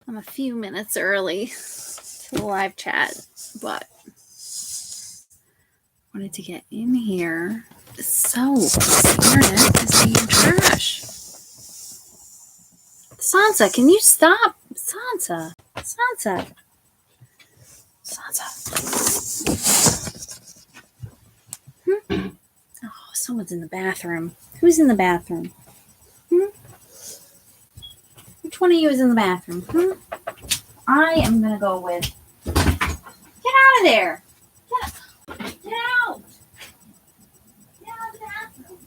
I'm a few minutes early to the live chat, but wanted to get in here. So, the internet is being trash. Sansa, can you stop? Sansa. Oh, someone's in the bathroom. Who's in the bathroom? Which one of you is in the bathroom? I am going to go with... Get out of there! Get out! Get out of the bathroom!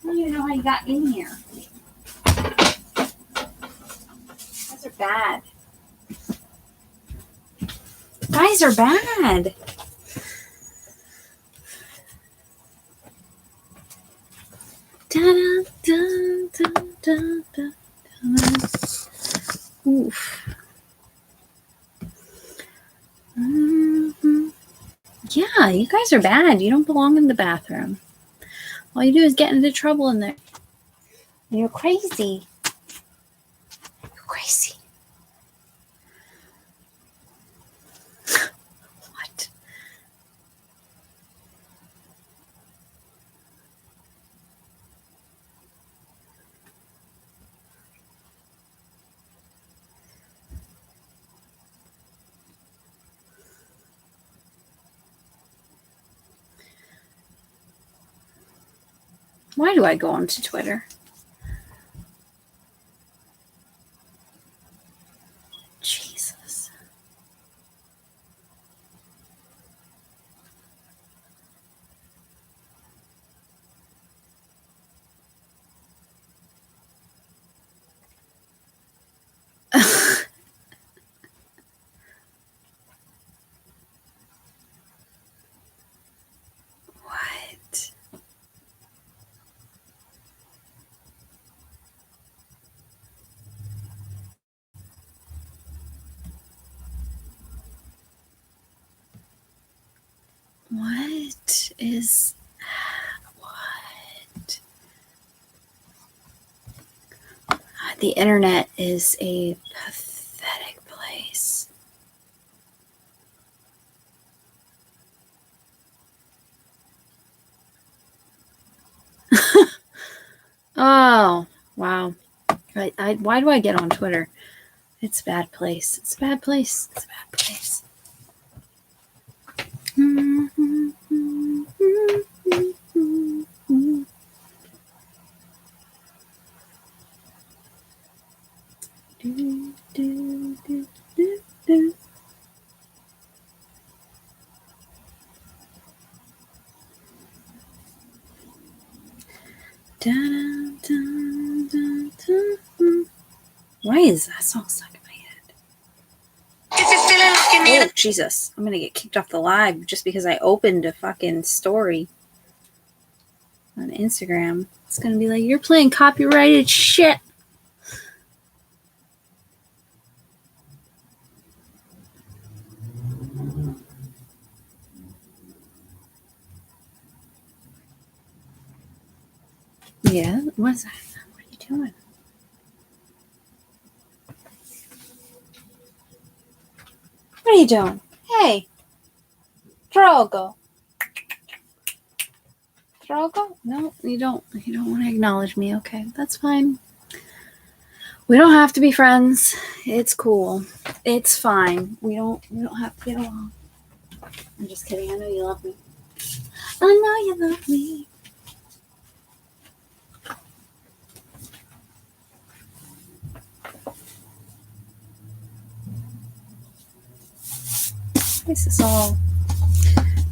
I don't even know how you got in here. Guys are bad. Guys are bad. Oof. Yeah, you guys are bad. You don't belong in the bathroom. All you do is get into trouble in there. You're crazy. You're crazy. What? Why do I go onto Twitter? Jesus. What? What is... What? The internet is a pathetic place. Oh, wow. Why do I get on Twitter? It's a bad place. It's a bad place. It's a bad place. Why is that song stuck in my head? Oh, Jesus. I'm going to get kicked off the live just because I opened a fucking story on Instagram. It's going to be like, you're playing copyrighted shit. Yeah, what's that? What are you doing? What are you doing? Hey, Drogo. Drogo? No, you don't want to acknowledge me. Okay, that's fine. We don't have to be friends. It's cool. It's fine. We don't have to get along. I'm just kidding. I know you love me. I know you love me. This is all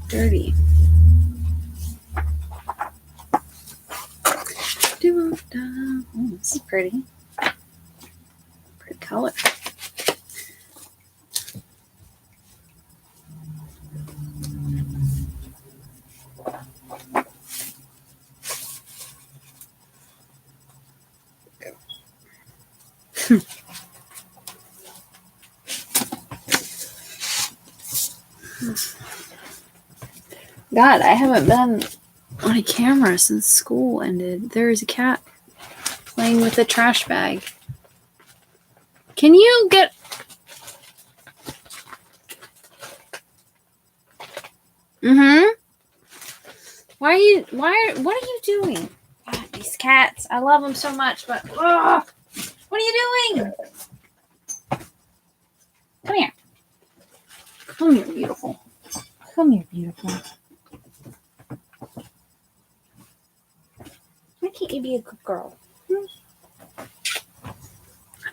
dirty. Oh, this is pretty. Pretty color. God, I haven't been on a camera since school ended. There is a cat playing with a trash bag. Can you get... What are you doing? God, these cats. I love them so much, but what are you doing? Come here. Come here, beautiful. Come here, beautiful. Why can't you be a good girl? I'm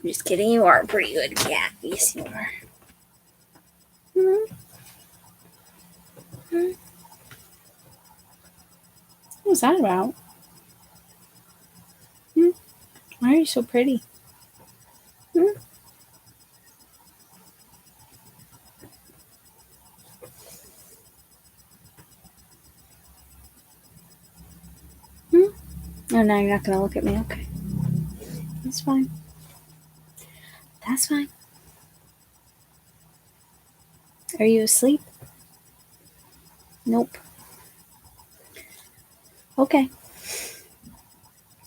just kidding. You are a pretty good cat. Yes, you are. What was that about? Why are you so pretty? Oh, now you're not going to look at me. Okay. That's fine. That's fine. Are you asleep? Nope. Okay.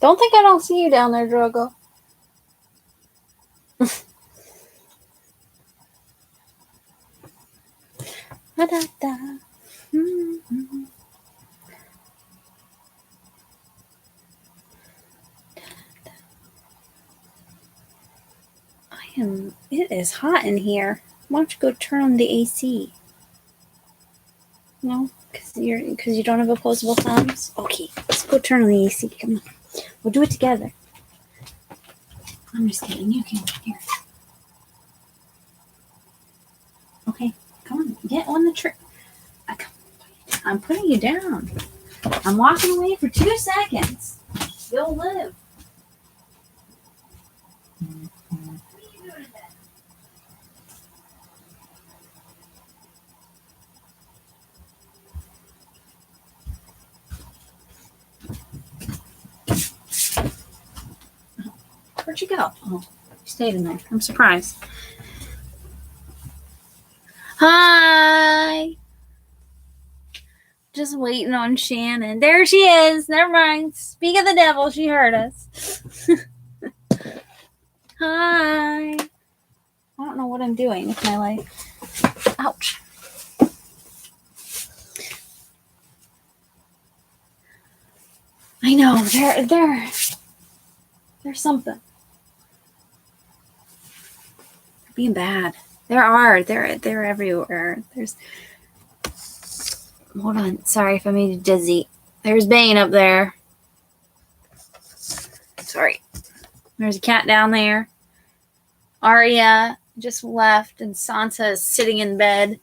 Don't think I don't see you down there, Drogo. Da-da-da. It is hot in here. Why don't you go turn on the AC? No? Because you don't have opposable thumbs? Okay, let's go turn on the AC. Come on. We'll do it together. I'm just kidding. You can. Here. Okay, come on. Get on the tree. I'm putting you down. I'm walking away for 2 seconds. You'll live. Where'd you go? Oh, you stayed in there. I'm surprised. Hi. Just waiting on Shannon. There she is. Never mind. Speak of the devil. She heard us. Hi. I don't know what I'm doing with my life. Ouch. I know. There's something. They're being bad. They're everywhere. Hold on. Sorry if I made you dizzy. There's Bane up there. Sorry. There's a cat down there. Arya just left, and Sansa is sitting in bed.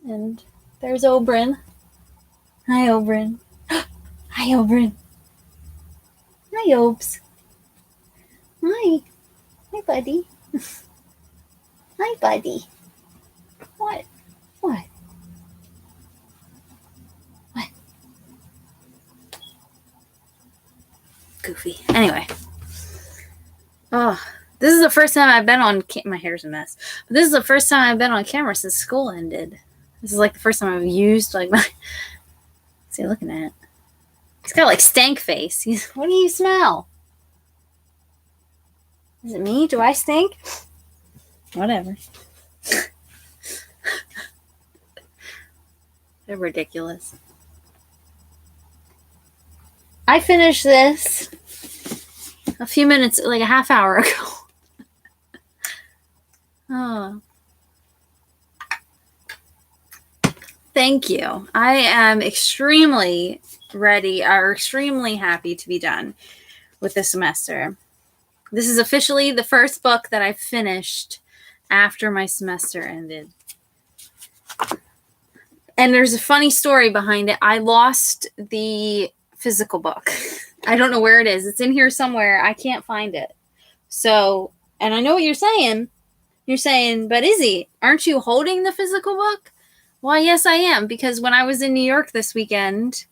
And there's Oberyn. Hi, Oberyn. Hi, Oberyn. Hi, Obes. Hi. Hi, buddy. Hi, buddy. What? Goofy. Anyway. Oh, this is the first time I've been on my hair's a mess. But this is the first time I've been on camera since school ended. This is like the first time I've used like my... See, looking at it. He's got like stank face. What do you smell? Is it me? Do I stink? Whatever. They're ridiculous. I finished this a few minutes, like a half hour ago. Oh. Thank you. I am extremely ready or extremely happy to be done with the semester. This is officially the first book that I finished after my semester ended. And there's a funny story behind it. I lost the physical book. I don't know where it is. It's in here somewhere. I can't find it. So, and I know what you're saying. You're saying, but Izzy, aren't you holding the physical book? Well, yes, I am. Because when I was in New York this weekend,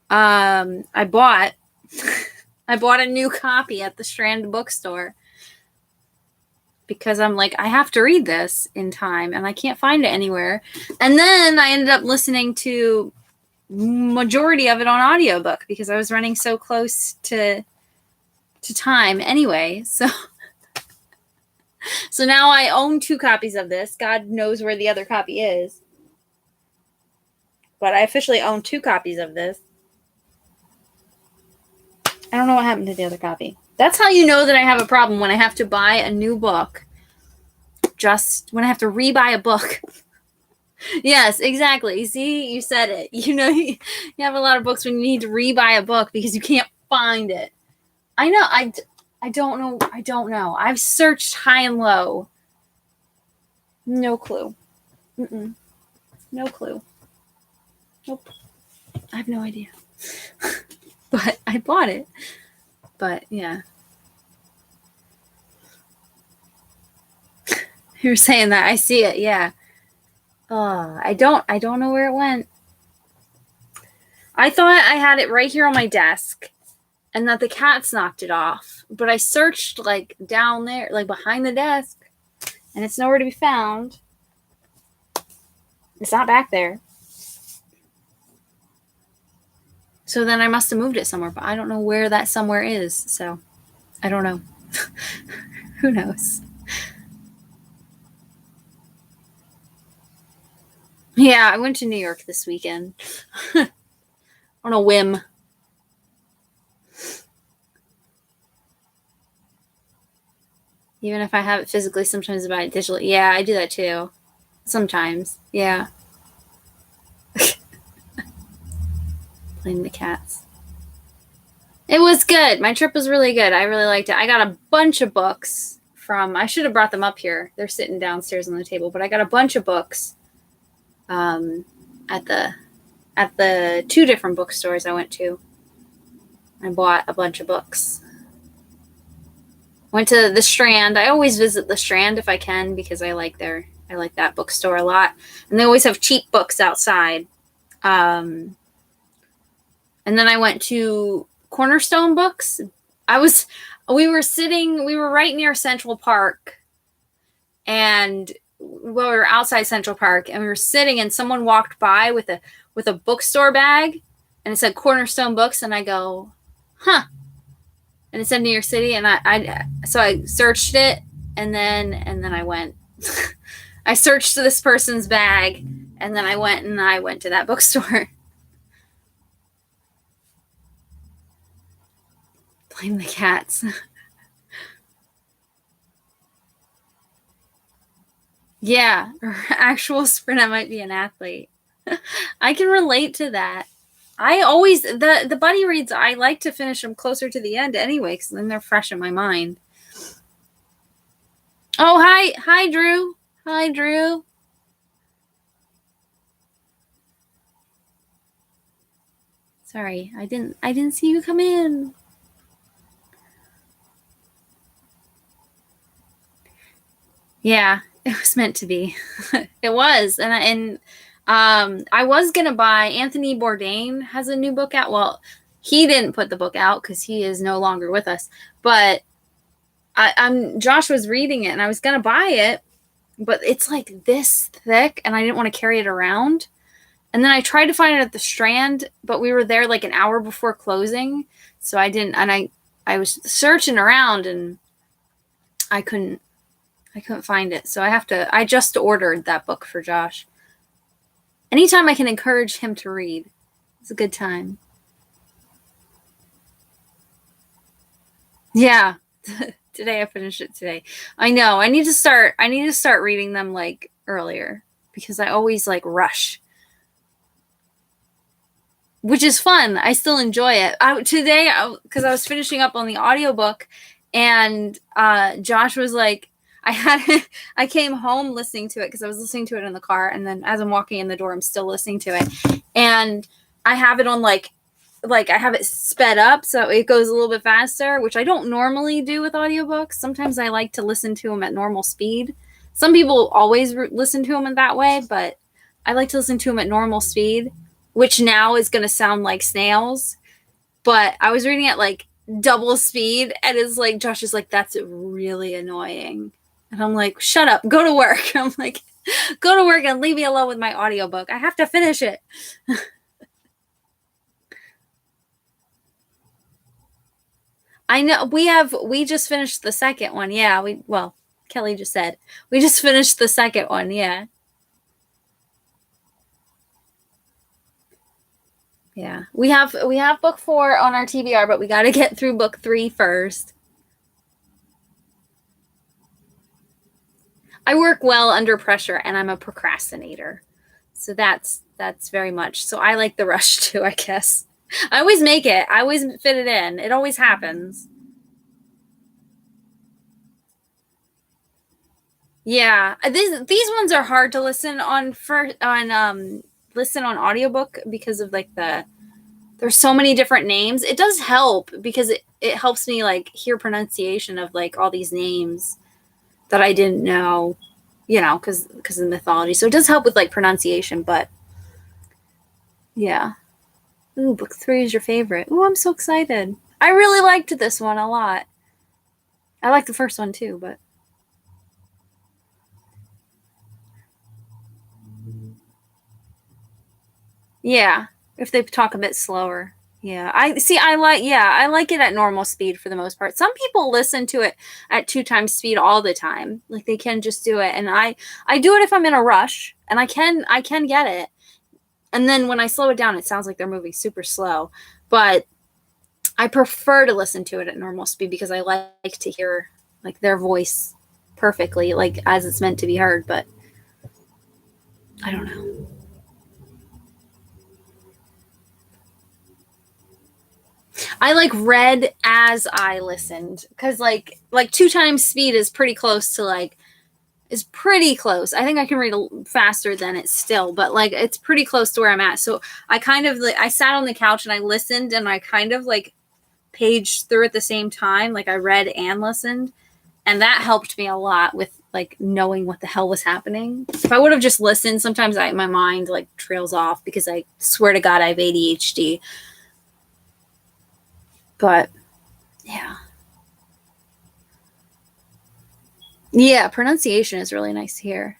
I bought a new copy at the Strand bookstore. Because I'm like, I have to read this in time. And I can't find it anywhere. And then I ended up listening to majority of it on audiobook because I was running so close to time anyway. So now I own 2 copies of this. God knows where the other copy is. But I officially own 2 copies of this. I don't know what happened to the other copy. That's how you know that I have a problem, when I have to buy a new book. Just when I have to rebuy a book. Yes, exactly. See, you said it. You know, you have a lot of books when you need to rebuy a book because you can't find it. I know. I don't know. I don't know. I've searched high and low. No clue. No clue. Nope. I have no idea. But I bought it. But yeah. You're saying that. I see it. Yeah. I don't know where it went. I thought I had it right here on my desk and that the cats knocked it off. But I searched like down there, like behind the desk, and it's nowhere to be found. It's not back there. So then I must have moved it somewhere, but I don't know where that somewhere is. So I don't know. Who knows? Yeah, I went to New York this weekend. On a whim. Even if I have it physically, sometimes I buy it digitally. Yeah, I do that too. Sometimes. Yeah. Playing the cats. It was good. My trip was really good. I really liked it. I got a bunch of books from, I should have brought them up here. They're sitting downstairs on the table, but I got a bunch of books at the 2 different bookstores I went to. I bought a bunch of books. Went to the Strand. I always visit the Strand if I can because I like that bookstore a lot. And they always have cheap books outside. And then I went to Cornerstone Books. We were right near Central Park. And we were outside Central Park and we were sitting and someone walked by with a bookstore bag and it said Cornerstone Books and I go, huh. And it said New York City and so I searched it and then I went. I searched this person's bag and then I went to that bookstore. Blame the cats. Yeah, actual sprint. I might be an athlete. I can relate to that. I always, the buddy reads, I like to finish them closer to the end anyway, because then they're fresh in my mind. Oh, hi, Drew. Hi, Drew. Sorry, I didn't see you come in. Yeah, it was meant to be. It was, and I was gonna buy. Anthony Bourdain has a new book out. Well, he didn't put the book out because he is no longer with us. But Josh was reading it, and I was gonna buy it, but it's like this thick, and I didn't want to carry it around. And then I tried to find it at the Strand, but we were there like an hour before closing, so I didn't. And I was searching around, and I couldn't find it. So I just ordered that book for Josh. Anytime I can encourage him to read, it's a good time. Yeah. Today I finished it today. I know. I need to start reading them like earlier because I always like rush. Which is fun. I still enjoy it. Today, because I was finishing up on the audiobook and Josh was like, I came home listening to it because I was listening to it in the car. And then as I'm walking in the door, I'm still listening to it. And I have it on like I have it sped up so it goes a little bit faster, which I don't normally do with audiobooks. Sometimes I like to listen to them at normal speed. Some people always listen to them in that way, but I like to listen to them at normal speed, which now is going to sound like snails. But I was reading at like double speed and it's like, Josh is like, that's really annoying. And I'm like, shut up, go to work. I'm like, go to work and leave me alone with my audiobook. I have to finish it. I know we just finished the second one. Yeah, Kelly just said we just finished the second one. Yeah. Yeah. We have book 4 on our TBR, but we got to get through book 3 first. I work well under pressure and I'm a procrastinator. So that's very much. So I like the rush too, I guess. I always make it. I always fit it in. It always happens. Yeah, these ones are hard to listen on for on listen on audiobook because of like there's so many different names. It does help because it helps me like hear pronunciation of like all these names that I didn't know, because of the mythology. So it does help with like pronunciation, but yeah. Ooh, book 3 is your favorite. Ooh, I'm so excited. I really liked this one a lot. I liked the first one too, but yeah, if they talk a bit slower. Yeah. I like it at normal speed for the most part. Some people listen to it at 2 times speed all the time. Like they can just do it. And I do it if I'm in a rush and I can get it. And then when I slow it down, it sounds like they're moving super slow. But I prefer to listen to it at normal speed because I like to hear like their voice perfectly, like as it's meant to be heard. But I don't know. I like read as I listened because like 2 times speed is pretty close to like is pretty close. I think I can read faster than it still, but like it's pretty close to where I'm at. So I kind of like I sat on the couch and I listened and I kind of like paged through at the same time. Like I read and listened, and that helped me a lot with like knowing what the hell was happening. If I would have just listened, sometimes my mind like trails off because I swear to God I have ADHD. But yeah. Yeah, pronunciation is really nice to hear.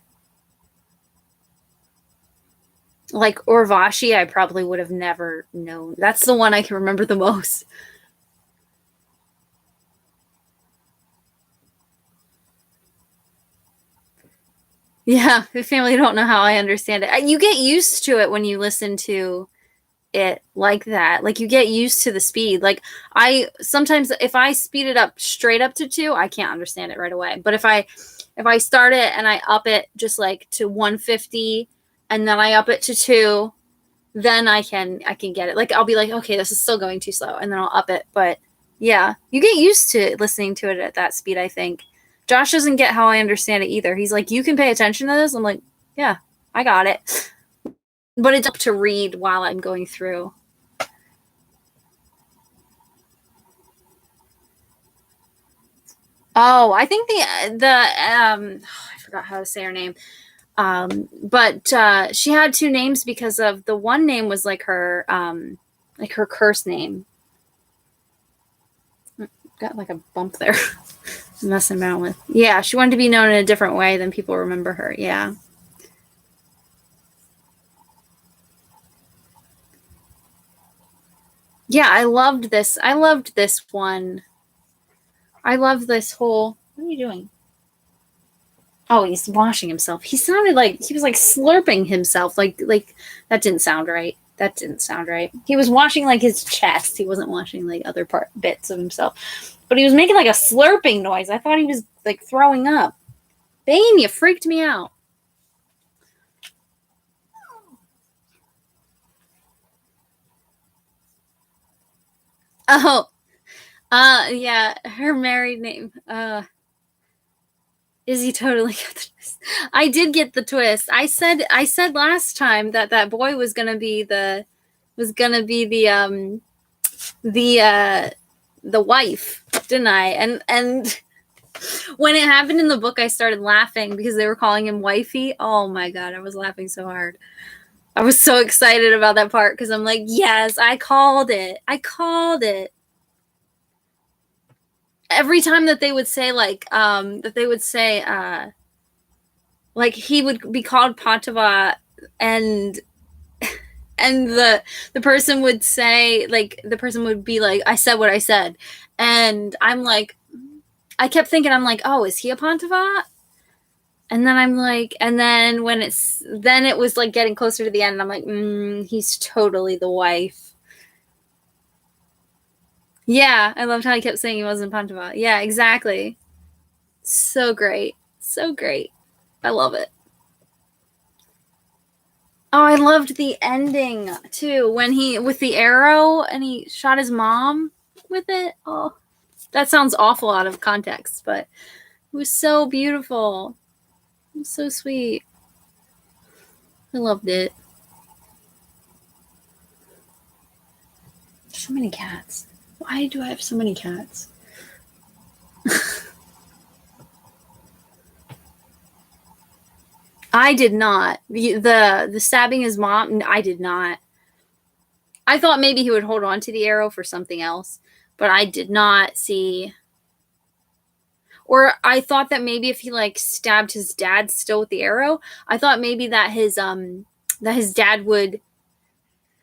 Like Orvashi, I probably would have never known. That's the one I can remember the most. Yeah, the family don't know how I understand it. You get used to it when you listen to it like that. Like you get used to the speed. Like I sometimes if I speed it up straight up to 2, I can't understand it right away. But if I start it and I up it just like to 150 and then I up it to 2, then I can get it. Like I'll be like, okay, this is still going too slow, and then I'll up it. But yeah, you get used to listening to it at that speed, I think. Josh doesn't get how I understand it either. He's like, you can pay attention to this. I'm like, yeah, I got it. But it's up to read while I'm going through. Oh, I think I forgot how to say her name. But she had 2 names because of the one name was like her curse name. Got like a bump there. Messing around with. Yeah, she wanted to be known in a different way than people remember her. Yeah. Yeah, I loved this. I loved this one. I love this whole. What are you doing? Oh, he's washing himself. He sounded like he was like slurping himself. Like that didn't sound right. That didn't sound right. He was washing like his chest. He wasn't washing like other bits of himself. But he was making like a slurping noise. I thought he was like throwing up. Bane, you freaked me out. Oh, yeah, her married name. Izzy totally got the twist. I did get the twist. I said last time that that boy was gonna be the wife, didn't I? And when it happened in the book, I started laughing because they were calling him wifey. Oh my god, I was laughing so hard. I was so excited about that part because I'm like, yes, I called it. I called it. Every time that they would say like he would be called Patava, and And the person would say, like, the person would be like, I said what I said. And I'm like, I kept thinking, I'm like, oh, is he a Pontivat? And then I'm like, and then then it was like getting closer to the end, and I'm like, he's totally the wife. Yeah, I loved how he kept saying he wasn't Pontivat. Yeah, exactly. So great. So great. I love it. Oh, I loved the ending too, when he, with the arrow, and he shot his mom with it. Oh, that sounds awful out of context, but it was so beautiful. It was so sweet. I loved it. So many cats. Why do I have so many cats? I did not. The stabbing his mom, I did not. I thought maybe he would hold on to the arrow for something else, but I did not see. Or I thought that maybe if he like stabbed his dad still with the arrow, I thought maybe that his dad would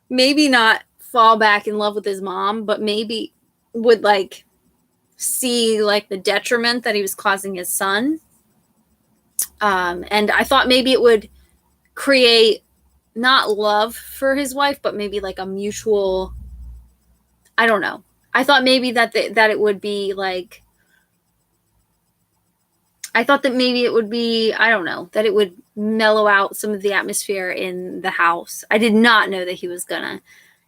maybe not fall back in love with his mom, but maybe would like see like the detriment that he was causing his son. And I thought maybe it would create not love for his wife, but maybe like a mutual. I don't know. I thought maybe that that it would be like. I thought that maybe it would be, I don't know, that it would mellow out some of the atmosphere in the house. I did not know that he was gonna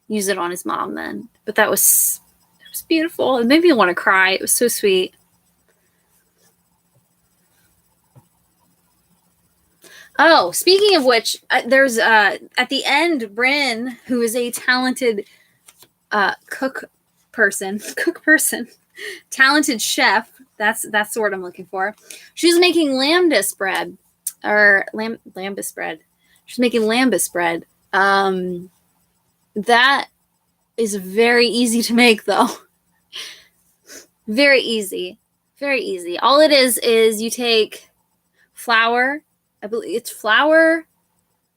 use it on his mom then, but it was beautiful. It made me want to cry. It was so sweet. Oh, speaking of which, there's at the end, Bryn, who is a talented cook person, talented chef. That's the word I'm looking for. She was making lambus bread, or lambus bread. She's making lambus bread. That is very easy to make, though. Very easy. Very easy. All it is you take flour. I believe it's flour,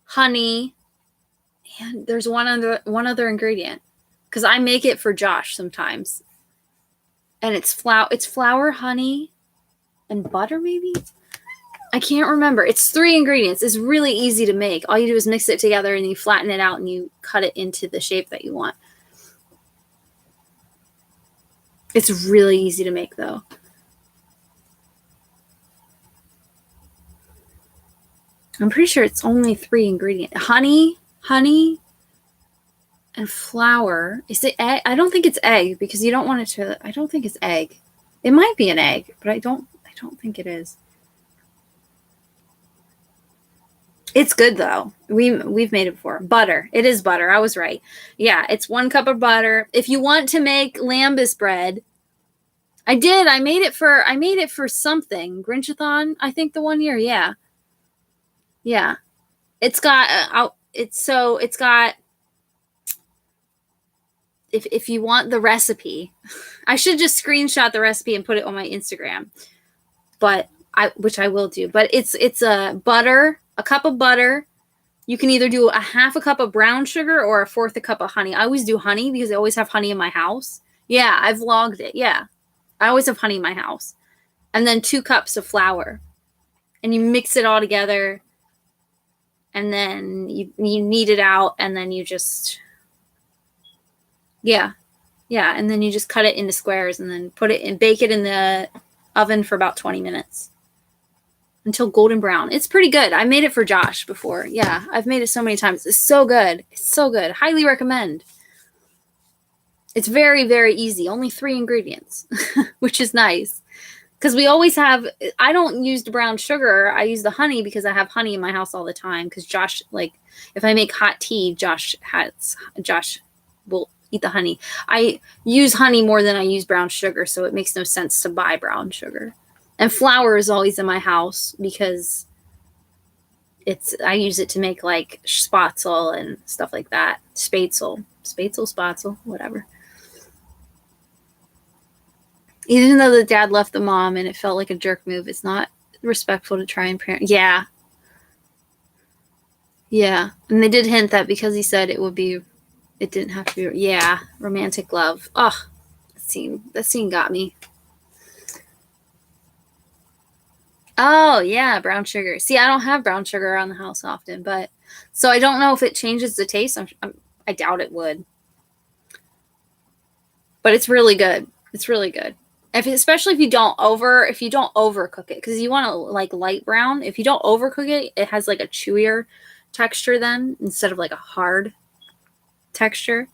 honey, and there's one other ingredient, because I make it for Josh sometimes. And it's flour, honey, and butter, maybe? I can't remember. It's 3 ingredients. It's really easy to make. All you do is mix it together and you flatten it out and you cut it into the shape that you want. It's really easy to make, though. I'm pretty sure it's only 3 ingredients. Honey, and flour. Is it egg? I don't think it's egg, because you don't want it to. I don't think it's egg. It might be an egg, but I don't think it is. It's good, though. We've made it before. Butter. It is butter. I was right. Yeah, it's 1 cup of butter. If you want to make lambus bread, I did. I made it for something. Grinchathon, I think, the one year. Yeah. Yeah. It's got if you want the recipe, I should just screenshot the recipe and put it on my Instagram. But which I will do. But it's a cup of butter. You can either do a half a cup of brown sugar or a fourth a cup of honey. I always do honey because I always have honey in my house. Yeah, I've vlogged it. Yeah. I always have honey in my house. And then 2 cups of flour. And you mix it all together. And then you knead it out, and then you just, yeah, and then you just cut it into squares, and then put it and bake it in the oven for about 20 minutes until golden brown. It's pretty good. I made it for Josh before. Yeah, I've made it so many times. It's so good. It's so good. Highly recommend. It's very, very easy. Only 3 ingredients, which is nice. Because we always have, I don't use the brown sugar. I use the honey because I have honey in my house all the time. Because Josh, like, if I make hot tea, Josh will eat the honey. I use honey more than I use brown sugar, so it makes no sense to buy brown sugar. And flour is always in my house because I use it to make like spatzel and stuff like that. Spatzel, whatever. Even though the dad left the mom and it felt like a jerk move, it's not respectful to try and parent. Yeah. Yeah. And they did hint that because he said it didn't have to be, yeah, romantic love. Ugh, that scene got me. Oh, yeah, brown sugar. See, I don't have brown sugar around the house often, but so I don't know if it changes the taste. I doubt it would. But it's really good. It's really good. Especially if you don't overcook it, because you want to like light brown. If you don't overcook it, it has like a chewier texture then instead of like a hard texture. It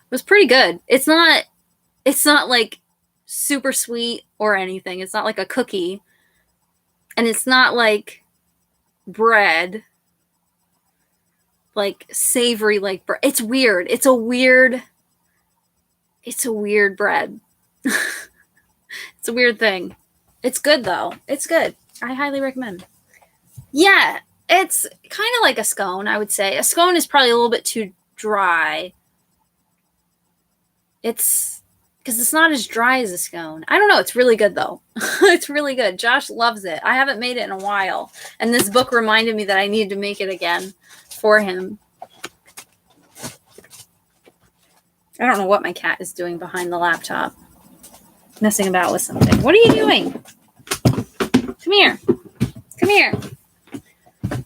was pretty good. It's not like super sweet or anything. It's not like a cookie. And it's not like bread, like savory like bread. It's weird. It's a weird bread. It's a weird thing. It's good though. It's good. I highly recommend. Yeah, it's kind of like a scone, I would say. A scone is probably a little bit too dry. It's because it's not as dry as a scone. I don't know. It's really good though. It's really good. Josh loves it. I haven't made it in a while, and this book reminded me that I needed to make it again for him. I don't know what my cat is doing behind the laptop. Messing about with something. What are you doing? Come here. Come here.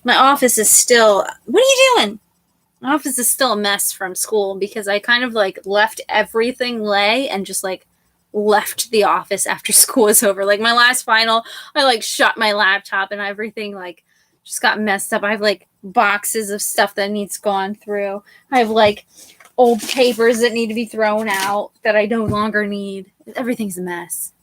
My office is still... What are you doing? My office is still a mess from school because I kind of like left everything lay and just like left the office after school was over. Like my last final, I like shut my laptop and everything like just got messed up. I have like boxes of stuff that needs gone through. I have like old papers that need to be thrown out that I no longer need. Everything's a mess.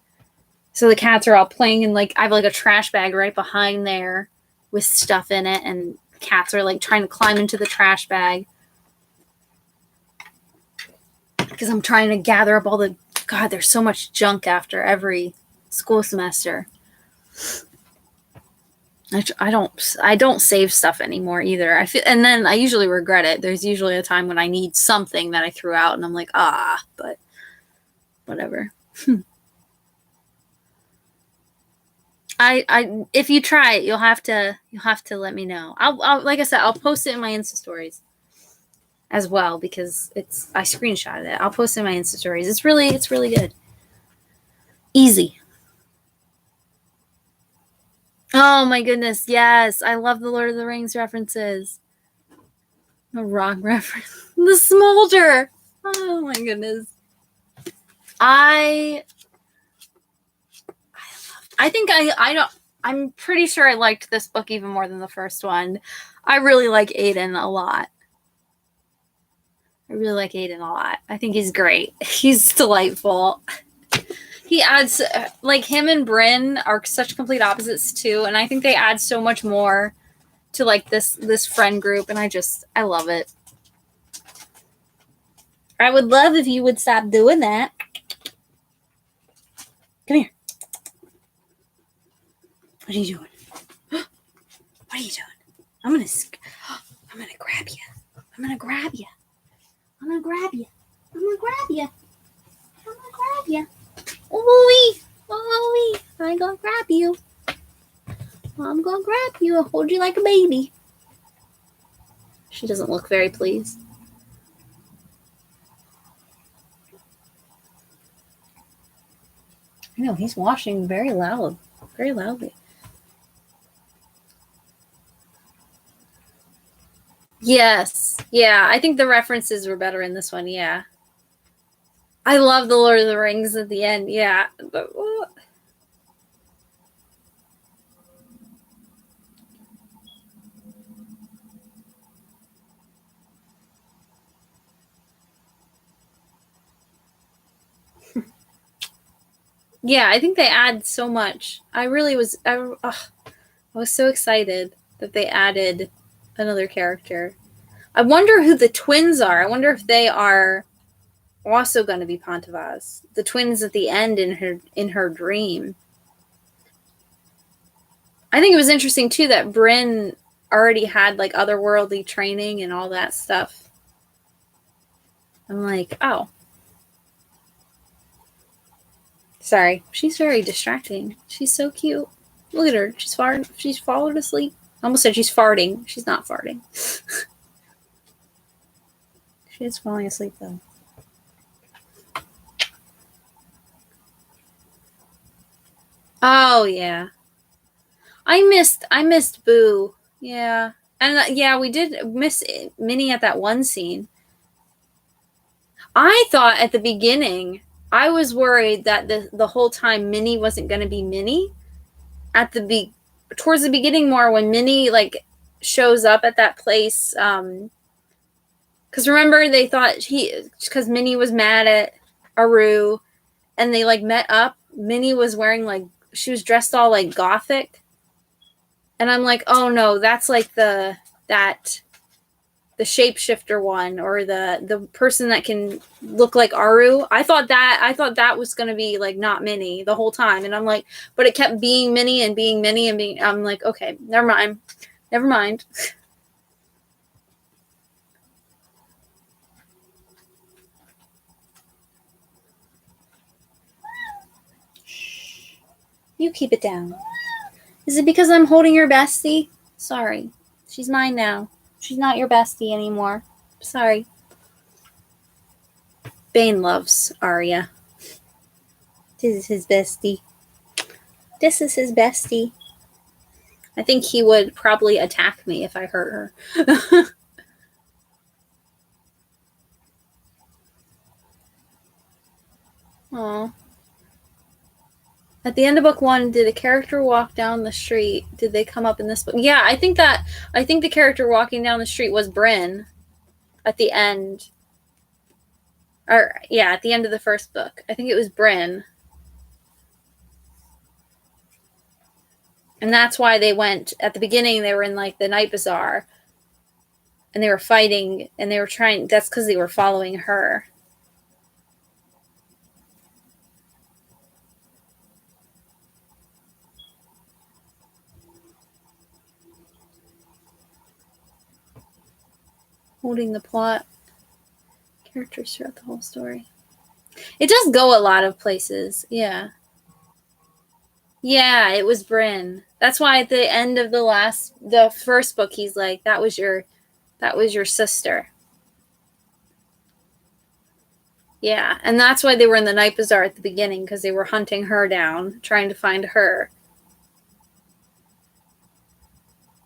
So the cats are all playing in like I have like a trash bag right behind there with stuff in it, and cats are like trying to climb into the trash bag because I'm trying to gather up all the... God, there's so much junk after every school semester. I don't save stuff anymore either. I feel, and then I usually regret it. There's usually a time when I need something that I threw out and I'm like, but whatever. I if you try it, you'll have to let me know. I'll like I said, I'll post it in my Insta stories as well because I screenshotted it. I'll post it in my Insta stories. It's really good. Easy. Oh my goodness, yes. I love the Lord of the Rings references. The rock reference. The smolder. Oh my goodness. I think I'm pretty sure I liked this book even more than the first one. I really like Aiden a lot. I think he's great. He's delightful. He adds, like, him and Bryn are such complete opposites too, and I think they add so much more to like this friend group, and I love it. I would love if you would stop doing that. Come here. What are you doing? What are you doing? I'm gonna grab you. I'm gonna grab you. Ooh-wee. I'm gonna grab you. I'm gonna grab you. I'll hold you like a baby. She doesn't look very pleased. I know, he's washing very loudly. Yes. Yeah, I think the references were better in this one, yeah. I love the Lord of the Rings at the end, yeah. But, yeah, I think they add so much. I was so excited that they added another character. I wonder who the twins are. I wonder if they are also going to be Pantavas. The twins at the end in her dream. I think it was interesting too that Bryn already had like otherworldly training and all that stuff. I'm like, oh. Sorry. She's very distracting. She's so cute. Look at her. She's fallen asleep. I almost said she's farting. She's not farting. She is falling asleep though. Oh yeah. I missed Boo. Yeah. And yeah, we did miss Minnie at that one scene. I thought at the beginning, I was worried that the whole time Minnie wasn't going to be Minnie. At the towards the beginning more when Minnie like shows up at that place because remember they thought because Minnie was mad at Aru and they like met up. Minnie was wearing like she was dressed all like gothic. And I'm like, oh no, that's like the shapeshifter one or the person that can look like Aru. I thought that was gonna be like not Minnie the whole time. And I'm like, but it kept being Minnie and being Minnie and being I'm like, okay, never mind. Never mind. You keep it down. Is it because I'm holding your bestie? Sorry. She's mine now. She's not your bestie anymore. Sorry. Bane loves Arya. This is his bestie. This is his bestie. I think he would probably attack me if I hurt her. Aw. At the end of book 1, did a character walk down the street? Did they come up in this book? Yeah, I think the character walking down the street was Brynn at the end. Or yeah, at the end of the first book. I think it was Brynn. And that's why they went at the beginning they were in like the night bazaar and they were fighting and they were trying that's because they were following her. Holding the plot characters throughout the whole story. It does go a lot of places. Yeah. Yeah, it was Brynn. That's why at the end of the first book, he's like, that was your sister. Yeah, and that's why they were in the night bazaar at the beginning because they were hunting her down, trying to find her.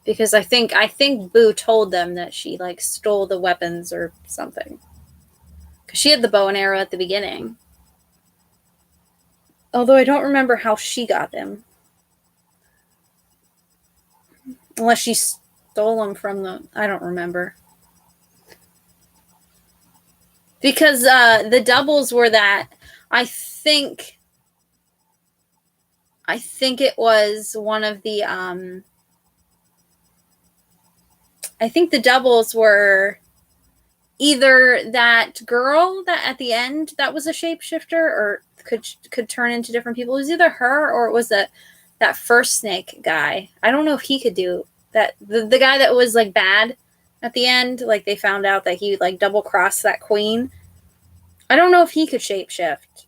Because I think Boo told them that she like stole the weapons or something. Because she had the bow and arrow at the beginning. Although I don't remember how she got them. Unless she stole them from I don't remember. Because the doubles were that I think it was one of the I think the doubles were either that girl that at the end that was a shapeshifter or could turn into different people. It was either her or it was that first snake guy. I don't know if he could do that. The guy that was like bad at the end, like they found out that he like double crossed that queen. I don't know if he could shapeshift.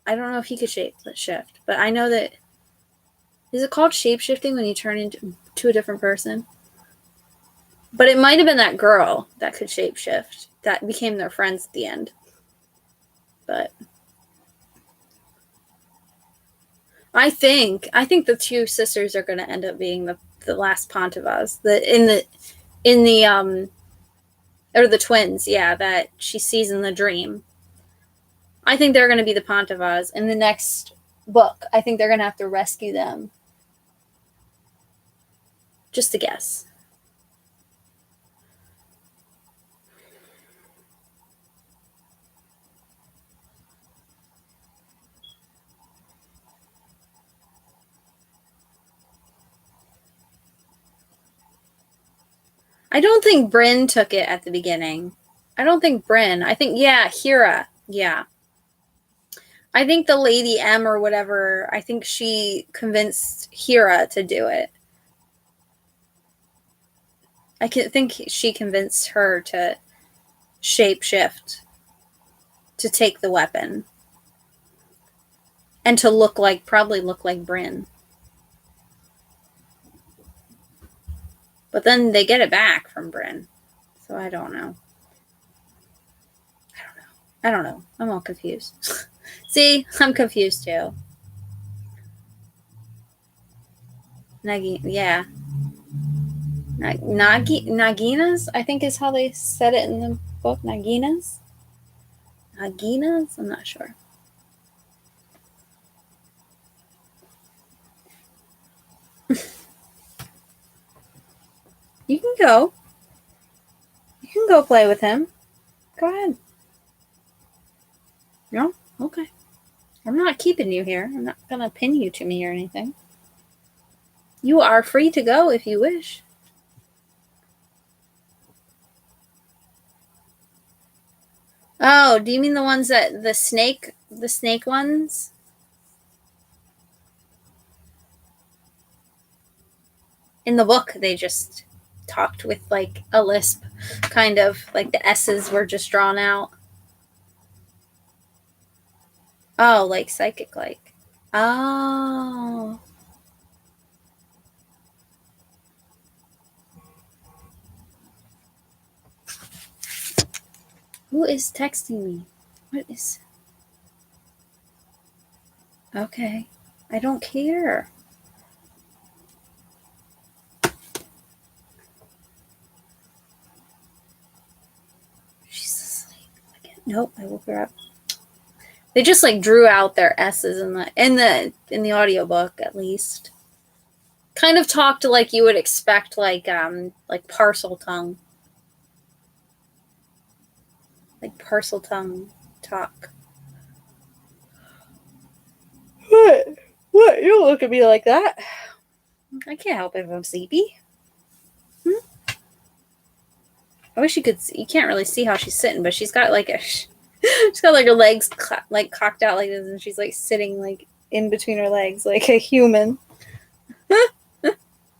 I don't know if he could shapeshift, but I know that is it called shapeshifting when you turn into a different person? But it might have been that girl that could shapeshift that became their friends at the end. But I think the two sisters are going to end up being the last Pantavas. In the or the twins, yeah, that she sees in the dream. I think they're going to be the Pantavas in the next book. I think they're going to have to rescue them. Just a guess. I don't think Brynn took it at the beginning. I don't think Brynn. I think, yeah, Hira. Yeah. I think the Lady M or whatever, I think she convinced Hira to do it. I think she convinced her to shapeshift to take the weapon and to probably look like Brynn. But then they get it back from Bryn. So I don't know. I don't know. I'm all confused. See, I'm confused too. Yeah. Naginas, I think is how they said it in the book. Naginas? Naginas? I'm not sure. You can go. You can go play with him. Go ahead. No? Okay. I'm not keeping you here. I'm not going to pin you to me or anything. You are free to go if you wish. Oh, do you mean the ones that the snake ones? In the book, they just talked with like a lisp, kind of like the S's were just drawn out. Oh, like psychic like. Oh. Who is texting me? What is... Okay. I don't care. She's asleep again. Nope, I woke her up. They just like drew out their S's in the audiobook at least. Kind of talked like you would expect like parcel tongue. Like parcel tongue talk. What? You don't look at me like that. I can't help if I'm sleepy. I wish you could see. You can't really see how she's sitting, but she's got like she's got like her legs like cocked out like this, and she's like sitting like in between her legs like a human. I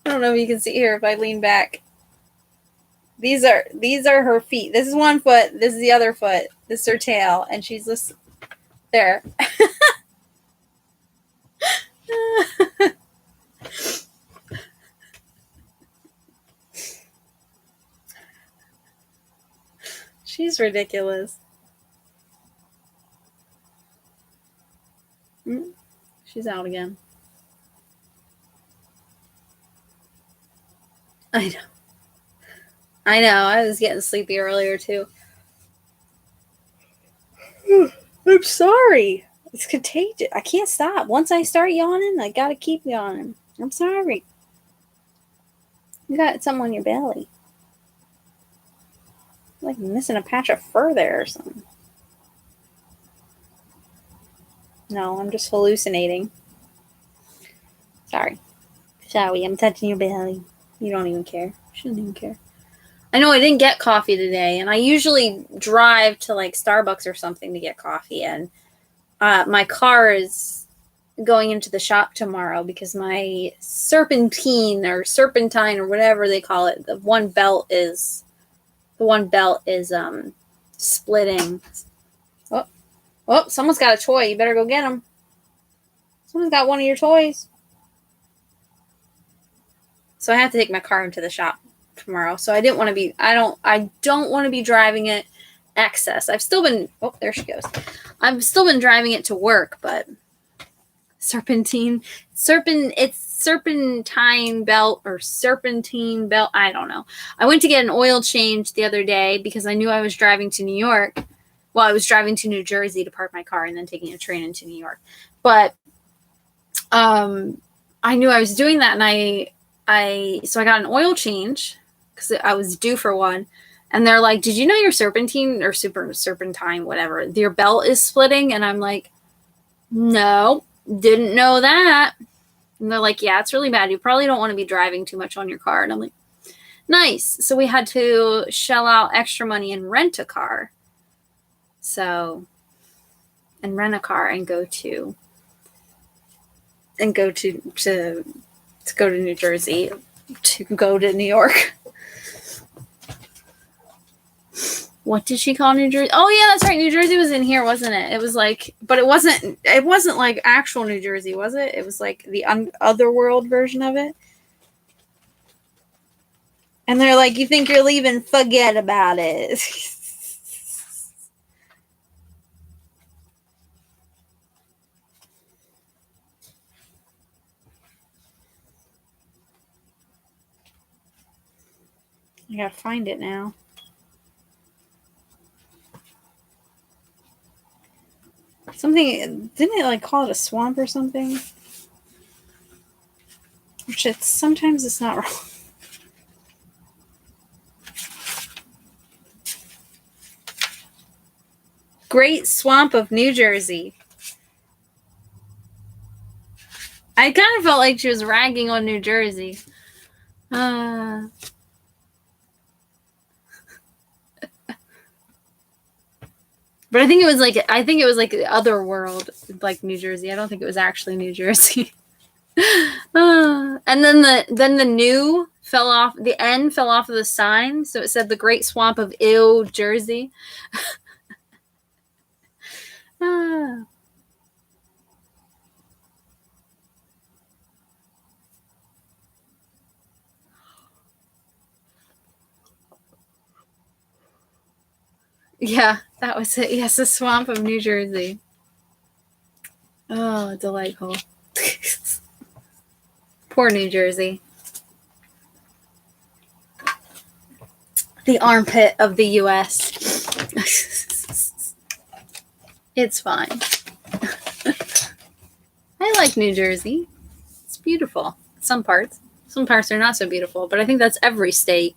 don't know if you can see her if I lean back. These are her feet. This is one foot. This is the other foot. This is her tail, and she's just there. She's ridiculous. She's out again. I know. I was getting sleepy earlier too. I'm sorry. It's contagious. I can't stop. Once I start yawning, I gotta keep yawning. I'm sorry. You got something on your belly. Like missing a patch of fur there or something. No, I'm just hallucinating. Sorry, I'm touching your belly. You don't even care. Shouldn't even care. I know I didn't get coffee today, and I usually drive to like Starbucks or something to get coffee, and my car is going into the shop tomorrow because my serpentine or whatever they call it, the one belt is splitting. Oh, someone's got a toy. You better go get them. Someone's got one of your toys. So I have to take my car into the shop tomorrow. So I don't want to be driving it excess. I've still been, there she goes. I've still been driving it to work, but serpentine belt. I don't know. I went to get an oil change the other day because I knew I was driving to New York. Well, I was driving to New Jersey to park my car and then taking a train into New York. But I knew I was doing that, and so I got an oil change because I was due for one. And they're like, "Did you know your serpentine or serpentine, whatever, your belt is splitting?" And I'm like, "No, didn't know that." And they're like, "Yeah, it's really bad. You probably don't want to be driving too much on your car." And I'm like, "Nice." So we had to shell out extra money and rent a car. And rent a car and go to New Jersey to go to New York. What did she call New Jersey? Oh yeah, that's right. New Jersey was in here, wasn't it? It was like, but it wasn't like actual New Jersey, was it? It was like the otherworld version of it. And they're like, you think you're leaving? Forget about it. I gotta find it now. Something, didn't it like call it a swamp or something? Which sometimes it's not wrong. Great Swamp of New Jersey. I kind of felt like she was ragging on New Jersey. But I think it was like the other world, like New Jersey. I don't think it was actually New Jersey. And then the new fell off. The N fell off of the sign, so it said the Great Swamp of Ew, Jersey. Yeah, that was it. Yes, the Swamp of New Jersey. Oh, delightful. Poor New Jersey. The armpit of the U.S. It's fine. I like New Jersey. It's beautiful. Some parts. Some parts are not so beautiful, but I think that's every state.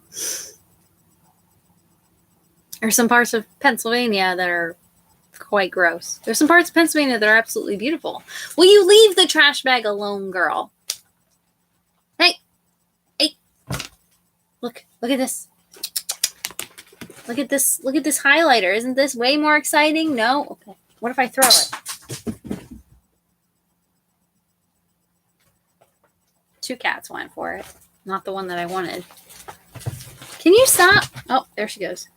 There's some parts of Pennsylvania that are quite gross. There's some parts of Pennsylvania that are absolutely beautiful. Will you leave the trash bag alone, girl? Hey. Look at this. Look at this highlighter. Isn't this way more exciting? No? Okay. What if I throw it? 2 cats went for it. Not the one that I wanted. Can you stop? Oh, there she goes.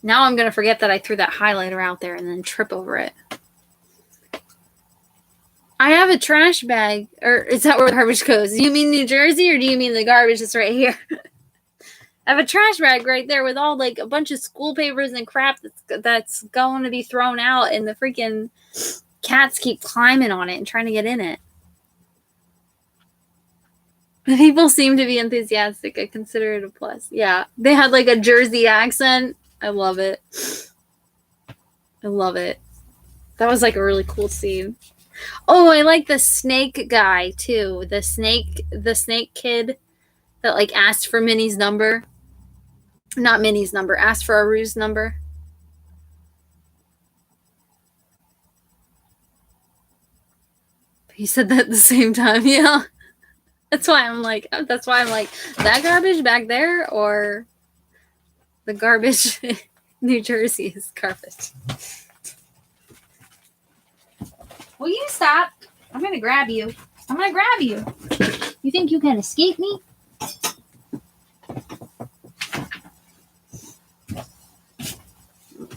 Now I'm going to forget that I threw that highlighter out there and then trip over it. I have a trash bag. Or is that where the garbage goes? Do you mean New Jersey or do you mean the garbage that's right here? I have a trash bag right there with all like a bunch of school papers and crap that's going to be thrown out, and the freaking cats keep climbing on it and trying to get in it. People seem to be enthusiastic. I consider it a plus. Yeah. They had like a Jersey accent. I love it. I love it. That was like a really cool scene. Oh, I like the snake guy too. The snake kid that like asked for Minnie's number. Not Minnie's number, asked for Aru's number. He said that at the same time, yeah. That's why I'm like, that garbage back there or the garbage in New Jersey is garbage. Will you stop? I'm going to grab you. You think you can escape me?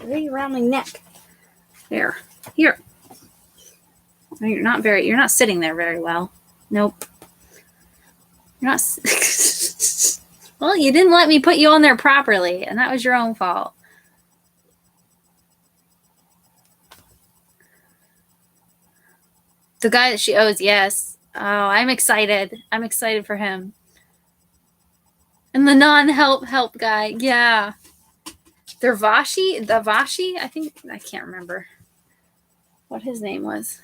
Right around my neck. There. Here. You're not sitting there very well. Nope. You're not. Well, you didn't let me put you on there properly, and that was your own fault. The guy that she owes, yes. Oh, I'm excited. I'm excited for him. And the non-help guy, yeah. The Vashi, I can't remember what his name was.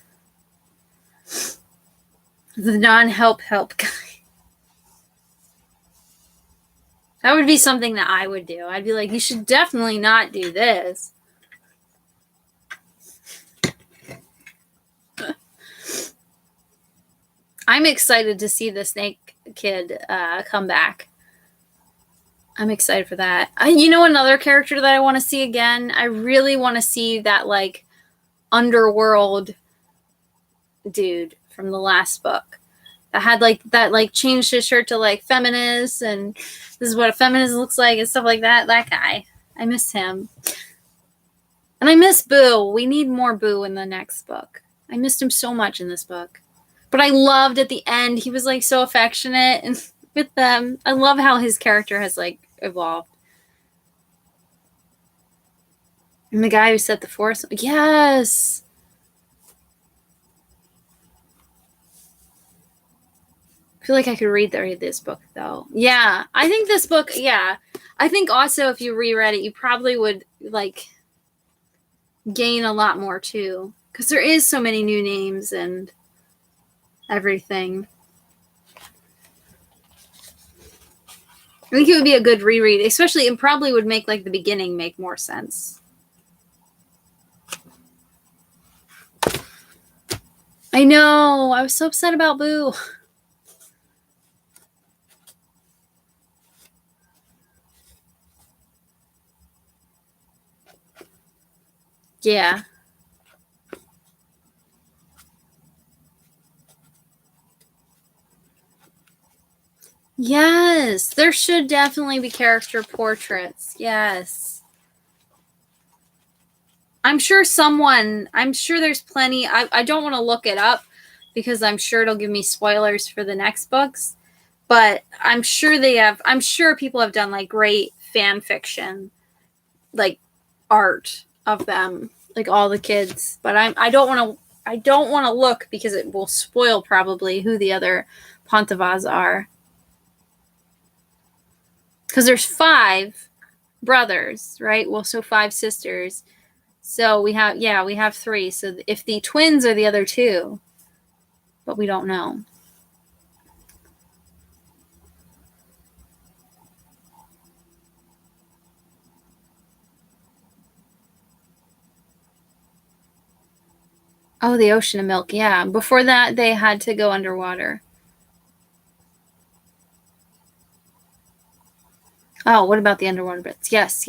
The non-help guy. That would be something that I would do. I'd be like, you should definitely not do this. I'm excited to see the snake kid come back. I'm excited for that. Another character that I want to see again? I really want to see that, like, underworld dude from the last book. That had, changed his shirt to, like, feminist, and this is what a feminist looks like, and stuff like that. That guy. I miss him. And I miss Boo. We need more Boo in the next book. I missed him so much in this book. But I loved at the end, he was, like, so affectionate, and with them. I love how his character has like evolved. And the guy who set the force, yes. I feel like I could read this book though. Yeah, I think this book. Yeah, I think also if you reread it, you probably would like gain a lot more too, because there is so many new names and everything. I think it would be a good reread, especially it probably would make like the beginning make more sense. I know. I was so upset about Boo. Yeah. Yes. There should definitely be character portraits. Yes. I'm sure there's plenty. I don't want to look it up because I'm sure it'll give me spoilers for the next books. But I'm sure people have done like great fan fiction, like art of them, like all the kids. But I don't want to look because it will spoil probably who the other Pantavas are. Because there's 5 brothers, right? Well, so 5 sisters. So we have 3. So if the twins are the other 2, but we don't know. Oh, the Ocean of Milk. Yeah. Before that, they had to go underwater. Oh, what about the underwater bits? Yes.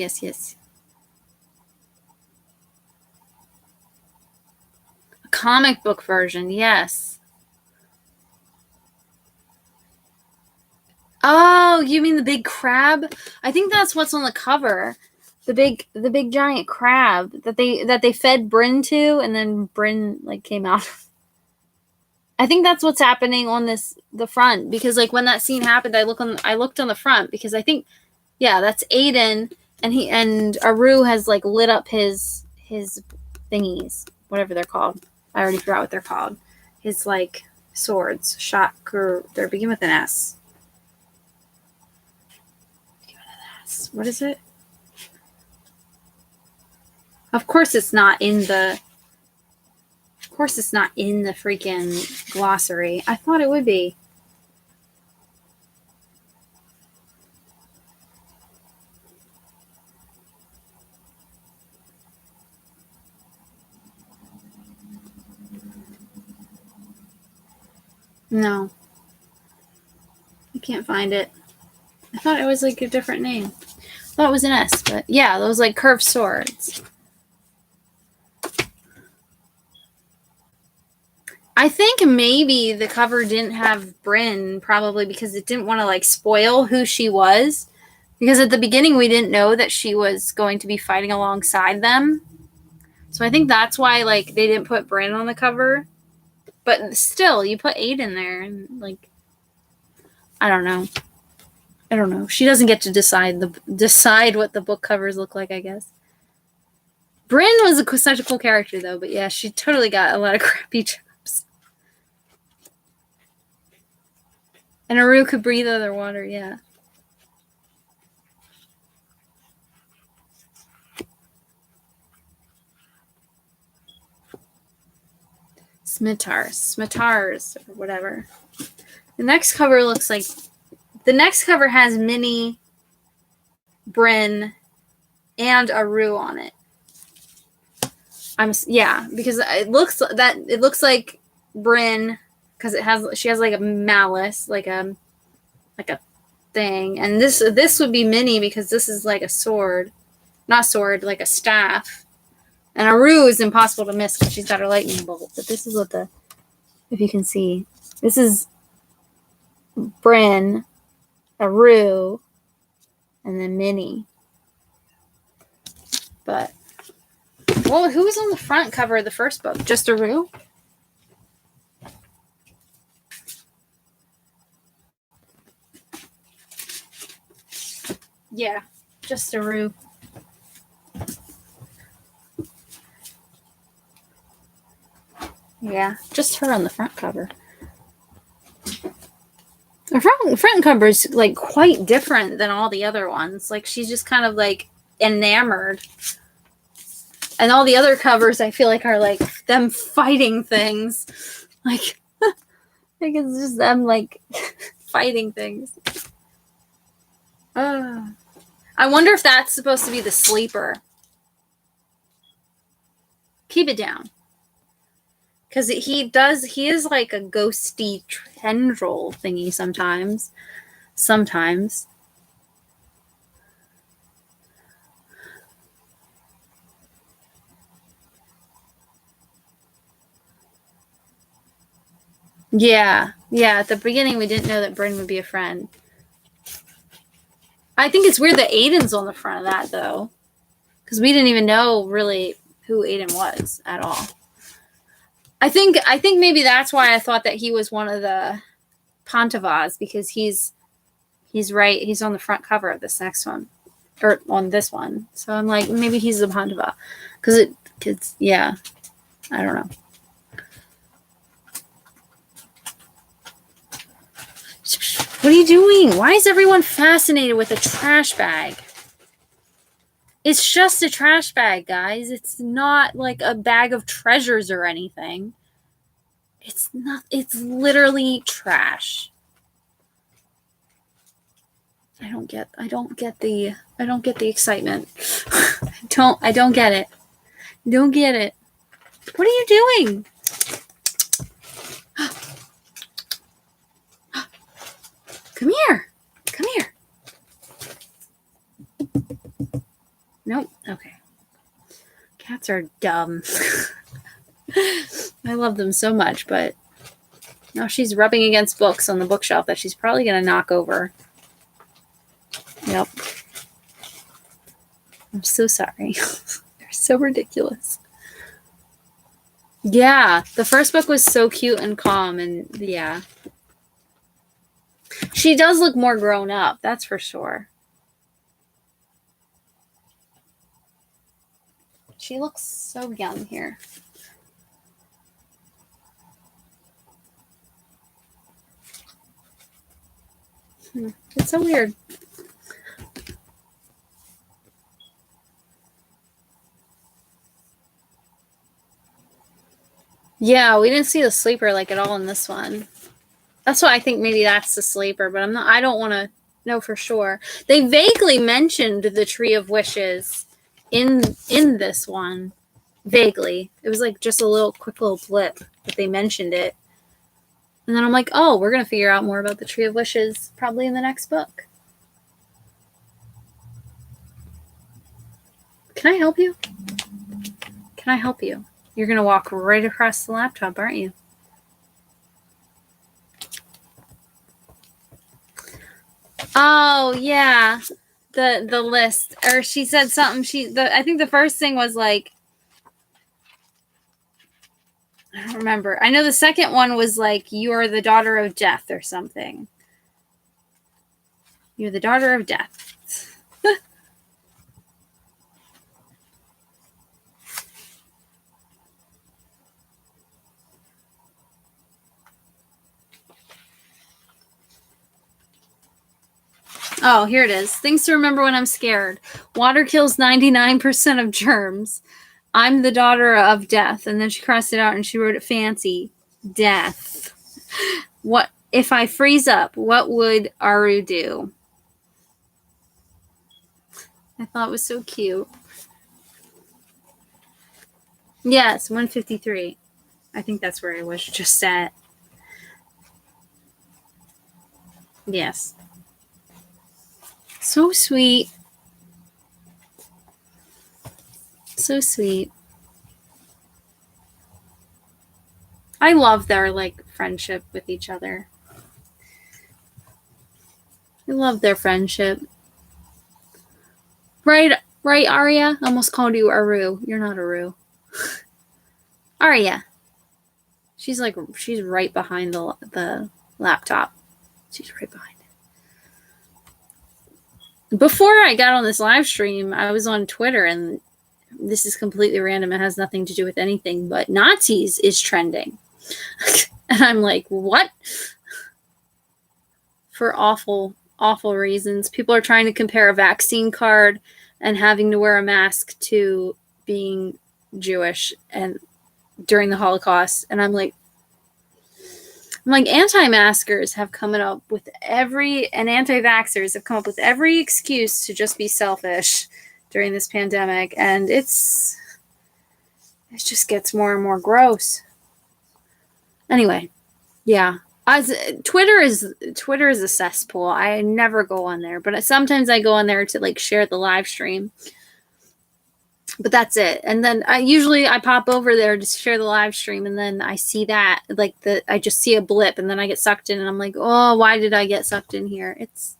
A comic book version. Yes. Oh, you mean the big crab? I think that's what's on the cover. The big giant crab that they fed Bryn to, and then Bryn like came out. I think that's what's happening on the front, because like when that scene happened, I looked on the front because I think, yeah, that's Aiden, and Aru has like lit up his thingies, whatever they're called. I already forgot what they're called. His like swords, shot, they begin with an S. What is it? Of course it's not in the freaking glossary. I thought it would be. No. I can't find it. I thought it was like a different name. I thought it was an S, but yeah, those like curved swords. I think maybe the cover didn't have Bryn, probably because it didn't want to like spoil who she was. Because at the beginning we didn't know that she was going to be fighting alongside them. So I think that's why like they didn't put Bryn on the cover. But still, you put Aiden there, and like, I don't know. She doesn't get to decide what the book covers look like, I guess. Bryn was such a cool character though, but yeah, she totally got a lot of crappy jobs. And Aru could breathe underwater, yeah. Smitars, or whatever. The next cover has Minnie, Bryn, and Aru on it. Because it looks like Bryn, because she has like a malice, like a thing, and this would be Minnie because this is like a sword, not sword, like a staff. And Aru is impossible to miss because she's got her lightning bolt. But this is if you can see, this is Bryn, Aru, and then Minnie. But, well, who was on the front cover of the first book? Just Aru? Yeah, just Aru. Yeah, just her on the front cover. The front cover is like quite different than all the other ones. Like she's just kind of like enamored. And all the other covers I feel like are like them fighting things. Like I think it's just them like fighting things. I wonder if that's supposed to be the sleeper. Keep it down. Because he is like a ghosty tendril thingy sometimes. Sometimes. Yeah. Yeah, at the beginning we didn't know that Bryn would be a friend. I think it's weird that Aiden's on the front of that, though. Because we didn't even know, really, who Aiden was at all. I think maybe that's why I thought that he was one of the Pantavas, because he's on the front cover of this next one, or on this one. So I'm like, maybe he's the Pantava, because yeah, I don't know. What are you doing? Why is everyone fascinated with a trash bag? It's just a trash bag, guys. It's not like a bag of treasures or anything. It's not. It's literally trash. I don't get the excitement. I don't get it. Don't get it. What are you doing? Come here. Come here. Nope. Okay. Cats are dumb. I love them so much, but now she's rubbing against books on the bookshelf that she's probably going to knock over. Yep. I'm so sorry. They're so ridiculous. Yeah, the first book was so cute and calm, and yeah. She does look more grown up, that's for sure. She looks so young here. It's so weird. Yeah, we didn't see the sleeper like at all in this one. That's why I think maybe that's the sleeper, but I don't want to know for sure. They vaguely mentioned the Tree of Wishes in this one. Vaguely. It was like just a quick little blip that they mentioned it. And then I'm like, oh, we're going to figure out more about the Tree of Wishes probably in the next book. Can I help you? Can I help you? You're going to walk right across the laptop, aren't you? Oh, yeah. The list. Or she said something. I think the first thing was like, I don't remember. I know the second one was like, you are the daughter of death or something. You're the daughter of death. Oh, here it is. Things to remember when I'm scared. Water kills 99% of germs. I'm the daughter of death. And then she crossed it out and she wrote it fancy. Death. What if I freeze up? What would Aru do? I thought it was so cute. Yes, 153. I think that's where I was just at. Yes. So sweet. So sweet. I love their like friendship with each other. I love their friendship. Right, Arya? I almost called you Aru. You're not Aru. Arya. She's right behind the laptop. She's right behind it. before I got on this live stream, I was on Twitter, and this is completely random. It has nothing to do with anything, but Nazis is trending. And I'm like, what? For awful, awful reasons. People are trying to compare a vaccine card and having to wear a mask to being Jewish and during the Holocaust. And I'm like, anti-maskers have come up with and anti-vaxxers have come up with every excuse to just be selfish during this pandemic. And it just gets more and more gross. Anyway, yeah. Twitter is a cesspool. I never go on there, but sometimes I go on there to like share the live stream. But that's it. And then I pop over there to share the live stream, and then I see that I just see a blip, and then I get sucked in, and I'm like, oh, why did I get sucked in here? It's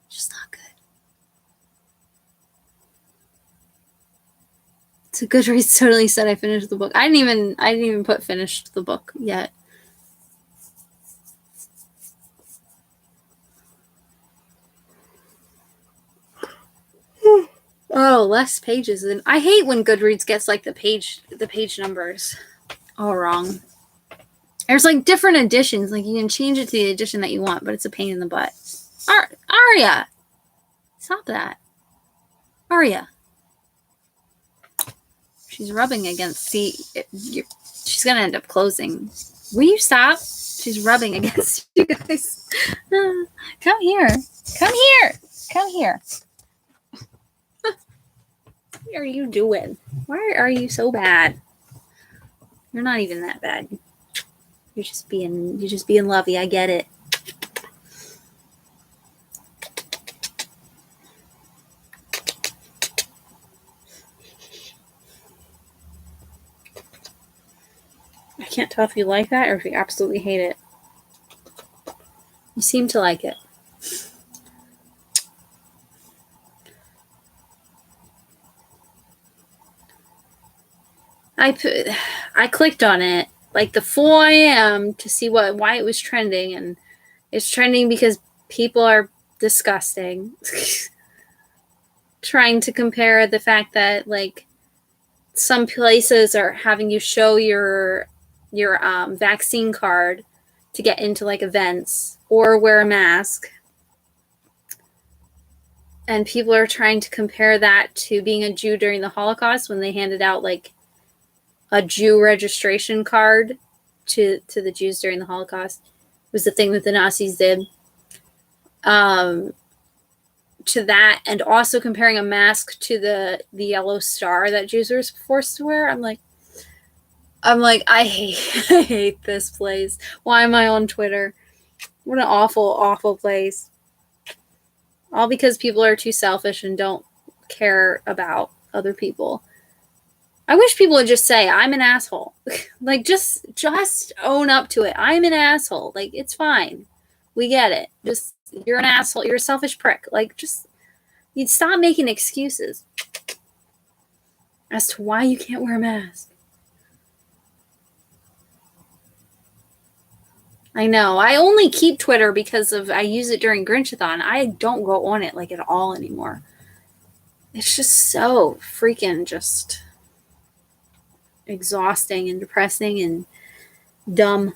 just not good. So Goodreads totally said I finished the book. I didn't even put finished the book yet. Oh, less pages. And I hate when Goodreads gets like the page numbers all wrong. There's like different editions. Like you can change it to the edition that you want, but it's a pain in the butt. Aria, stop that. Aria. She's rubbing against. She's gonna end up closing. Will you stop? She's rubbing against you guys. Come here. Come here. Come here. What are you doing? Why are you so bad? You're not even that bad. You're just being lovey. I get it. I can't tell if you like that or if you absolutely hate it. You seem to like it. I clicked on it like the 4 a.m. to see why it was trending, and it's trending because people are disgusting. Trying to compare the fact that like some places are having you show your vaccine card to get into like events or wear a mask. And people are trying to compare that to being a Jew during the Holocaust when they handed out like a Jew registration card to the Jews during the Holocaust. It was the thing that the Nazis did. To that, and also comparing a mask to the yellow star that Jews were forced to wear. I'm like, I hate this place. Why am I on Twitter? What an awful, awful place. All because people are too selfish and don't care about other people. I wish people would just say, I'm an asshole. Like, just own up to it. I'm an asshole. Like, it's fine. We get it. Just, you're an asshole. You're a selfish prick. Like, just, you'd stop making excuses as to why you can't wear a mask. I know. I only keep Twitter because I use it during Grinchathon. I don't go on it like at all anymore. It's just so freaking just exhausting and depressing and dumb.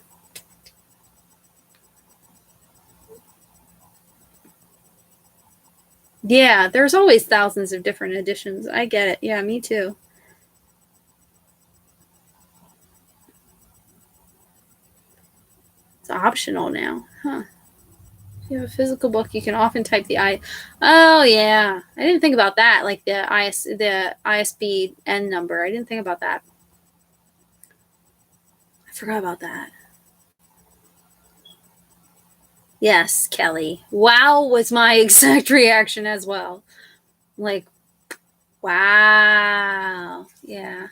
Yeah, there's always thousands of different editions. I get it. Yeah, me too. It's optional now. Huh. If you have a physical book, you can often type the Oh, yeah. I didn't think about that. Like the ISBN number. I didn't think about that. I forgot about that. Yes, Kelly. Wow was my exact reaction as well. Like, wow. Yeah.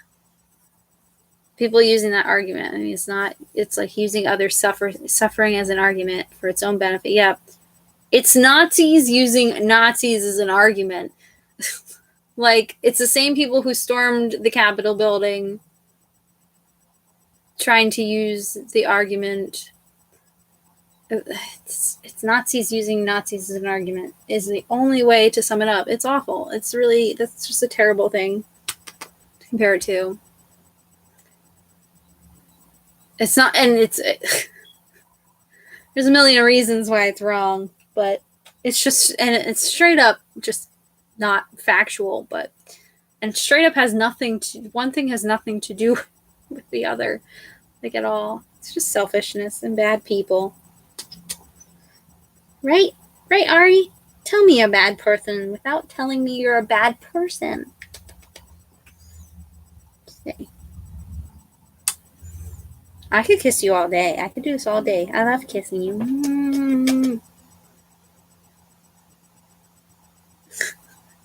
People using that argument. I mean, it's like using other suffering as an argument for its own benefit. Yeah. It's Nazis using Nazis as an argument. Like, it's the same people who stormed the Capitol building trying to use the argument It's Nazis using Nazis as an argument is the only way to sum it up. It's awful. That's just a terrible thing to compare it to. It's not, and there's a million reasons why it's wrong, but it's straight up just not factual, and straight up one thing has nothing to do with the other, like at all. It's just selfishness and bad people. Right? Right, Ari? Tell me a bad person without telling me you're a bad person. Okay. I could kiss you all day. I could do this all day. I love kissing you.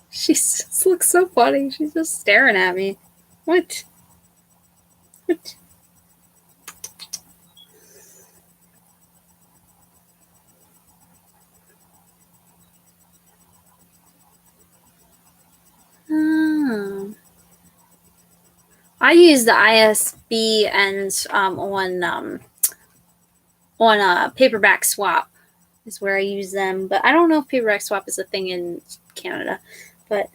She just looks so funny. She's just staring at me. What? What? Oh. I use the ISB and on a paperback swap is where I use them, but I don't know if paperback swap is a thing in Canada, but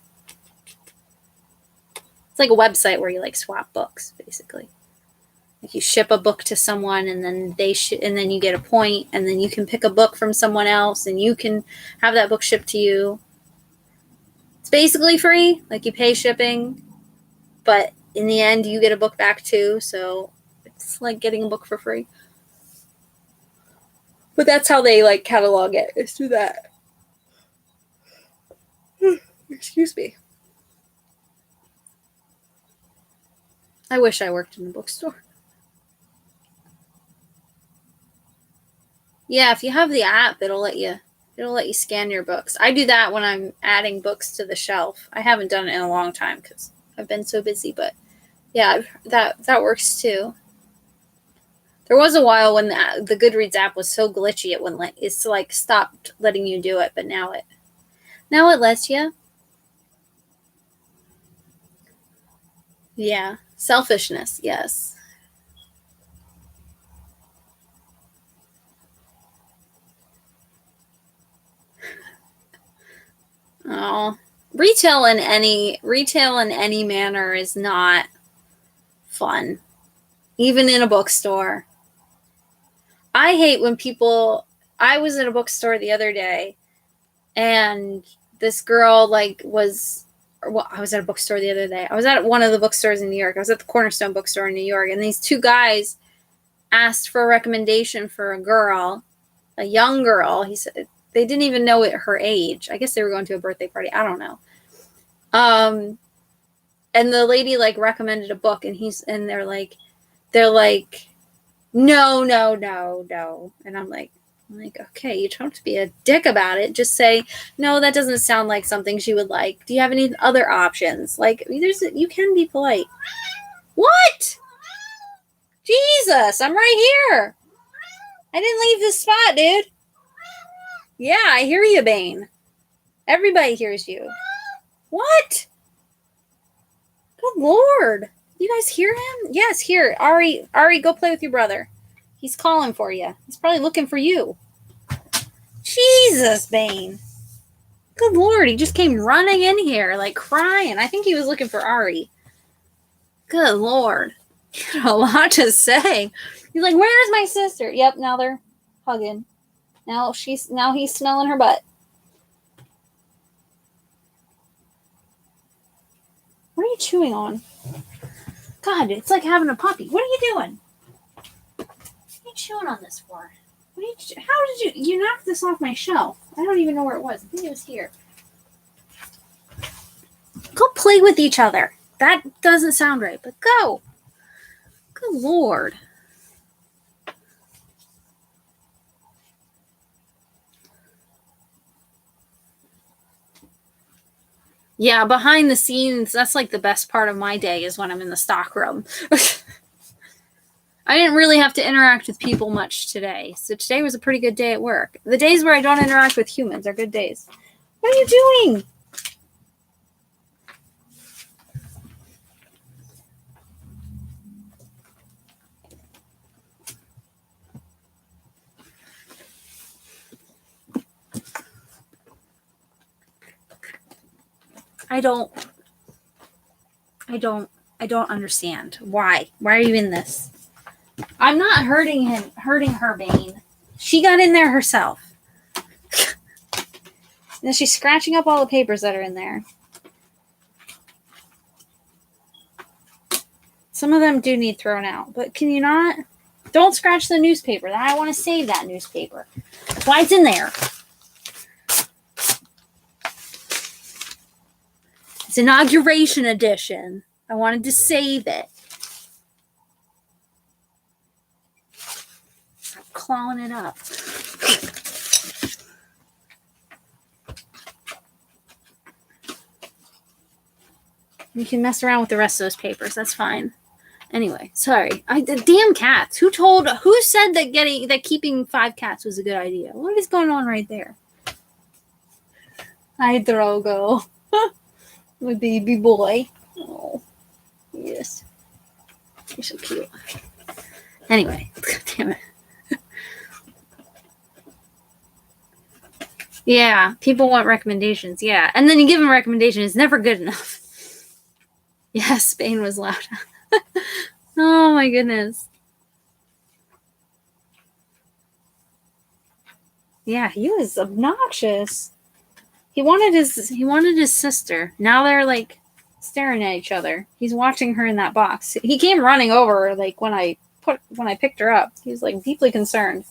it's like a website where you like swap books, basically. Like you ship a book to someone, and then and then you get a point, and then you can pick a book from someone else, and you can have that book shipped to you. It's basically free, like you pay shipping, but in the end, you get a book back too. So it's like getting a book for free. But that's how they like catalog it, is through that. Excuse me. I wish I worked in a bookstore. Yeah, if you have the app, it'll let you scan your books. I do that when I'm adding books to the shelf. I haven't done it in a long time because I've been so busy, but yeah, that works too. There was a while when the Goodreads app was so glitchy it wouldn't it's like stopped letting you do it, but now it lets you. Yeah, selfishness, yes. Oh, retail in any manner is not fun, even in a bookstore. I hate when people. I was at a bookstore the other day, and this girl I was at a bookstore the other day. I was at one of the bookstores in New York. I was at the Cornerstone bookstore in New York, and these two guys asked for a recommendation for a girl, a young girl. He said they didn't even know her age. I guess they were going to a birthday party. I don't know. And the lady like recommended a book, and they're like, no, no, no, no. And I'm like, okay, you don't have to be a dick about it. Just say, no, that doesn't sound like something she would like. Do you have any other options? Like, you can be polite. What? Jesus, I'm right here. I didn't leave this spot, dude. Yeah, I hear you, Bane. Everybody hears you. What? Good Lord. You guys hear him? Yes, here. Ari, go play with your brother. He's calling for you. He's probably looking for you. Jesus, Bane. Good Lord, he just came running in here, like crying. I think he was looking for Ari. Good Lord. You got a lot to say. He's like, where's my sister? Yep, now they're hugging. Now he's smelling her butt. What are you chewing on? God, it's like having a puppy. What are you doing? What are you chewing on this for? How did you knocked this off my shelf? I don't even know where it was. I think it was here. Go play with each other. That doesn't sound right, but go. Good Lord. Yeah, behind the scenes, that's like the best part of my day is when I'm in the stockroom. I didn't really have to interact with people much today. So today was a pretty good day at work. The days where I don't interact with humans are good days. What are you doing? I don't understand. Why are you in this? I'm not hurting her, Bane. She got in there herself. And she's scratching up all the papers that are in there. Some of them do need thrown out, but can you not? Don't scratch the newspaper. I want to save that newspaper. That's why it's in there. It's inauguration edition. I wanted to save it. Stop clawing it up. You can mess around with the rest of those papers. That's fine. Anyway, sorry. The damn cats. Who said that keeping 5 cats was a good idea? What is going on right there? Hi, Drogo. My baby boy. Oh, yes. You're so cute. Anyway, God damn it. Yeah, people want recommendations. Yeah, and then you give them a recommendation. It's never good enough. Yes, Spain was loud. Oh my goodness. Yeah, he was obnoxious. He wanted his sister. Now they're like staring at each other. He's watching her in that box. He came running over like when I picked her up. He was like deeply concerned.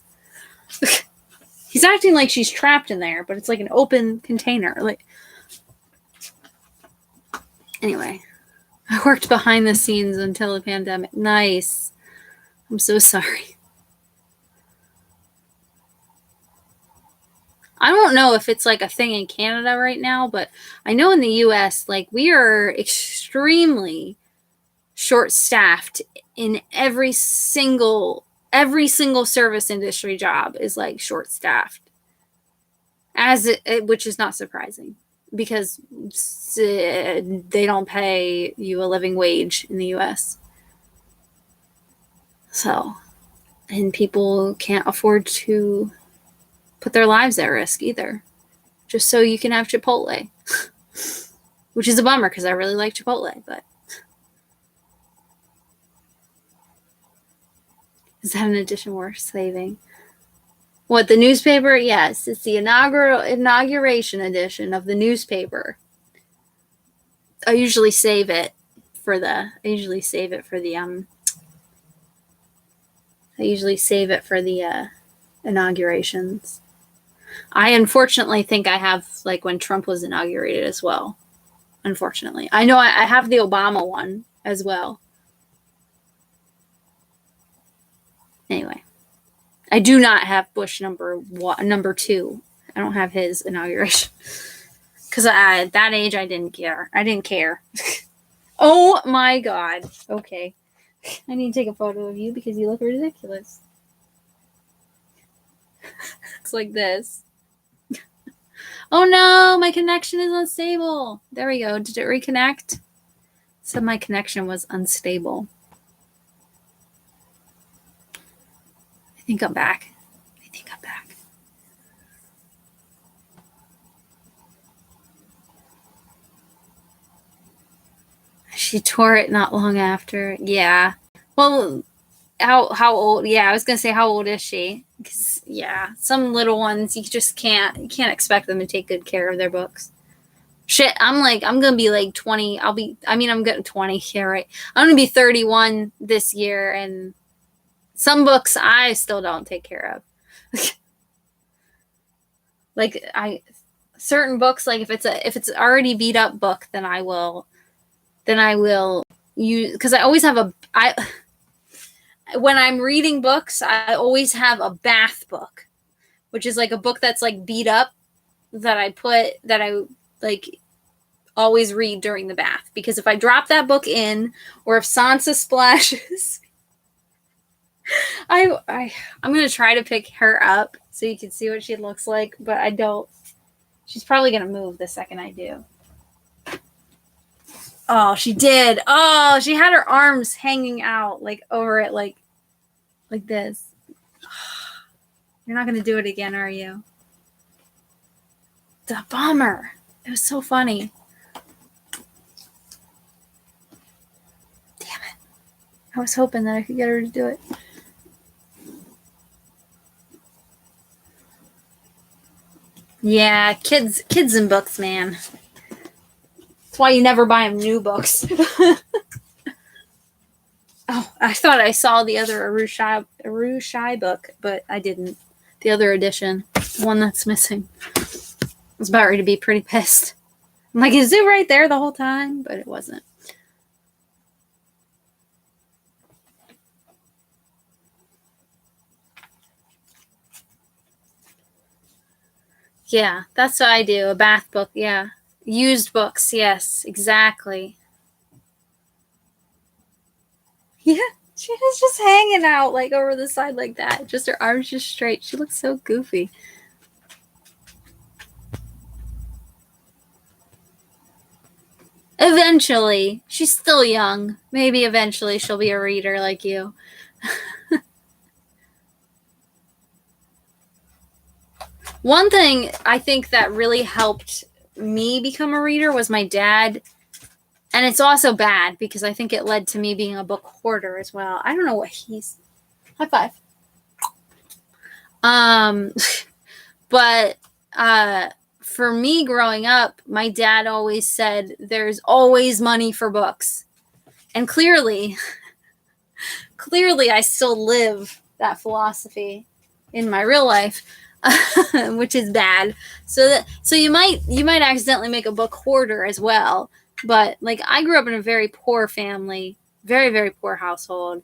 He's acting like she's trapped in there, but it's like an open container. Like, anyway, I worked behind the scenes until the pandemic. Nice. I'm so sorry. I don't know if it's like a thing in Canada right now, but I know in the US, like, we are extremely short-staffed in every single service industry job is like short-staffed, which is not surprising because they don't pay you a living wage in the US. So, and people can't afford to put their lives at risk either, just so you can have Chipotle, which is a bummer because I really like Chipotle, but is that an edition worth saving? What, the newspaper? Yes, it's the inauguration edition of the newspaper. I usually save it for the inaugurations. I unfortunately think I have like when Trump was inaugurated as well. Unfortunately, I know I have the Obama one as well. Anyway, I do not have Bush number 2. I don't have his inauguration because at that age I didn't care. Oh my God. Okay, I need to take a photo of you because you look ridiculous. It's like this. Oh no, my connection is unstable. There we go. Did it reconnect? So my connection was unstable. I think I'm back. She tore it not long after. Yeah. Well, how old? Yeah, I was gonna say, how old is she? Because yeah, some little ones you can't expect them to take good care of their books. Shit, I'm gonna be like 20. I'm getting 20. Yeah, right. I'm gonna be 31 this year, and some books I still don't take care of. Like certain books, like if it's already beat up book, then I will use, because I always have when I'm reading books, I always have a bath book, which is like a book that's like beat up that I like always read during the bath, because if I drop that book in, or if Sansa splashes, I'm gonna try to pick her up so you can see what she looks like, but I don't. She's probably gonna move the second I do. Oh, she did. Oh, she had her arms hanging out like over it, like this. You're not gonna do it again, are you? The bummer. It was so funny. I was hoping that I could get her to do it. Yeah, kids and books, man. That's why you never buy them new books. Oh, I thought I saw the other Arushai book, but I didn't. The other edition, the one that's missing. I was about ready to be pretty pissed. I'm like, is it right there the whole time? But it wasn't. Yeah, that's what I do. A bath book, yeah. Used books, yes, exactly. Yeah, she was just hanging out like over the side like that. Just her arms just straight. She looks so goofy. Eventually, she's still young. Maybe eventually she'll be a reader like you. One thing I think that really helped me become a reader was my dad. And it's also bad because I think it led to me being a book hoarder as well. I don't know what he's. High five. But for me growing up, my dad always said there's always money for books. And clearly I still live that philosophy in my real life, which is bad. So you might accidentally make a book hoarder as well. But like I grew up in a very poor family, very, very poor household,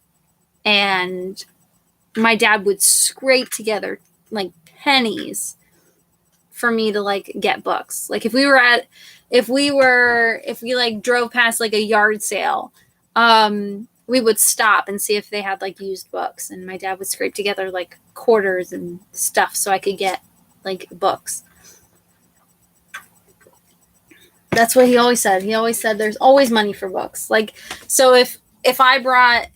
and my dad would scrape together like pennies for me to like get books. Like if we like drove past like a yard sale, we would stop and see if they had like used books, and my dad would scrape together like quarters and stuff so I could get like books. That's what he always said. He always said there's always money for books. Like, so if I brought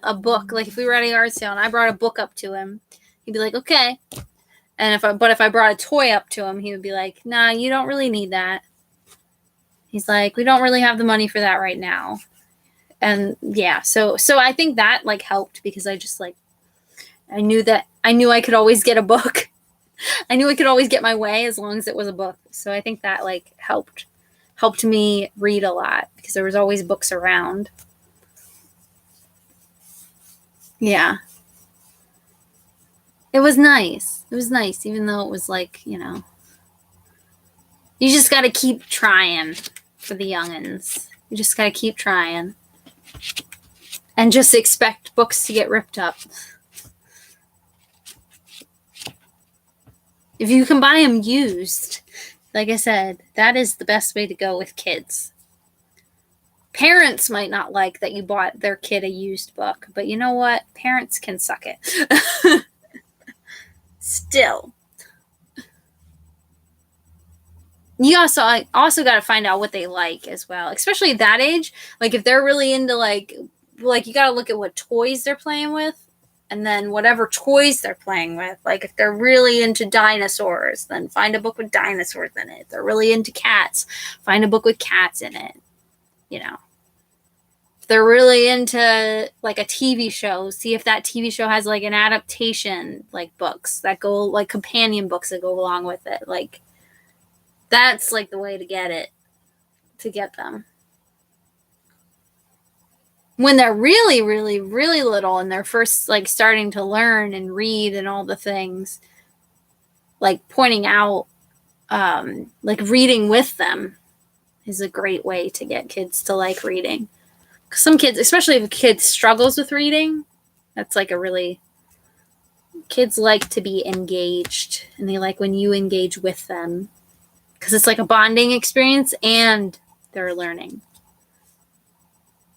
a book, like if we were at a yard sale and I brought a book up to him, he'd be like, okay. And if I brought a toy up to him, he would be like, nah, you don't really need that. He's like, we don't really have the money for that right now. And yeah, so I think that like helped because I just like, I knew I could always get a book. I knew I could always get my way as long as it was a book. So I think that like helped me read a lot because there was always books around. Yeah. It was nice. It was nice, even though it was like, you know, you just got to keep trying for the youngins. You just got to keep trying. And just expect books to get ripped up. If you can buy them used, like I said, that is the best way to go with kids. Parents might not like that you bought their kid a used book, but you know what? Parents can suck it. Still. You also got to find out what they like as well, especially at that age. Like if they're really into like you got to look at what toys they're playing with. And then whatever toys they're playing with, like if they're really into dinosaurs, then find a book with dinosaurs in it. If they're really into cats, find a book with cats in it. You know, if they're really into like a TV show, see if that TV show has like an adaptation, like books that go like companion books that go along with it. Like that's like the way to get them. When they're really, really, really little and they're first like starting to learn and read and all the things, like pointing out, like reading with them is a great way to get kids to like reading. Some kids, especially if a kid struggles with reading, that's like kids like to be engaged and they like when you engage with them because it's like a bonding experience and they're learning.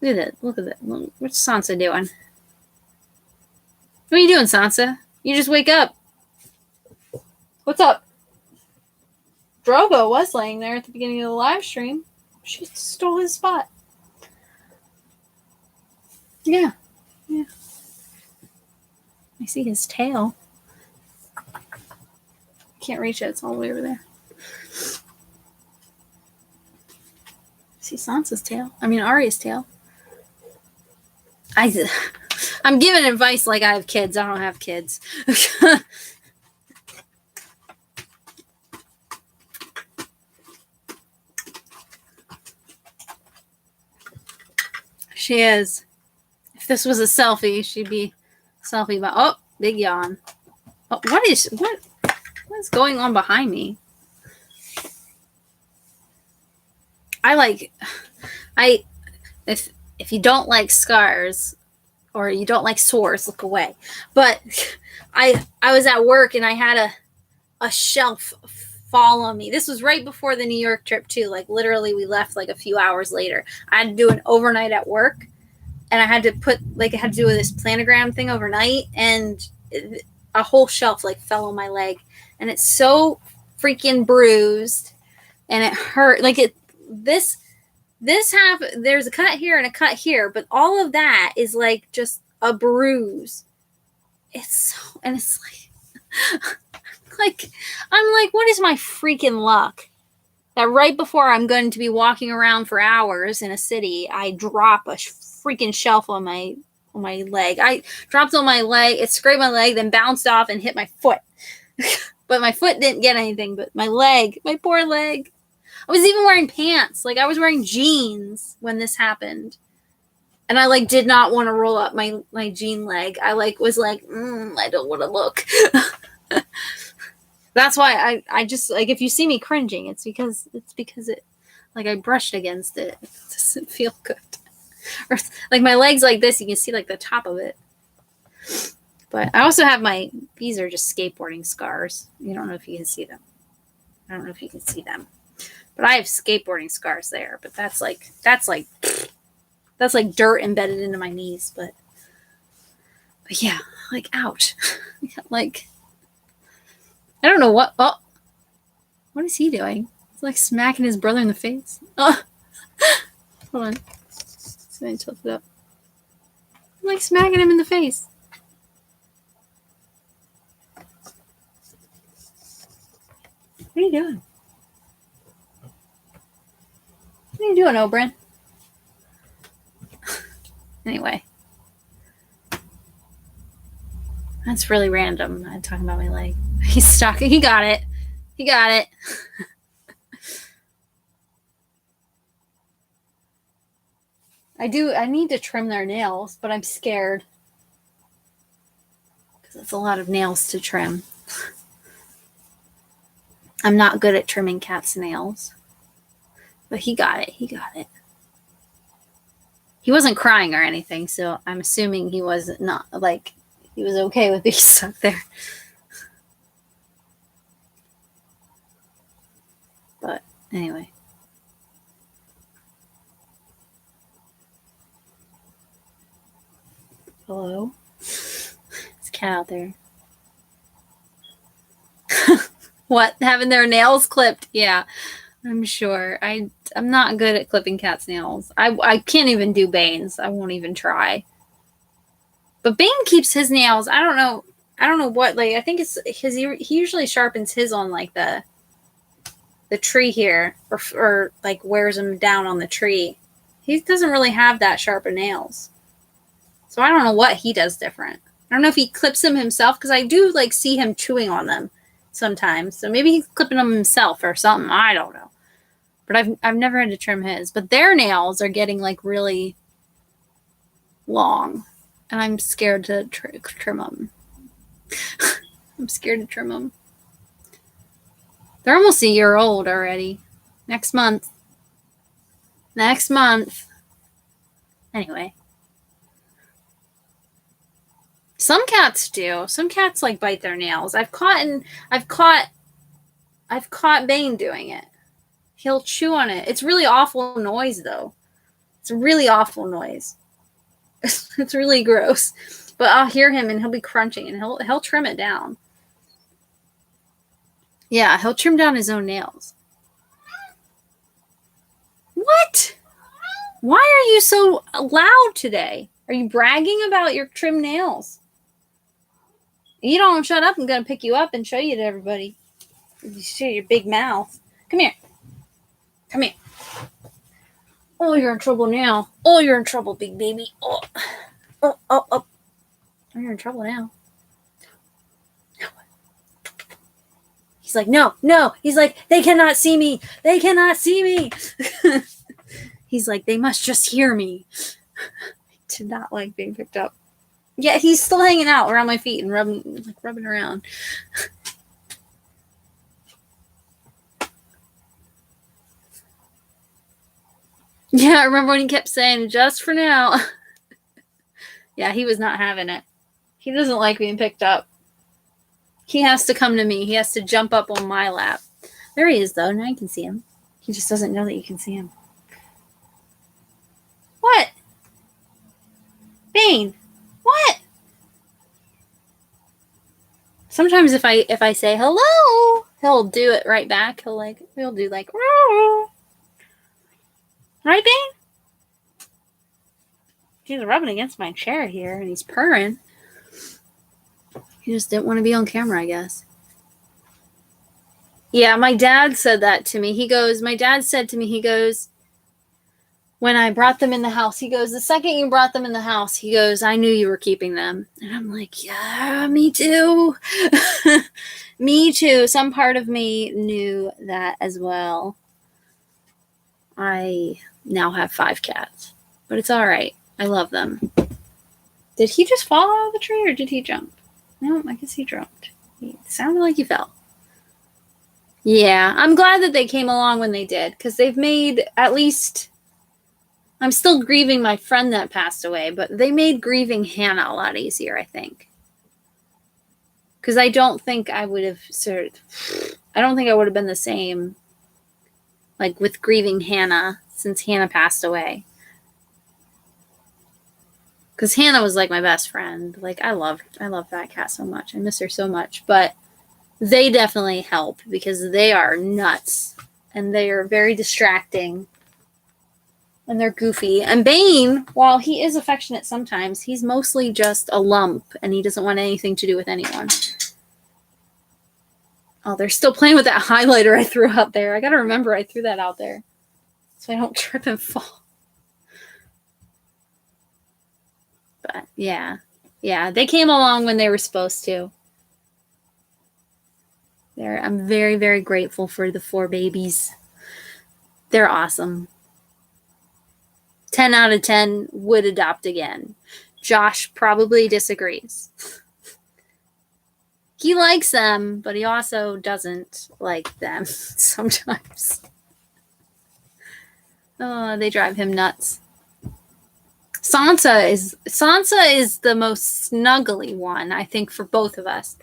Look at it. What's Sansa doing? What are you doing, Sansa? You just wake up. What's up? Drogo was laying there at the beginning of the live stream. She stole his spot. Yeah. I see his tail. Can't reach it. It's all the way over there. I see Sansa's tail. I mean, Arya's tail. I'm giving advice like I have kids. I don't have kids. She is. If this was a selfie, she'd be selfie. But oh, big yawn. Oh, what is going on behind me? If you don't like scars or you don't like sores, look away. But I was at work and I had a shelf fall on me. This was right before the New York trip too. Like literally we left like a few hours later. I had to do an overnight at work and I had to I had to do this planogram thing overnight and a whole shelf like fell on my leg and it's so freaking bruised and it hurt. Like this there's a cut here and a cut here, but all of that is like just a bruise. It's like I'm like, what is my freaking luck that right before I'm going to be walking around for hours in a city, I drop a freaking shelf on my leg. I dropped on my leg, it scraped my leg, then bounced off and hit my foot. But my foot didn't get anything, but my leg, my poor leg. I was even wearing pants. Like I was wearing jeans when this happened. And I like did not want to roll up my jean leg. I like was like, I don't want to look. That's why I just like if you see me cringing, it's because it like I brushed against it. It doesn't feel good. Or like my legs like this, you can see like the top of it. But I also have these are just skateboarding scars. You don't know if you can see them. I don't know if you can see them. But I have skateboarding scars there. But that's like dirt embedded into my knees. But yeah, like ouch. Like I don't know what. Oh, what is he doing? He's like smacking his brother in the face. Oh, hold on. So I tilt it up. I'm like smacking him in the face. What are you doing? What are you doing, Oberyn? Anyway. That's really random. I'm talking about my leg. He's stalking. He got it. He got it. I need to trim their nails, but I'm scared. Because it's a lot of nails to trim. I'm not good at trimming cats' nails. But he got it. He got it. He wasn't crying or anything, so I'm assuming he was not like he was okay with being stuck there. But anyway. Hello? There's a cat out there. What? Having their nails clipped? Yeah, I'm sure. I'm not good at clipping cats' nails. I can't even do Bane's. I won't even try. But Bane keeps his nails. I don't know what. Like I think it's his. He usually sharpens his on like the tree here, or like wears them down on the tree. He doesn't really have that sharp of nails. So I don't know what he does different. I don't know if he clips them himself because I do like see him chewing on them sometimes. So maybe he's clipping them himself or something. I don't know. But I've never had to trim his. But their nails are getting like really long, and I'm scared to trim them. I'm scared to trim them. They're almost a year old already. Next month. Anyway. Some cats do. Some cats like bite their nails. I've caught Bane doing it. He'll chew on it. It's really awful noise though. It's a really awful noise. It's really gross. But I'll hear him and he'll be crunching and he'll trim it down. Yeah, he'll trim down his own nails. What? Why are you so loud today? Are you bragging about your trim nails? You don't shut up, I'm going to pick you up and show you to everybody. You show your big mouth. Come here. Come here. Oh, you're in trouble now. Oh, you're in trouble, big baby. Oh. Oh. You're in trouble now. He's like, no. He's like, they cannot see me. They cannot see me. He's like, they must just hear me. I did not like being picked up. Yeah, he's still hanging out around my feet and rubbing around. Yeah, I remember when he kept saying, just for now. Yeah, he was not having it. He doesn't like being picked up. He has to come to me. He has to jump up on my lap. There he is, though. Now you can see him. He just doesn't know that you can see him. What? Bane, what? Sometimes if I say hello, he'll do it right back. He'll do like, right, Bane? He's rubbing against my chair here and he's purring. He just didn't want to be on camera, I guess. Yeah, my dad said that to me. My dad said to me, when I brought them in the house, he goes, the second you brought them in the house, he goes, I knew you were keeping them. And I'm like, yeah, me too. Me too. Some part of me knew that as well. I now have 5 cats, but it's all right. I love them. Did he just fall out of the tree or did he jump? No, I guess he jumped. It sounded like he fell. Yeah, I'm glad that they came along when they did because they've made at least... I'm still grieving my friend that passed away, but they made grieving Hannah a lot easier, I think. Because I don't think I would have been the same, like, with grieving Hannah since Hannah passed away. Because Hannah was, like, my best friend. Like, I love that cat so much. I miss her so much. But they definitely help because they are nuts. And they are very distracting. And they're goofy. And Bane, while he is affectionate sometimes, he's mostly just a lump. And he doesn't want anything to do with anyone. Oh, they're still playing with that highlighter I threw out there. I gotta remember I threw that out there. So I don't trip and fall. But, yeah. Yeah, they came along when they were supposed to. I'm very, very grateful for the 4 babies. They're awesome. 10 out of 10 would adopt again. Josh probably disagrees. He likes them, but he also doesn't like them sometimes. Oh, they drive him nuts. Sansa is the most snuggly one, I think, for both of us.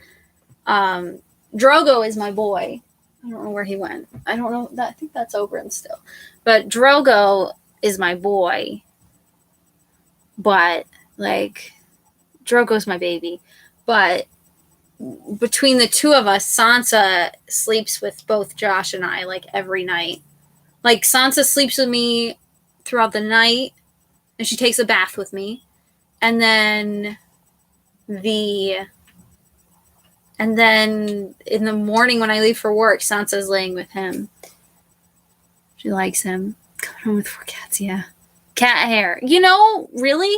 Drogo is my boy. I don't know where he went. I don't know. I think that's Oberyn still. But Drogo is my boy. But, like, Drogo's my baby. But between the two of us, Sansa sleeps with both Josh and I, like, every night. Like, Sansa sleeps with me throughout the night, and she takes a bath with me. And then in the morning when I leave for work, Sansa's laying with him. She likes him. Coming home with 4 cats, yeah. Cat hair. You know, really?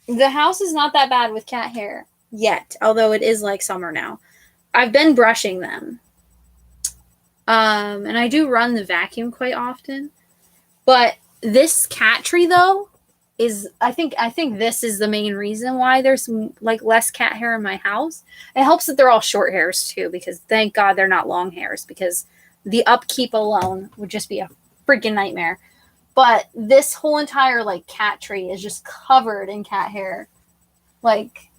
The house is not that bad with cat hair yet, although it is like summer now. I've been brushing them. And I do run the vacuum quite often. But this cat tree, though, I think this is the main reason why there's, like, less cat hair in my house. It helps that they're all short hairs, too, because thank God they're not long hairs, because the upkeep alone would just be a freaking nightmare. But this whole entire, like, cat tree is just covered in cat hair. Like,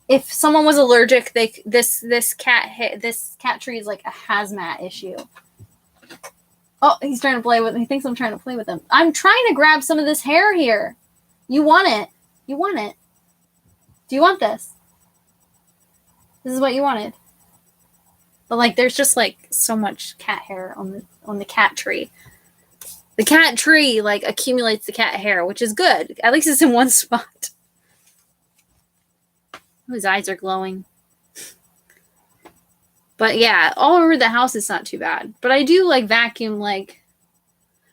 if someone was allergic, this cat tree is like a hazmat issue. Oh, he's trying to play with. He thinks I'm trying to play with him. I'm trying to grab some of this hair here. You want it? You want it? Do you want this? This is what you wanted. But, like, there's just, like, so much cat hair on the cat tree. The cat tree, like, accumulates the cat hair, which is good. At least it's in one spot. Oh, his eyes are glowing. But, yeah, all over the house is not too bad. But I do, like, vacuum, like,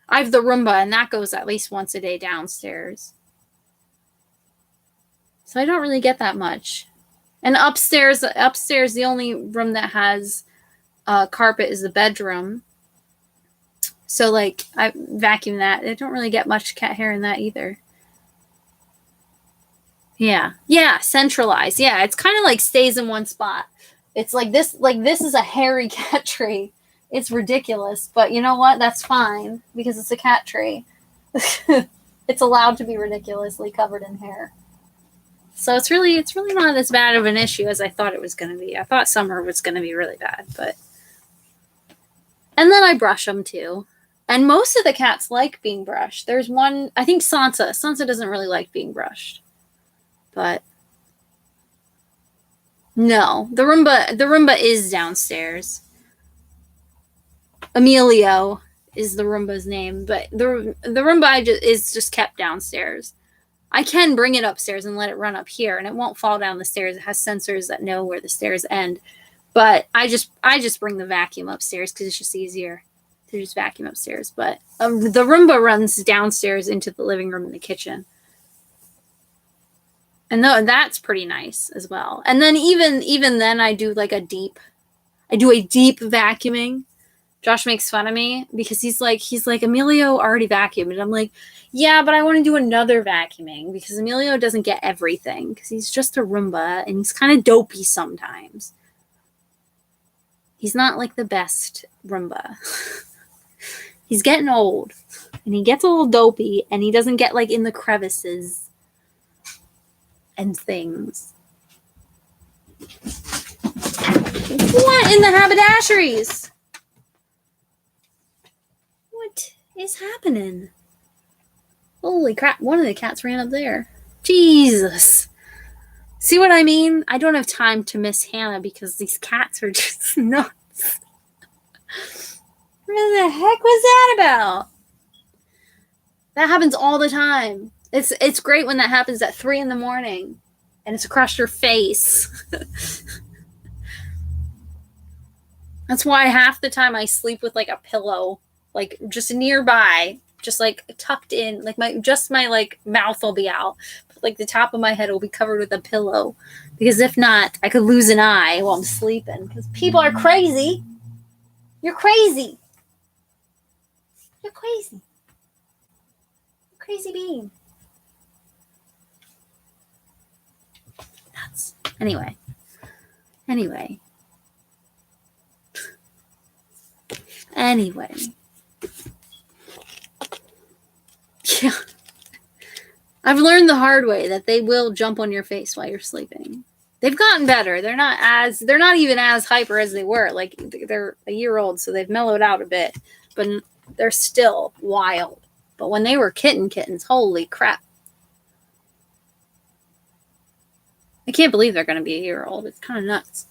I have the Roomba, and that goes at least once a day downstairs. So I don't really get that much. And upstairs, the only room that has carpet is the bedroom. So like I vacuum that. I don't really get much cat hair in that either. Yeah, centralized. Yeah, it's kind of like stays in one spot. It's like this is a hairy cat tree. It's ridiculous, but you know what? That's fine because it's a cat tree. It's allowed to be ridiculously covered in hair. So it's really not as bad of an issue as I thought it was going to be. I thought summer was going to be really bad, but and then I brush them too. And most of the cats like being brushed. There's one, I think Sansa. Sansa doesn't really like being brushed. But no, the Roomba is downstairs. Emilio is the Roomba's name, but the Roomba is just kept downstairs. I can bring it upstairs and let it run up here, and it won't fall down the stairs. It has sensors that know where the stairs end. But I just bring the vacuum upstairs because it's just easier to just vacuum upstairs. But the Roomba runs downstairs into the living room and the kitchen. And that's pretty nice as well. And then even then I do like a deep vacuuming. Josh makes fun of me because he's like Emilio already vacuumed, and I'm like, yeah, but I want to do another vacuuming because Emilio doesn't get everything because he's just a Roomba and he's kind of dopey sometimes. He's not like the best Roomba. He's getting old and he gets a little dopey and he doesn't get like in the crevices and things. What in the haberdasheries? What is happening? Holy crap, one of the cats ran up there. Jesus. See what I mean? I don't have time to miss Hannah because these cats are just nuts. What the heck was that about? That happens all the time. It's great when that happens at 3 a.m. and it's across your face. That's why half the time I sleep with like a pillow, like just nearby, just like tucked in, like my like mouth will be out, but like the top of my head will be covered with a pillow, because if not, I could lose an eye while I'm sleeping. Because people are crazy. You're crazy. You're crazy. Crazy being. Nuts. Anyway. Yeah. I've learned the hard way that they will jump on your face while you're sleeping. They've gotten better. They're not even as hyper as they were. Like they're a year old, so they've mellowed out a bit, but they're still wild. But when they were kittens, holy crap. I can't believe they're going to be a year old. It's kind of nuts.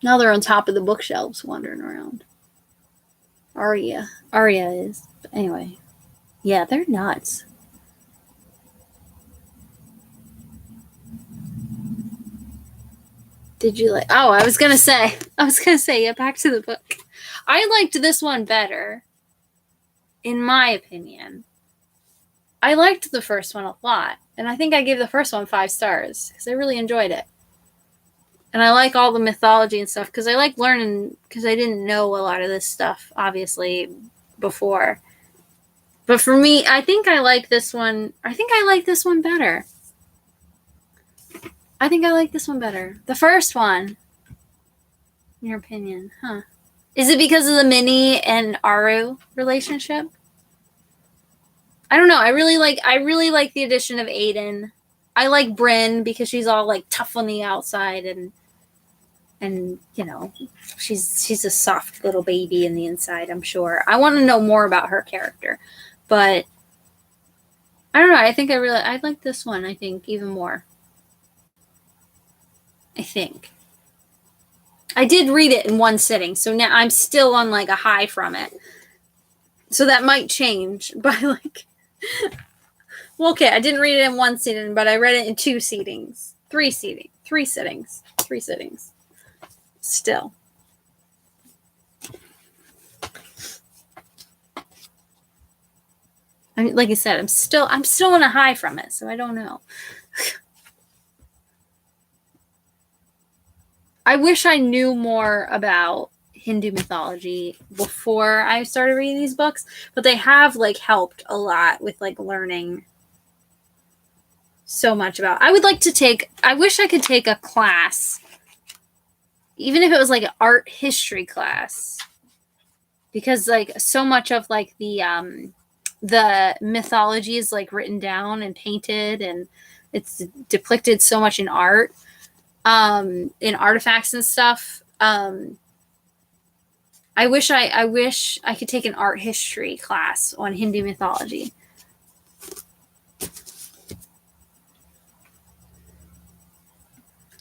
Now they're on top of the bookshelves wandering around. Arya is. But anyway. Yeah, they're nuts. Did you like... Oh, I was going to say, yeah, back to the book. I liked this one better, in my opinion. I liked the first one a lot. And I think I gave the first one 5 stars because I really enjoyed it. And I like all the mythology and stuff because I like learning, because I didn't know a lot of this stuff, obviously, before. But for me, I think I like this one. I think I like this one better. The first one. In your opinion, huh? Is it because of the Minnie and Aru relationship? I don't know. I really like the addition of Aiden. I like Brynn because she's all like tough on the outside and you know, she's a soft little baby in the inside, I'm sure. I want to know more about her character. But I don't know. I think I like this one, I think, even more. I think. I did read it in one sitting, so now I'm still on like a high from it. So that might change by like... Well, okay, I didn't read it in one sitting, but I read it in 2 sittings. 3 sittings. Still. I mean, like I said, I'm still on a high from it, so I don't know. I wish I knew more about Hindu mythology before I started reading these books, but they have like helped a lot with like learning so much about. I wish I could take a class, even if it was like an art history class, because like so much of like the mythology is like written down and painted, and it's depicted so much in art, in artifacts and stuff. I wish I could take an art history class on Hindu mythology.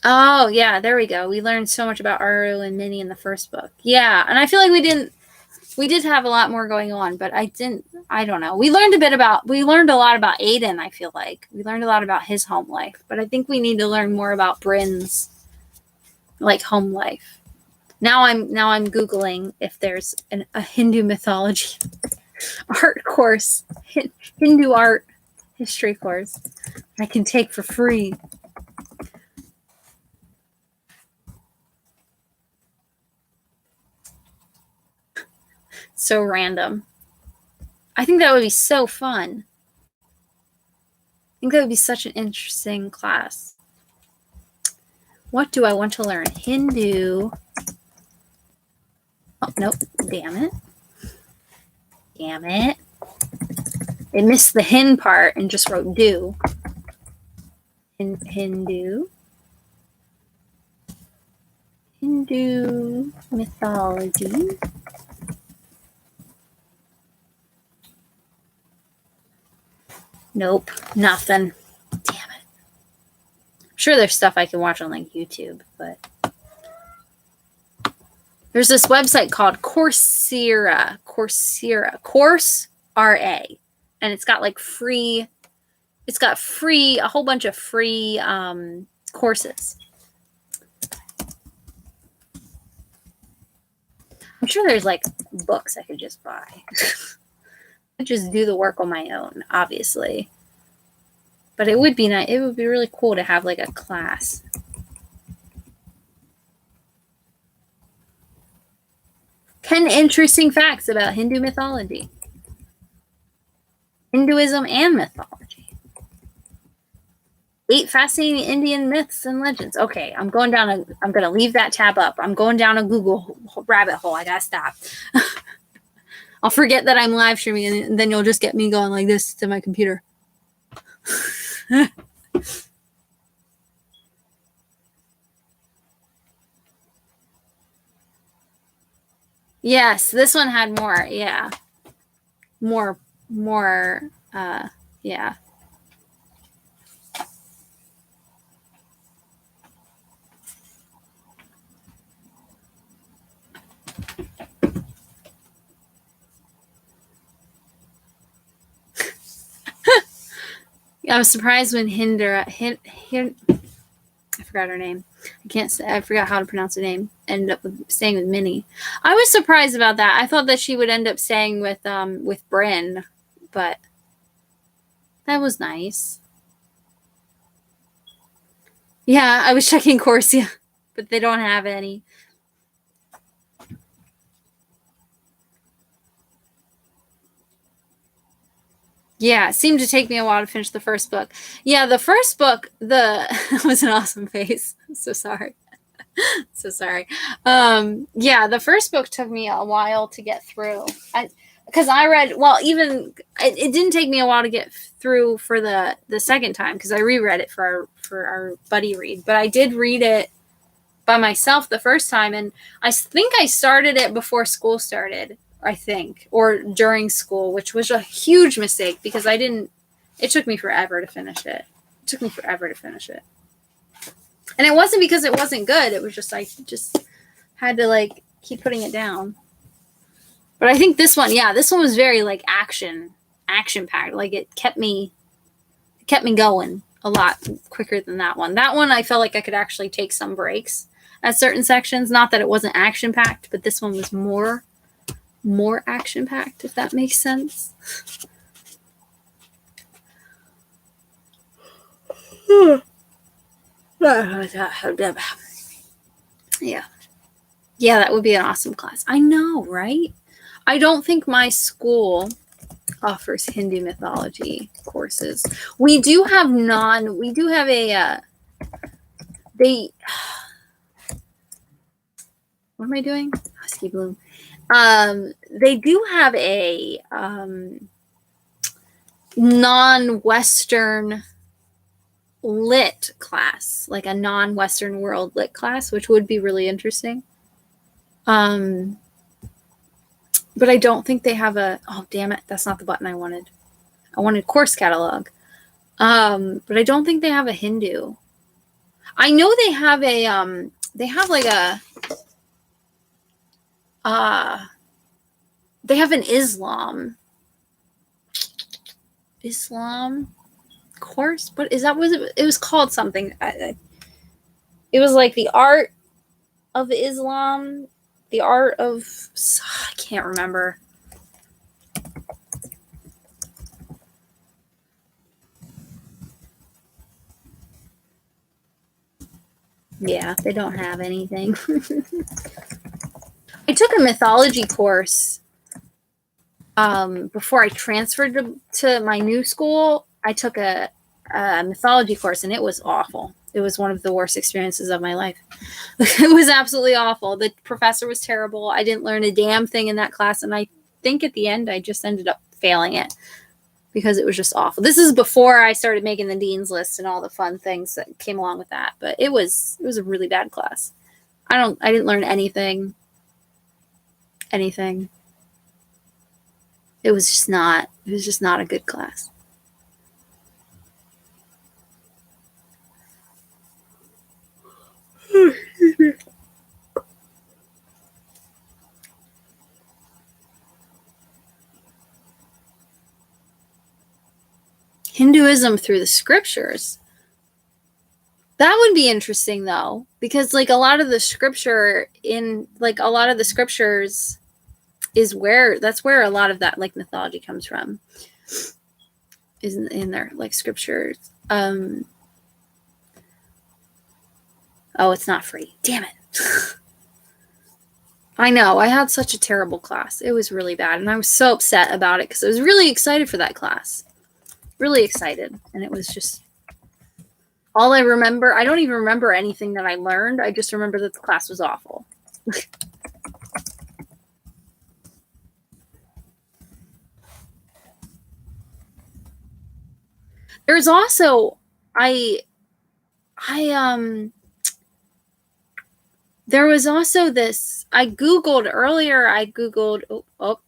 Oh yeah, there we go. We learned so much about Aru and Minnie in the first book. Yeah, and I feel like we did have a lot more going on, but I don't know. We learned a lot about Aiden, I feel like. We learned a lot about his home life, but I think we need to learn more about Bryn's like home life. Now I'm Googling if there's a Hindu mythology art course, Hindu art history course I can take for free. So random. I think that would be so fun. I think that would be such an interesting class. What do I want to learn? Hindu. Oh, nope. Damn it. Damn it. It missed the hin part and just wrote do. Hindu. Hindu mythology. Nope. Nothing. Damn it. I'm sure there's stuff I can watch on like YouTube, but there's this website called Coursera, Course RA, and it's got like a whole bunch of free courses. I'm sure there's like books I could just buy. I could just do the work on my own, obviously. But it would be nice. It would be really cool to have like a class. 10 interesting facts about Hindu mythology. Hinduism and mythology. 8 fascinating Indian myths and legends. Okay, I'm going to leave that tab up. I'm going down a Google rabbit hole. I gotta stop. I'll forget that I'm live streaming, and then you'll just get me going like this to my computer. Yes, this one had more. Yeah. More, yeah. I was surprised when I forgot her name. I forgot how to pronounce her name. Ended up staying with Minnie. I was surprised about that. I thought that she would end up staying with Bryn, but that was nice. Yeah, I was checking Corsia, but they don't have any. Yeah, it seemed to take me a while to finish the first book. Yeah, the first book, was an awesome face. I'm so sorry. So sorry. Yeah, the first book took me a while to get through. Because I read, well, even it didn't take me a while to get through for the second time because I reread it for our buddy read. But I did read it by myself the first time, and I think I started it before school started. I think, or during school, which was a huge mistake because it took me forever to finish it. And it wasn't because it wasn't good. It was just, I just had to like keep putting it down. But I think this one was very like action packed. Like it kept me going a lot quicker than that one. That one, I felt like I could actually take some breaks at certain sections. Not that it wasn't action packed, but this one was more action packed, if that makes sense. Yeah. Yeah, that would be an awesome class. I know, right? I don't think my school offers Hindu mythology courses. We do have they, what am I doing? Husky Bloom. They do have a non-Western lit class, like a non-Western world lit class, which would be really interesting. But I don't think they have oh, damn it. That's not the button I wanted. I wanted course catalog. But I don't think they have a Hindu. I know they have they have like they have an Islam course. What is that? It was called something. It was like the art of Islam, the art of, I can't remember. Yeah, they don't have anything. I took a mythology course before I transferred to my new school. I took a mythology course, and it was awful. It was one of the worst experiences of my life. It was absolutely awful. The professor was terrible. I didn't learn a damn thing in that class, and I think at the end I just ended up failing it because it was just awful. This is before I started making the dean's list and all the fun things that came along with that. But it was a really bad class. I didn't learn anything. It was just not a good class. Hinduism through the scriptures. That would be interesting though, because like a lot of the scriptures that's where a lot of that like mythology comes from. Is in their like scriptures. Oh, it's not free. Damn it. I know. I had such a terrible class. It was really bad. And I was so upset about it because I was really excited for that class. Really excited. And it was just all I remember. I don't even remember anything that I learned. I just remember that the class was awful. There's also there was also this, I googled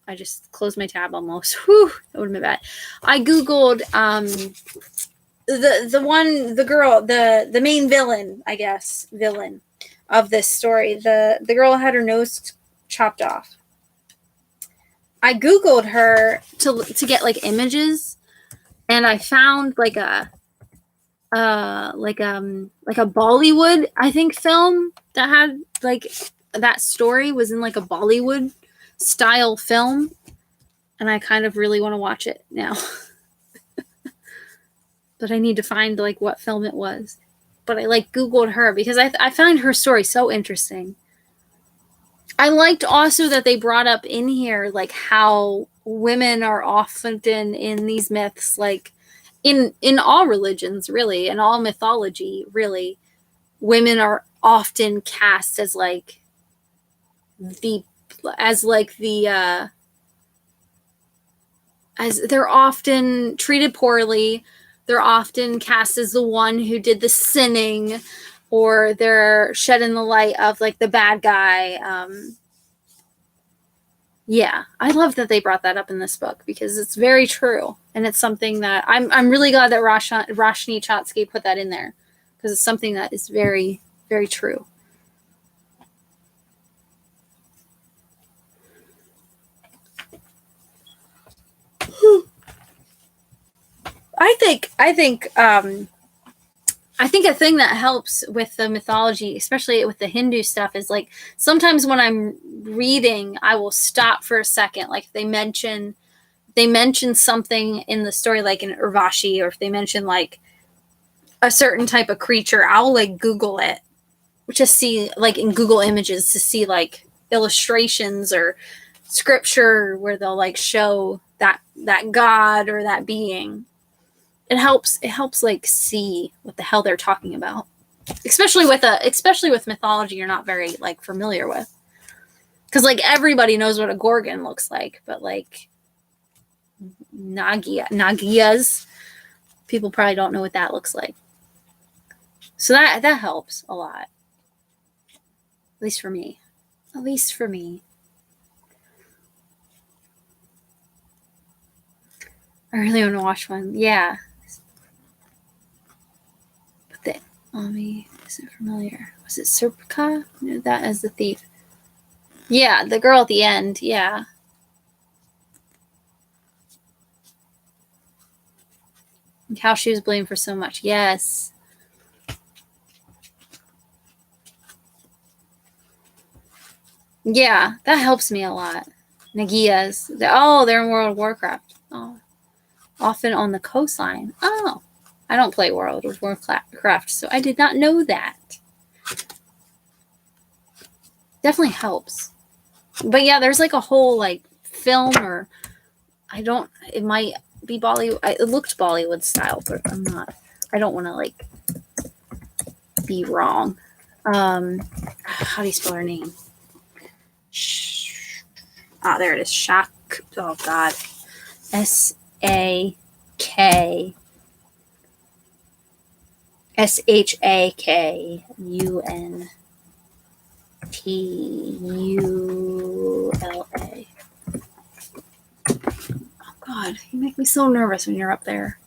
I just closed my tab almost. Whew, that would have been bad. I googled the main villain, I guess, of this story. The girl had her nose chopped off. I googled her to get like images, and I found like a Bollywood, I think, film that had like that story was in like a Bollywood style film, and I kind of really want to watch it now. But I need to find like what film it was. But I like googled her because I find her story so interesting. I liked also that they brought up in here like how women are often in these myths, like in all religions, really, in all mythology, really, women are often cast as like the as as they're often treated poorly. They're often cast as the one who did the sinning, or they're shed in the light of like the bad guy. Yeah, I love that they brought that up in this book because it's very true, and it's something that I'm really glad that Roshni Chatsky put that in there because it's something that is very, very true. I think a thing that helps with the mythology, especially with the Hindu stuff, is like sometimes when I'm reading, I will stop for a second. Like if they mention something in the story, like in Urvashi, or if they mention like a certain type of creature, I'll like Google it, just see like in Google Images to see like illustrations or scripture where they'll like show that god or that being. It helps like see what the hell they're talking about, especially with mythology you're not very like familiar with, because like everybody knows what a gorgon looks like, but like Nagias, people probably don't know what that looks like. So that helps a lot. At least for me. At least for me. I really want to watch one. Yeah. But the mommy isn't familiar. Was it Serpica? No, that as the thief. Yeah, the girl at the end. Yeah. And how she was blamed for so much. Yes. Yeah, that helps me a lot. Nagias. They're in World of Warcraft. Oh. Often on the coastline. Oh. I don't play World of Warcraft, so I did not know that. Definitely helps. But yeah, there's like a whole like film, or it might be Bollywood. It looked Bollywood style, but I'm not. I don't want to like be wrong. How do you spell her name? There it is. Shah. Oh God. SAK. SHAKUNTULA. Oh God, you make me so nervous when you're up there.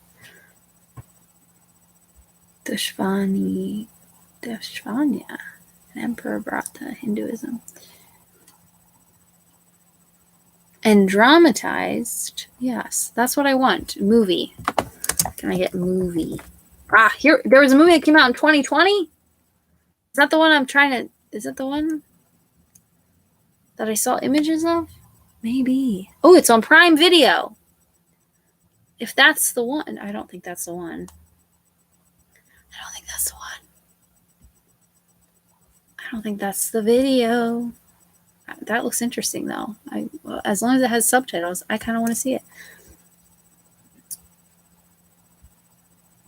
Deshvanya, an emperor brought to Hinduism. And dramatized. Yes, that's what I want. Movie. Can I get movie? Here, there was a movie that came out in 2020. Is that the one I'm trying to... Is it the one that I saw images of? Maybe. Oh, it's on Prime Video. If that's the one. I don't think that's the one. I don't think that's the one. I don't think that's the video. That looks interesting, though. As long as it has subtitles, I kind of want to see it.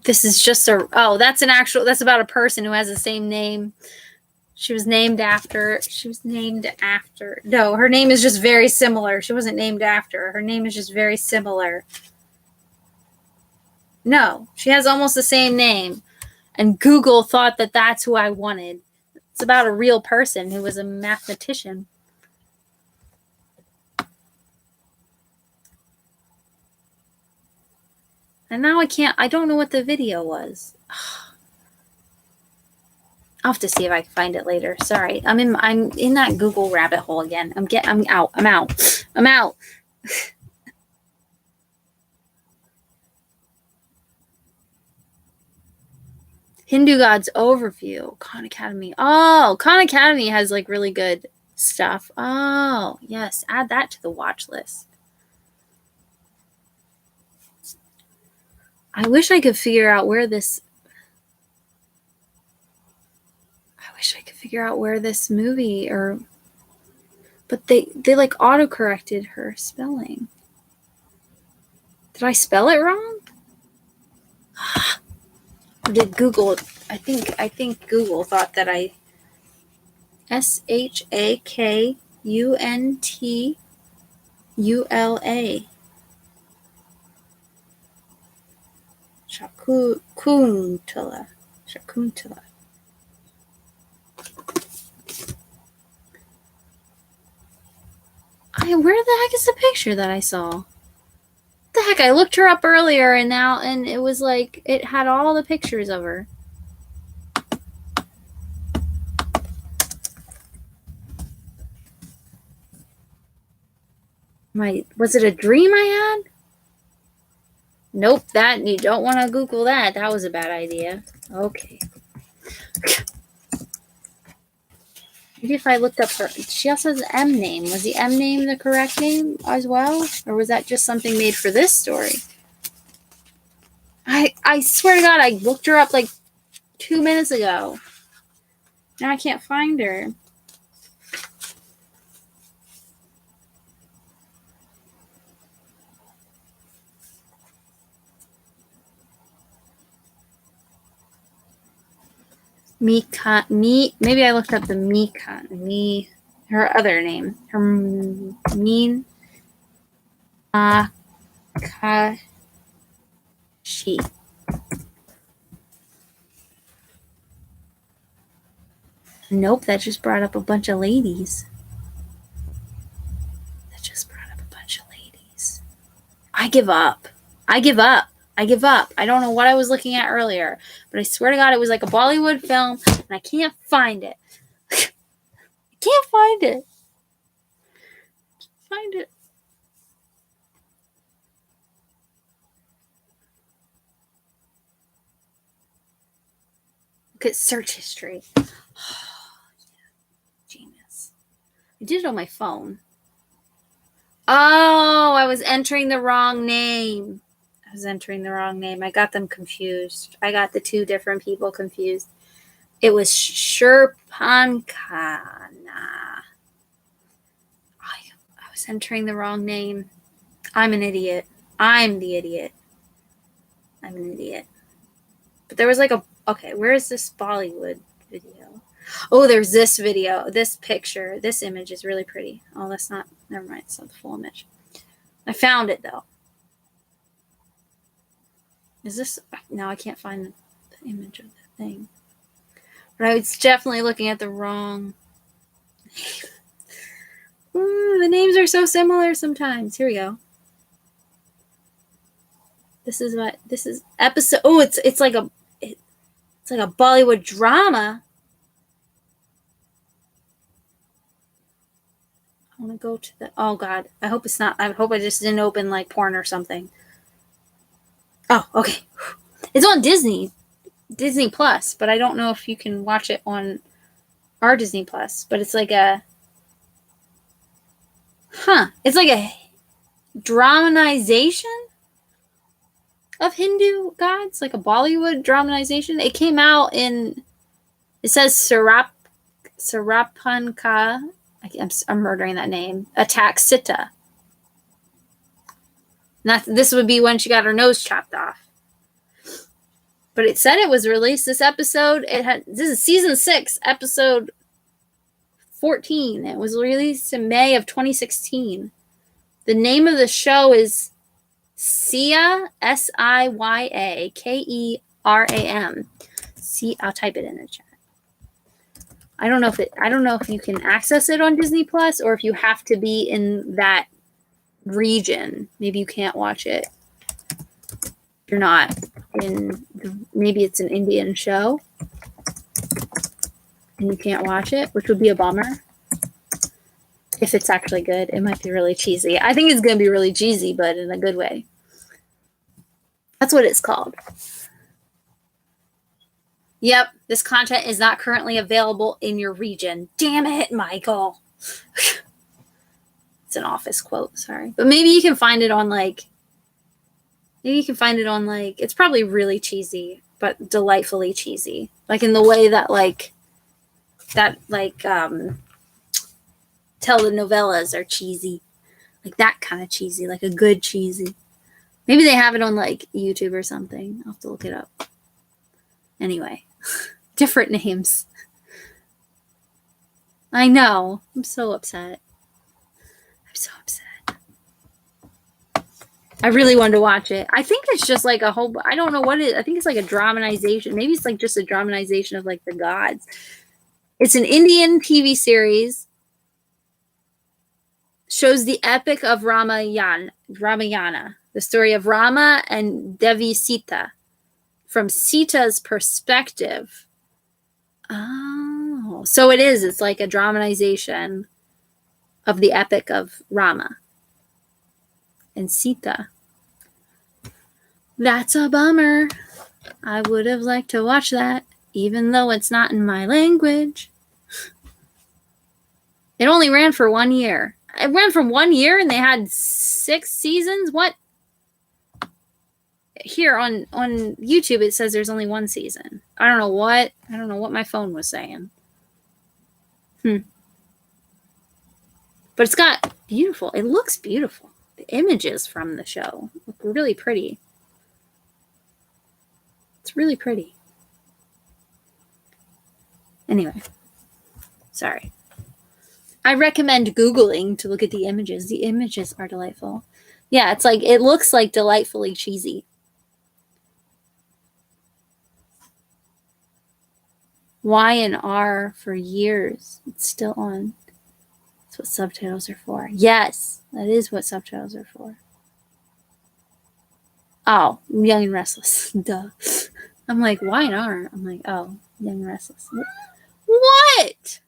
This is just that's about a person who has the same name. She was named after. No, her name is just very similar. She wasn't named after. Her name is just very similar. No, she has almost the same name. And Google thought that that's who I wanted. It's about a real person who was a mathematician. And now I don't know what the video was. I'll have to see if I can find it later. Sorry. I'm in that Google rabbit hole again. I'm out. Hindu Gods Overview. Khan Academy. Oh, Khan Academy has like really good stuff. Oh, yes. Add that to the watch list. I wish I could figure out where this movie but they like auto-corrected her spelling. Did I spell it wrong? Or did Google? I think Google thought that I SHAKUNTULA. Shakuntala. Where the heck is the picture that I saw? What the heck? I looked her up earlier and it was like it had all the pictures of her. Was it a dream I had? Nope, that you don't want to Google that. That was a bad idea. Okay. Maybe if I looked up her, she also has an M name. Was the M name the correct name as well? Or was that just something made for this story? I swear to God, I looked her up like 2 minutes ago. Now I can't find her. Maybe I looked up the her other name. Her Meen Akashi. Nope, that just brought up a bunch of ladies. I give up. I don't know what I was looking at earlier, but I swear to God, it was like a Bollywood film, and I can't find it. I can't find it. Look at search history. Genius. I did it on my phone. Oh, I was entering the wrong name. I got them confused. I got the two different people confused. It was Sherpankana. I was entering the wrong name. I'm an idiot. I'm the idiot. I'm an idiot. But there was like okay, where is this Bollywood video? Oh, there's this video. This picture. This image is really pretty. Oh, that's not, never mind. It's not the full image. I found it though. Is this, now I can't find the image of the thing. But I was definitely looking at the wrong name. The names are so similar sometimes. Here we go. This is episode. Oh, it's like a Bollywood drama. I want to go to the, oh God, I hope it's not, I hope I just didn't open like porn or something. Oh, okay. It's on Disney Plus, but I don't know if you can watch it on our Disney Plus, but it's like it's like a dramatization of Hindu gods, like a Bollywood dramatization. It came out it says Sarapanka, I'm murdering that name, Attack Sita. This would be when she got her nose chopped off. But it said it was released this episode. This is season 6, episode 14. It was released in May of 2016. The name of the show is Siya, Siya, Keram. See, I'll type it in the chat. I don't know if you can access it on Disney Plus or if you have to be in that region. Maybe you can't watch it. You're not in, maybe it's an Indian show and you can't watch it, which would be a bummer. If it's actually good, it might be really cheesy. I think it's going to be really cheesy, but in a good way. That's what it's called. Yep, this content is not currently available in your region. Damn it, Michael. It's an Office quote, sorry. But maybe you can find it on it's probably really cheesy, but delightfully cheesy. Like in the way that telenovelas are cheesy. Like that kind of cheesy, like a good cheesy. Maybe they have it on like YouTube or something. I'll have to look it up. Anyway, different names. I know. I'm so upset. I really wanted to watch it. I think it's just like a whole, I don't know what it is. I think it's like a dramatization. Maybe it's like just a dramatization of like the gods. It's an Indian TV series. Shows the epic of Ramayana, the story of Rama and Devi Sita from Sita's perspective. Oh, so it is. It's like a dramatization of the epic of Rama and Sita. That's a bummer. I would have liked to watch that, even though it's not in my language. It only ran for 1 year. It ran for 1 year and they had 6 seasons? What? here on YouTube it says there's only one season. I don't know what my phone was saying. But it's got beautiful. It looks beautiful. The images from the show look really pretty. It's really pretty. Anyway, sorry. I recommend Googling to look at the images. The images are delightful. Yeah, it's like, it looks like delightfully cheesy. Y and R for years. It's still on. That's what subtitles are for. Yes, that is what subtitles are for. Oh, Young and Restless. Duh. I'm like, Y and R? I'm like, oh, Young and Restless. What?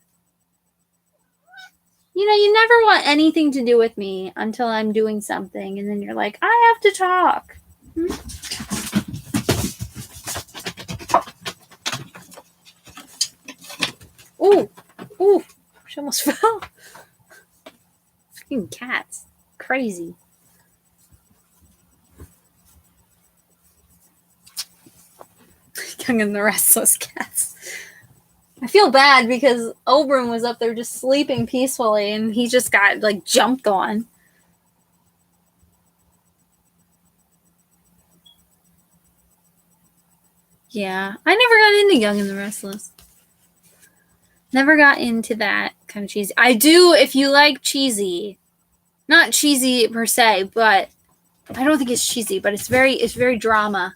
You know, you never want anything to do with me until I'm doing something, and then you're like, I have to talk. Ooh, she almost fell. Fucking cats. Crazy. Young and the Restless Cats. I feel bad because Oberon was up there just sleeping peacefully and he just got like jumped on. Yeah, I never got into Young and the Restless. Never got into that kind of cheesy. I do if you like cheesy. Not cheesy per se, but I don't think it's cheesy, but it's very drama.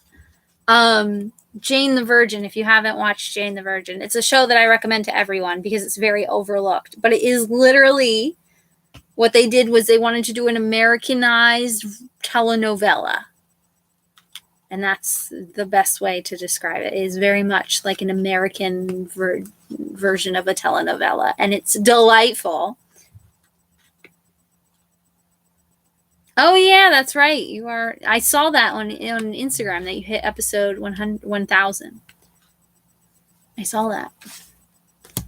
Jane the Virgin, if you haven't watched Jane the Virgin, it's a show that I recommend to everyone because it's very overlooked. But it is literally what they did was they wanted to do an Americanized telenovela. And that's the best way to describe it. It is very much like an American version of a telenovela. And it's delightful. Oh, yeah, that's right. You are. I saw that on Instagram that you hit episode 1,000. I saw that. I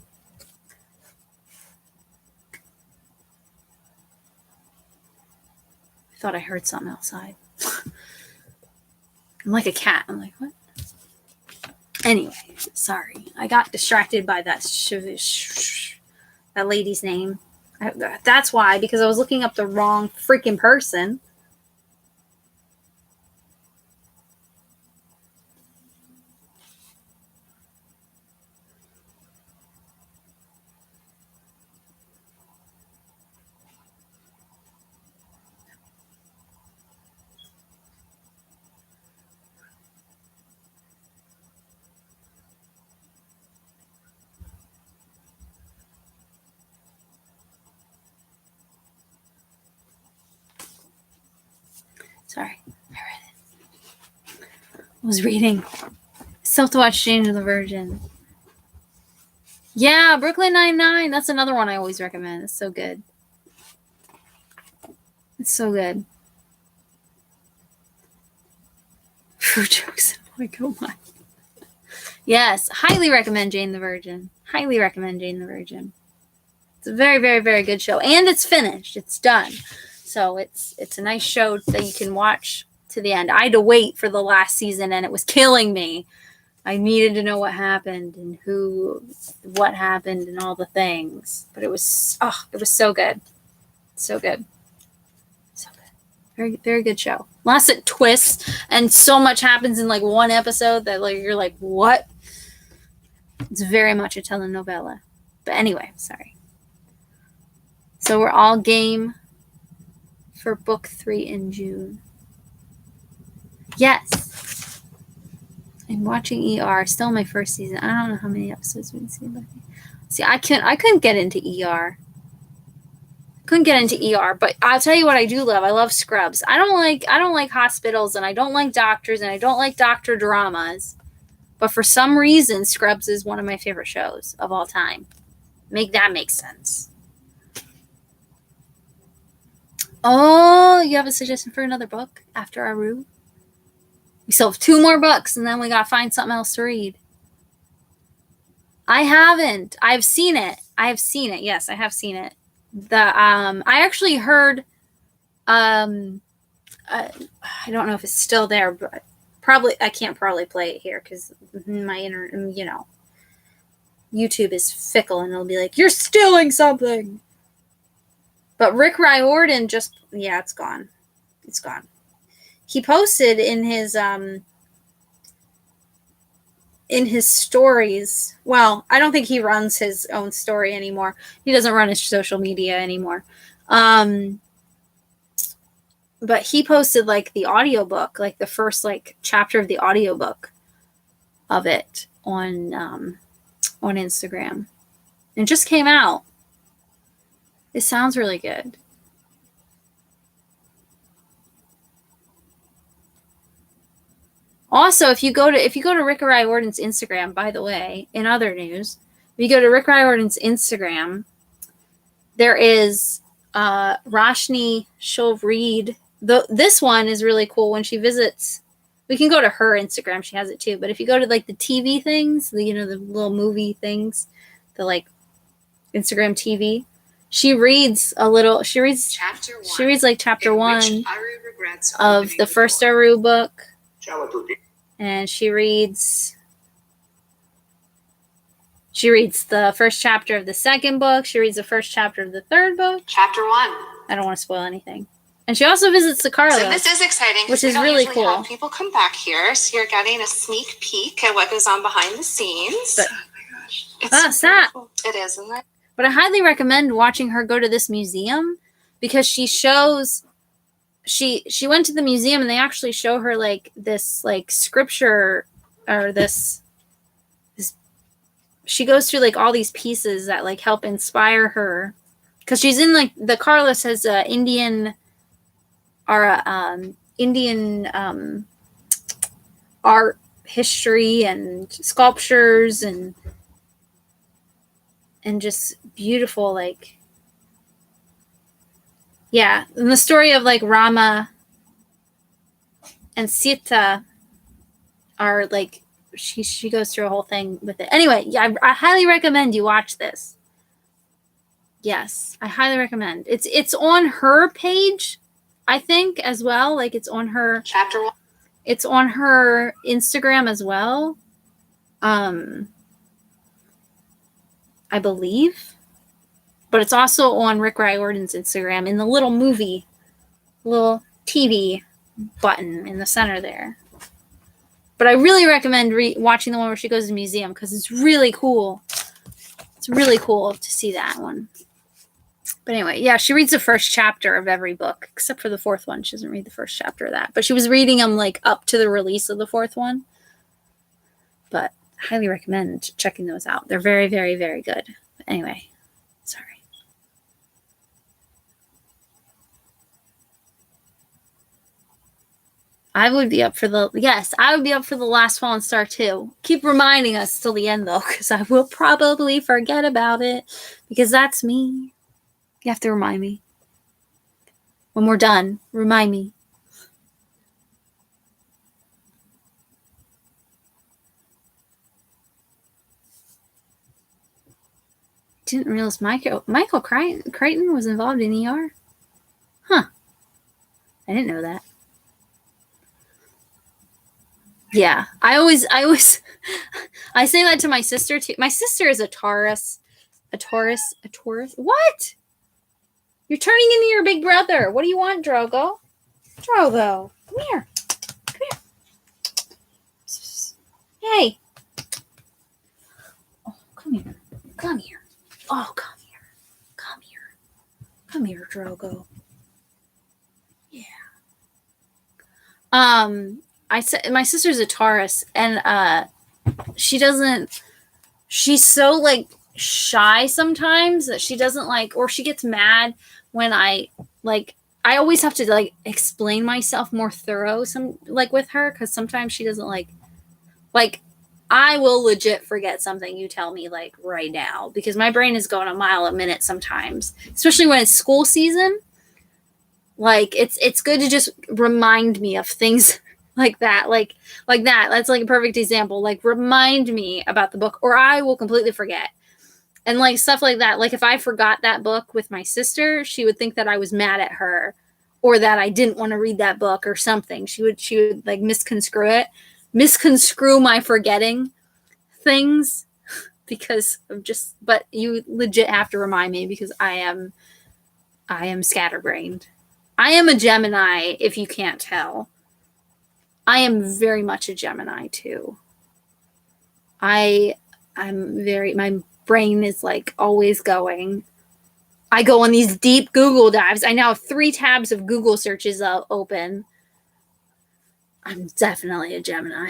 thought I heard something outside. I'm like a cat. I'm like, what? Anyway, sorry. I got distracted by that lady's name. That's why, because I was looking up the wrong freaking person. Sorry, I read it. I was reading. Still have to watch Jane the Virgin. Yeah, Brooklyn Nine-Nine. That's another one I always recommend. It's so good. It's so good. For jokes. Like, oh my. Yes, highly recommend Jane the Virgin. Highly recommend Jane the Virgin. It's a very, very, very good show. And it's finished. It's done. So it's a nice show that you can watch to the end. I had to wait for the last season and it was killing me. I needed to know what happened and what happened and all the things. But it was so good. So good. So good. Very, very good show. Lots of twists and so much happens in like one episode that like you're like, what? It's very much a telenovela. But anyway, sorry. So we're all game for book 3 in June. Yes. I'm watching ER. Still my first season. I don't know how many episodes we can see. But see, I couldn't get into ER. But I'll tell you what I do love. I love Scrubs. I don't like hospitals and I don't like doctors and I don't like doctor dramas. But for some reason, Scrubs is one of my favorite shows of all time. Make that make sense. Oh, you have a suggestion for another book after Aru? We still have 2 more books, and then we gotta find something else to read. I haven't. I've seen it. Yes, I have seen it. I actually heard. I don't know if it's still there, but can't probably play it here because my internet, YouTube is fickle and it'll be like, you're stealing something. But Rick Riordan it's gone. It's gone. He posted in his stories. Well, I don't think he runs his own story anymore. He doesn't run his social media anymore. But he posted like the audiobook, like the first like chapter of the audiobook of it on Instagram. It just came out. It sounds really good. Also, if you go to Rick Riordan's Instagram, by the way, in other news, if you go to Rick Riordan's Instagram, there is Roshni. She'll read. This one is really cool. When she visits, we can go to her Instagram. She has it too. But if you go to like the TV things, the little movie things, the like Instagram TV, she reads a little. She reads chapter 1. She reads like chapter 1 of the first Aru book. And she reads the first chapter of the second book. She reads the first chapter of the third book. Chapter 1. I don't want to spoil anything. And she also visits the Carla. So this is exciting, which is really cool. Have people come back here, so you're getting a sneak peek at what goes on behind the scenes. But, oh my gosh, it's sad. Cool. It is, isn't it? But I highly recommend watching her go to this museum because she shows. She went to the museum and they actually show her like this like scripture or this she goes through like all these pieces that like help inspire her because she's in like the Carlos has Indian art history and sculptures and just beautiful like. Yeah, and the story of like Rama and Sita are like she goes through a whole thing with it. Anyway, yeah, I highly recommend you watch this. Yes, I highly recommend. It's on her page, I think, as well. Like it's on her chapter 1. It's on her Instagram as well. I believe. But it's also on Rick Riordan's Instagram in the little TV button in the center there. But I really recommend watching the one where she goes to the museum because it's really cool. It's really cool to see that one. But anyway, yeah, she reads the first chapter of every book, except for the fourth one. She doesn't read the first chapter of that. But she was reading them like up to the release of the fourth one. But I highly recommend checking those out. They're very, very, very good. But anyway, sorry. I would be up for the Last Fallen Star too. Keep reminding us till the end though, because I will probably forget about it because that's me. You have to remind me. When we're done, remind me. Didn't realize Michael Crichton was involved in ER. Huh. I didn't know that. Yeah, I say that to my sister too. My sister is a Taurus. What? You're turning into your big brother. What do you want, Drogo? Come here. Hey. Oh, come here. Oh, come here, Drogo. Yeah. I said my sister's a Taurus, and she's so like shy sometimes that she doesn't like, or she gets mad when I always have to like explain myself more thorough with her because sometimes she doesn't like I will legit forget something you tell me like right now because my brain is going a mile a minute sometimes, especially when it's school season. Like it's good to just remind me of things like that. That's like a perfect example. Like remind me about the book or I will completely forget. And like stuff like that. Like if I forgot that book with my sister, she would think that I was mad at her or that I didn't want to read that book or something. She would like misconstrue my forgetting things because of just, but you legit have to remind me because I am scatterbrained. I am a Gemini, if you can't tell. I am very much a Gemini too. My brain is like always going. I go on these deep Google dives. I now have 3 tabs of Google searches open. I'm definitely a Gemini.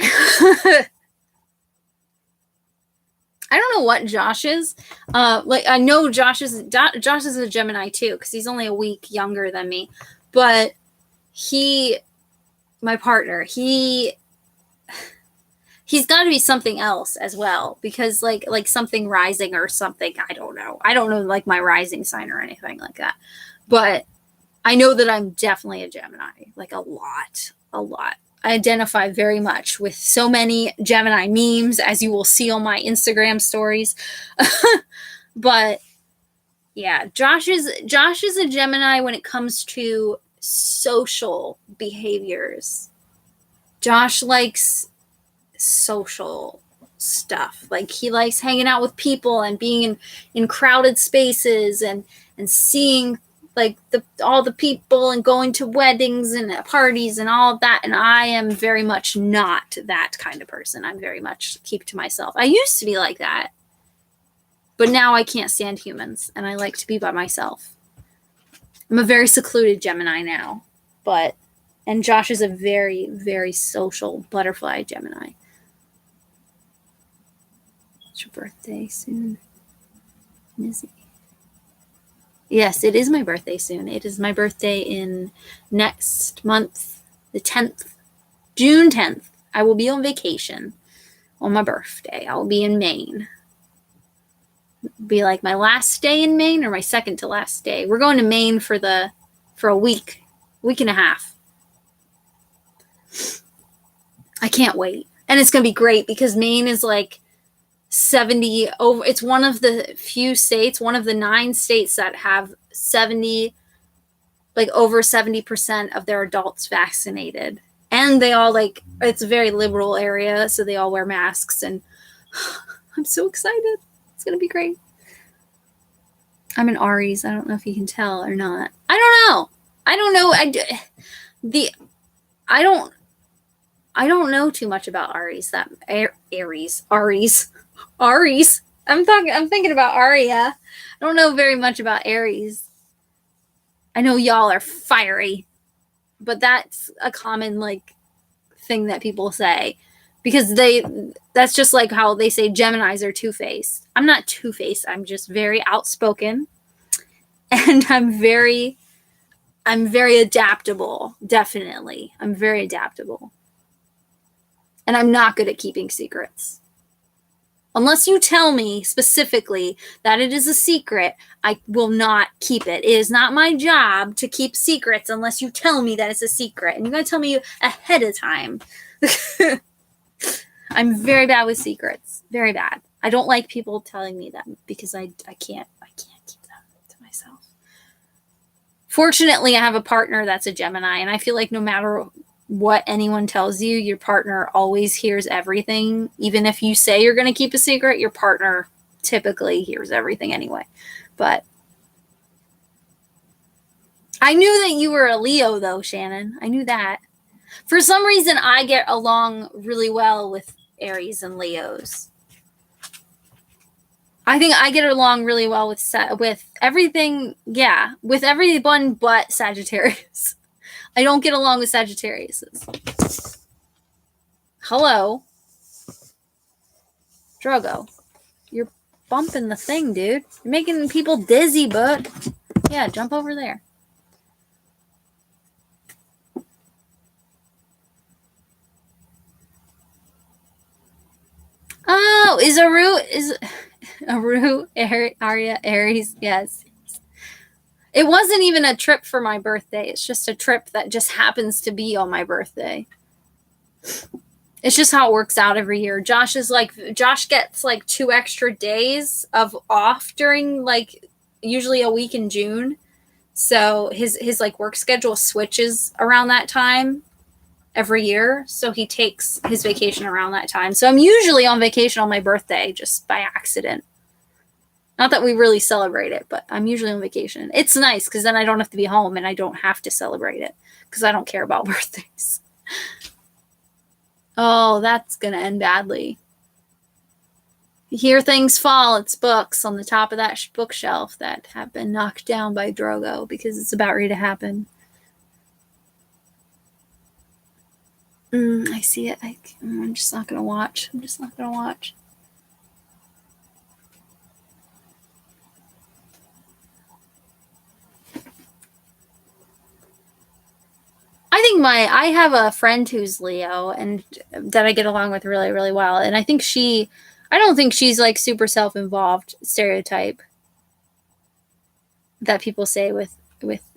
I don't know what Josh is. I know Josh is a Gemini too, because he's only a week younger than me. But my partner, he's got to be something else as well, because like something rising or something. I don't know like my rising sign or anything like that, but I know that I'm definitely a Gemini, like a lot. I identify very much with so many Gemini memes, as you will see on my Instagram stories. But yeah, Josh is a Gemini when it comes to social behaviors. Josh likes social stuff. Like he likes hanging out with people and being in crowded spaces and seeing like all the people and going to weddings and parties and all of that. And I am very much not that kind of person. I'm very much keep to myself. I used to be like that, but now I can't stand humans and I like to be by myself. I'm a very secluded Gemini now, and Josh is a very, very social butterfly Gemini. It's your birthday soon, Mizzy. Yes, it is my birthday soon. It is my birthday in next month, the 10th, June 10th. I will be on vacation on my birthday. I will be in Maine. It'll be like my last day in Maine or my second to last day. We're going to Maine for a week and a half. I can't wait. And it's going to be great because Maine is like 70 over. It's one of the few states, one of the 9 states that have 70, like over 70% of their adults vaccinated. And they all it's a very liberal area, so they all wear masks, and I'm so excited. It's going to be great. I'm an Aries. I don't know if you can tell or not. I don't know. I don't know too much about Aries. Aries. I'm thinking about Aria. I don't know very much about Aries. I know y'all are fiery, but that's a common thing that people say, because that's just like how they say Geminis are two-faced. I'm not two-faced. I'm just very outspoken, and I'm very adaptable. Definitely. I'm very adaptable. And I'm not good at keeping secrets. Unless you tell me specifically that it is a secret, I will not keep it. It is not my job to keep secrets unless you tell me that it's a secret. And you got to tell me ahead of time. I'm very bad with secrets. Very bad. I don't like people telling me that because I can't keep that to myself. Fortunately, I have a partner that's a Gemini, and I feel like no matter what anyone tells you, your partner always hears everything. Even if you say you're going to keep a secret, your partner typically hears everything anyway. But I knew that you were a Leo, though, Shannon. I knew that. For some reason, I get along really well with Aries and Leos. I think I get along really well with everything. Yeah, with everyone but Sagittarius. I don't get along with Sagittarius. Hello. Drogo. You're bumping the thing, dude. You're making people dizzy, bud. Yeah, jump over there. Oh, is Aru Aria Aries? Yes. It wasn't even a trip for my birthday. It's just a trip that just happens to be on my birthday. It's just how it works out every year. Josh gets 2 extra days of off during usually a week in June. So his like work schedule switches around that time every year. So he takes his vacation around that time. So I'm usually on vacation on my birthday just by accident. Not that we really celebrate it, but I'm usually on vacation. It's nice because then I don't have to be home and I don't have to celebrate it because I don't care about birthdays. Oh, that's going to end badly. You hear things fall. It's books on the top of that bookshelf that have been knocked down by Drogo because it's about ready to happen. I see it. I'm just not going to watch. I'm just not going to watch. I think I have a friend who's Leo and that I get along with really, really well. And I don't think she's like super self-involved stereotype that people say with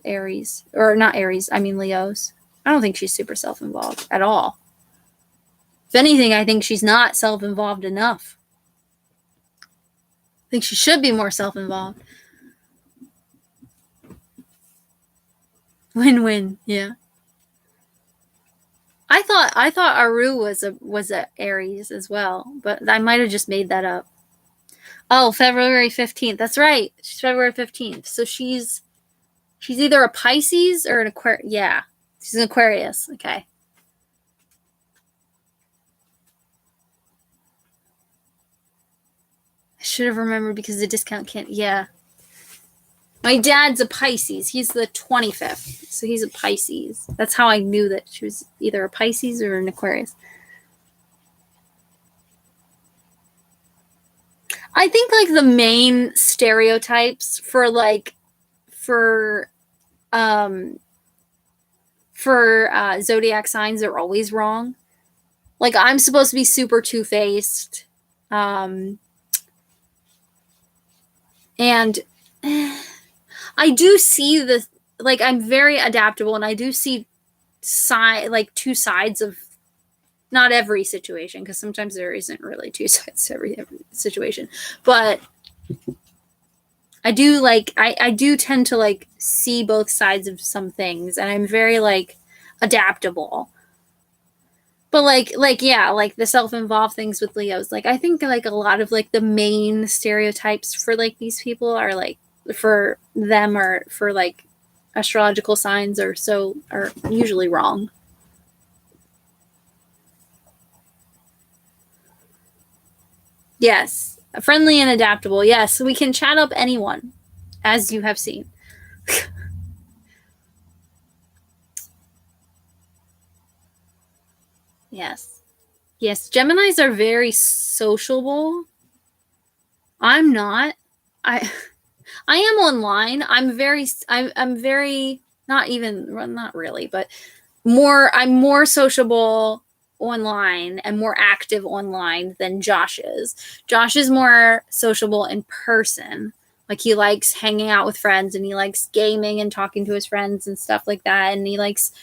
Aries, or not Aries, I mean Leos. I don't think she's super self-involved at all. If anything, I think she's not self-involved enough. I think she should be more self-involved. Win-win, yeah. I thought Aru was a Aries as well, but I might have just made that up. Oh, February 15th. That's right. She's February 15th. So she's either a Pisces or an Aquarius. Yeah. She's an Aquarius. Okay. I should have remembered because the discount can't. Yeah. My dad's a Pisces. He's the 25th. So he's a Pisces. That's how I knew that she was either a Pisces or an Aquarius. I think like the main stereotypes for zodiac signs are always wrong. Like I'm supposed to be super two-faced. And I do see I'm very adaptable and I do see two sides of not every situation, because sometimes there isn't really two sides to every situation, but I do I do tend to see both sides of some things, and I'm very adaptable. But the self-involved things with Leos, I think a lot of the main stereotypes for these people are for them or for astrological signs are usually wrong. Yes, friendly and adaptable. Yes, we can chat up anyone, as you have seen. Yes. Yes, Geminis are very sociable. I'm not. I am online. I'm very not really, but I'm more sociable online and more active online than Josh is. Josh is more sociable in person. He likes hanging out with friends and he likes gaming and talking to his friends and stuff like that. And he likes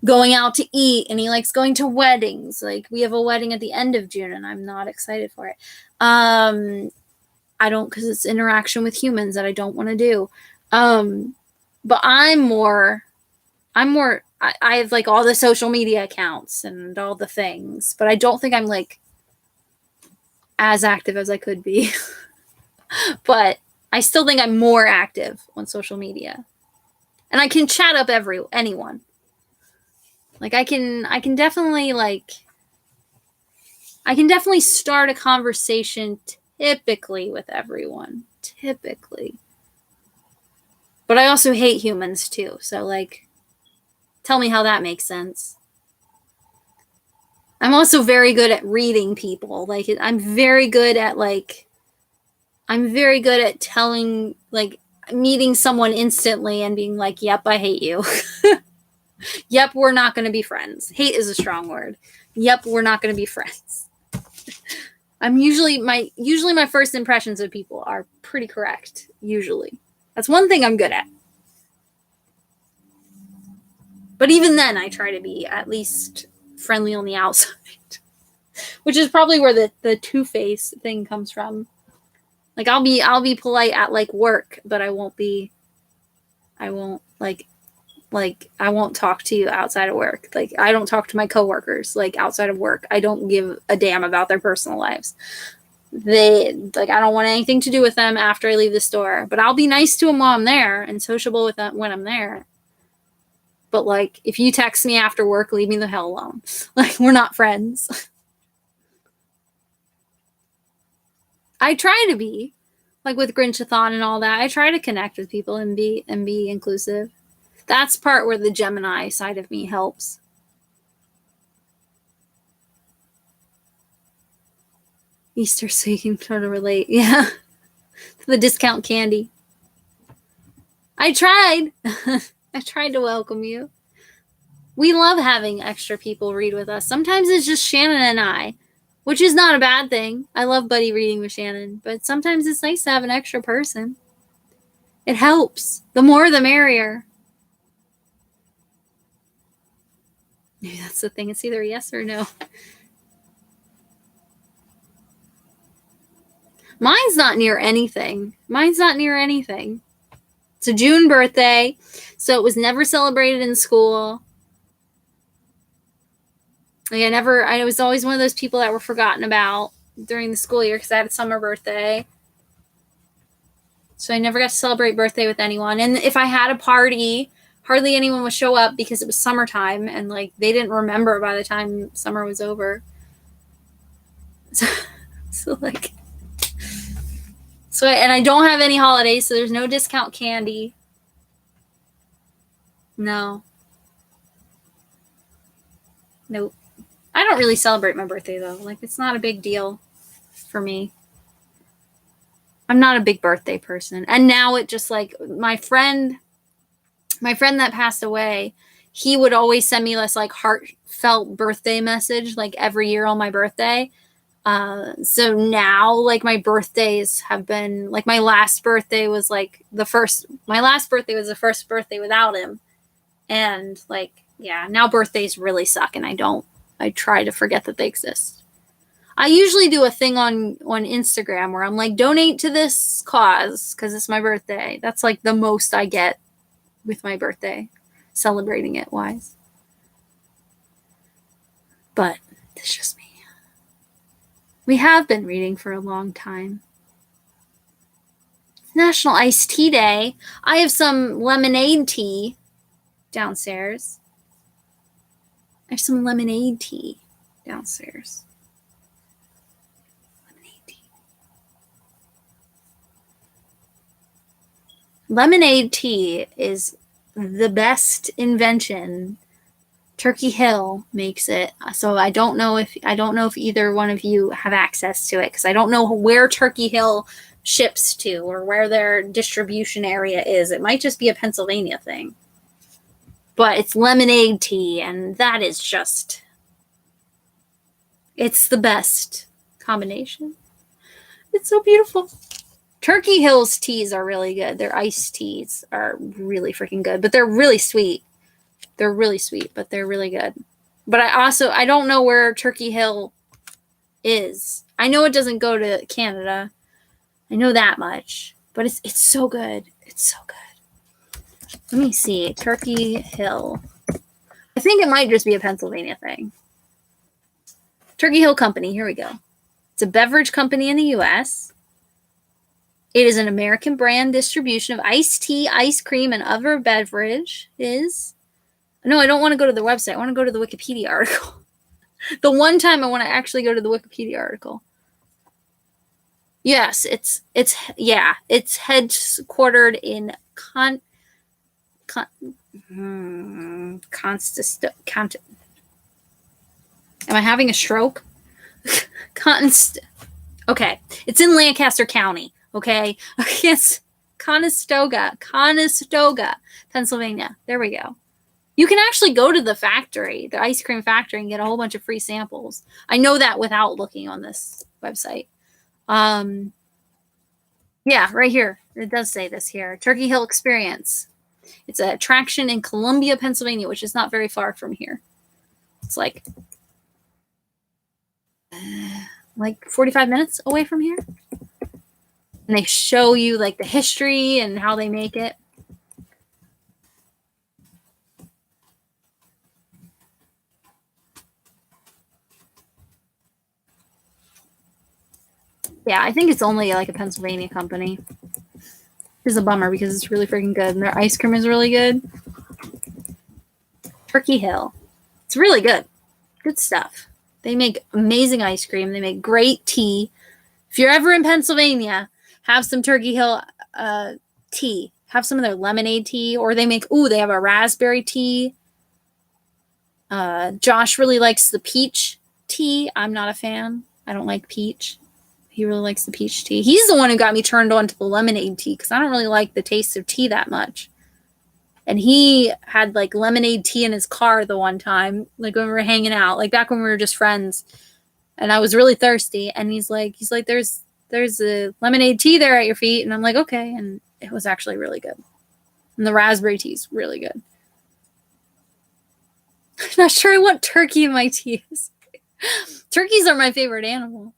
going out to eat and he likes going to weddings. We have a wedding at the end of June and I'm not excited for it. I don't, because it's interaction with humans that I don't want to do. But I have all the social media accounts and all the things, but I don't think I'm as active as I could be. But I still think I'm more active on social media, and I can chat up anyone. I can definitely I can definitely start a conversation typically with everyone. Typically. But I also hate humans too. So tell me how that makes sense. I'm also very good at reading people. I'm very good at telling meeting someone instantly and being yep, I hate you. Yep, we're not going to be friends. Hate is a strong word. Yep, we're not going to be friends. I'm usually my first impressions of people are pretty correct. Usually. That's one thing I'm good at. But even then, I try to be at least friendly on the outside, which is probably where the two-face thing comes from. I'll be polite at work, but I won't be I won't like I won't talk to you outside of work. Like I don't talk to my coworkers like outside of work. I don't give a damn about their personal lives. I don't want anything to do with them after I leave the store, but I'll be nice to them while I'm there and sociable with them when I'm there. But like if you text me after work, leave me the hell alone. Like we're not friends. I try to be like with Grinchathon and all that. I try to connect with people and be inclusive. That's part where the Gemini side of me helps. Easter, so you can sort of relate. Yeah. The discount candy. I tried. I tried to welcome you. We love having extra people read with us. Sometimes it's just Shannon and I, which is not a bad thing. I love buddy reading with Shannon, but sometimes it's nice to have an extra person. It helps. The more, the merrier. Maybe that's the thing. It's either yes or no. Mine's not near anything. It's a June birthday, so it was never celebrated in school. Like I was always one of those people that were forgotten about during the school year because I had a summer birthday. So I never got to celebrate birthday with anyone. And if I had a party, hardly anyone would show up because it was summertime and like they didn't remember by the time summer was over. And I don't have any holidays, so there's no discount candy. No. Nope. I don't really celebrate my birthday though. Like it's not a big deal for me. I'm not a big birthday person. And now it just like my friend that passed away, he would always send me this like heartfelt birthday message like every year on my birthday. So now like my birthdays have been like my last birthday was the first birthday without him. And like, yeah, now birthdays really suck and I try to forget that they exist. I usually do a thing on Instagram where I'm like, donate to this cause because it's my birthday. That's like the most I get with my birthday, celebrating it wise. But it's just me. We have been reading for a long time. It's National Iced Tea Day. I have some lemonade tea downstairs. I have some lemonade tea downstairs. Lemonade tea is the best invention. Turkey Hill makes it. So I don't know if either one of you have access to it because I don't know where Turkey Hill ships to or where their distribution area is. It might just be a Pennsylvania thing. But it's lemonade tea and that is just it's the best combination. It's so beautiful. Turkey Hill's teas are really good. Their iced teas are really freaking good, but they're really sweet. They're really sweet, but they're really good. But I don't know where Turkey Hill is. I know it doesn't go to Canada. I know that much, but it's so good. It's so good. Let me see. Turkey Hill. I think it might just be a Pennsylvania thing. Turkey Hill Company. Here we go. It's a beverage company in the U.S. It is an American brand distribution of iced tea, ice cream, and other beverages. No, I don't want to go to the website. I want to go to the Wikipedia article. The one time I want to actually go to the Wikipedia article. Yes, it's headquartered in Am I having a stroke? Okay, it's in Lancaster County. Okay, it's Conestoga, Pennsylvania. There we go. You can actually go to the factory, the ice cream factory, and get a whole bunch of free samples. I know that without looking on this website. Yeah, right here. It does say this here. Turkey Hill Experience. It's an attraction in Columbia, Pennsylvania, which is not very far from here. It's like 45 minutes away from here. And they show you like the history and how they make it. Yeah, I think it's only like a Pennsylvania company. It's a bummer because it's really freaking good. And their ice cream is really good. Turkey Hill. It's really good. Good stuff. They make amazing ice cream. They make great tea. If you're ever in Pennsylvania, have some Turkey Hill tea. Have some of their lemonade tea. Or they have a raspberry tea. Josh really likes the peach tea. I'm not a fan. I don't like peach. He really likes the peach tea. He's the one who got me turned on to the lemonade tea because I don't really like the taste of tea that much. And he had like lemonade tea in his car the one time, like when we were hanging out, like back when we were just friends. And I was really thirsty. And he's like, there's a lemonade tea there at your feet. And I'm like, okay. And it was actually really good. And the raspberry tea is really good. I'm not sure I want turkey in my teas. Turkeys are my favorite animal.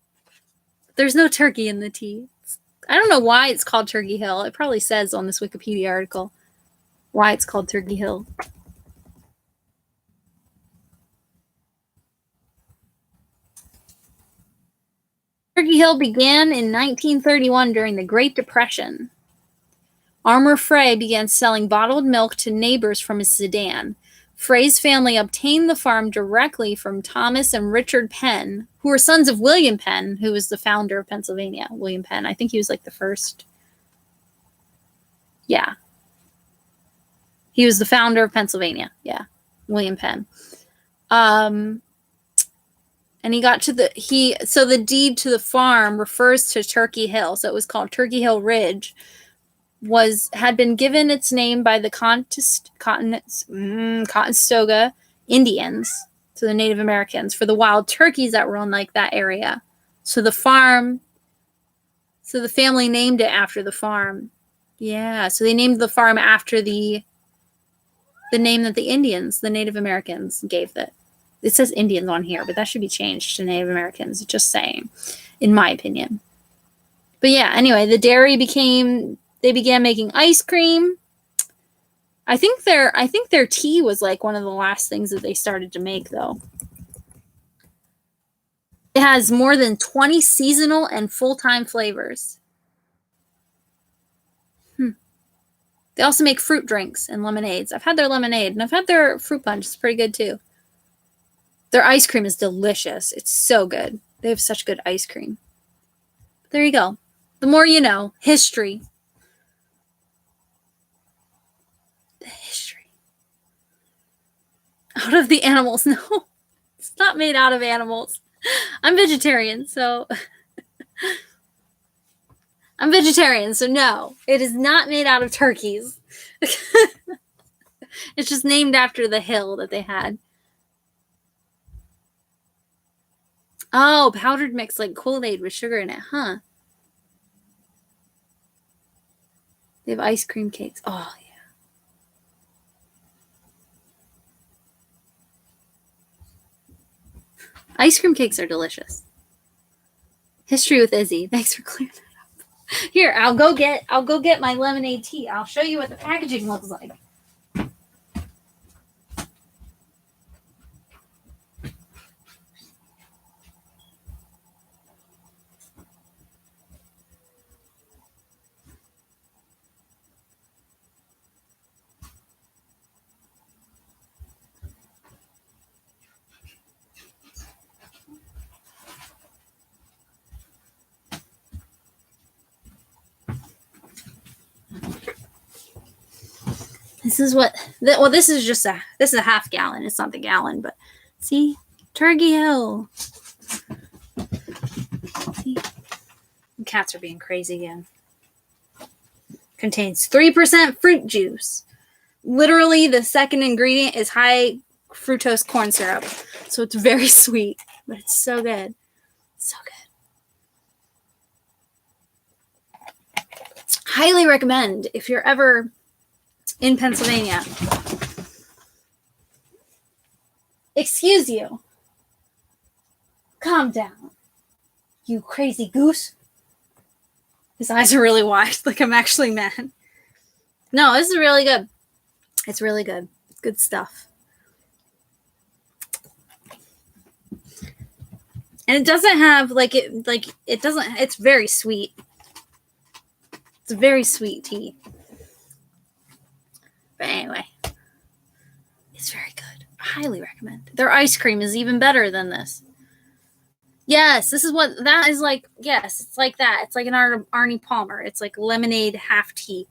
There's no turkey in the tea. I don't know why it's called Turkey Hill. It probably says on this Wikipedia article why it's called Turkey Hill. Turkey Hill began in 1931 during the Great Depression. Armour Frey began selling bottled milk to neighbors from his sedan. Frey's family obtained the farm directly from Thomas and Richard Penn, who were sons of William Penn, who was the founder of Pennsylvania. William Penn. I think he was like the first. Yeah. He was the founder of Pennsylvania. Yeah. William Penn. And he got to so the deed to the farm refers to Turkey Hill. So it was called Turkey Hill Ridge. Had been given its name by the Conestoga Indians, so the Native Americans, for the wild turkeys that were on like that area. So the family named it after the farm. Yeah, so they named the farm after the name that the Native Americans gave it. It says Indians on here, but that should be changed to Native Americans, just saying, in my opinion. But yeah, anyway, the dairy they began making ice cream. I think their tea was like one of the last things that they started to make, though. It has more than 20 seasonal and full-time flavors. They also make fruit drinks and lemonades. I've had their lemonade, and I've had their fruit punch. It's pretty good, too. Their ice cream is delicious. It's so good. They have such good ice cream. There you go. The more you know. History. The history. Out of the animals. No, it's not made out of animals. I'm vegetarian, so no, it is not made out of turkeys. It's just named after the hill that they had. Oh, powdered mix like Kool-Aid with sugar in it, huh? They have ice cream cakes. Oh, yeah. Ice cream cakes are delicious. History with Izzy. Thanks for clearing that up. Here, I'll go get my lemonade tea. I'll show you what the packaging looks like. This is this is a half gallon. It's not the gallon, but see, Turkey Hill. See? The cats are being crazy again. Contains 3% fruit juice. Literally, the second ingredient is high fructose corn syrup. So it's very sweet, but it's so good. So good. Highly recommend if you're ever in Pennsylvania. Excuse you. Calm down. You crazy goose. His eyes are really wide, like I'm actually mad. No, this is really good. It's really good. Good stuff. And it doesn't have it's very sweet. It's a very sweet tea. But anyway, it's very good. I highly recommend. Their ice cream is even better than this. Yes, this is what that is like. Yes, it's like that. It's like an Arnie Palmer. It's like lemonade half tea,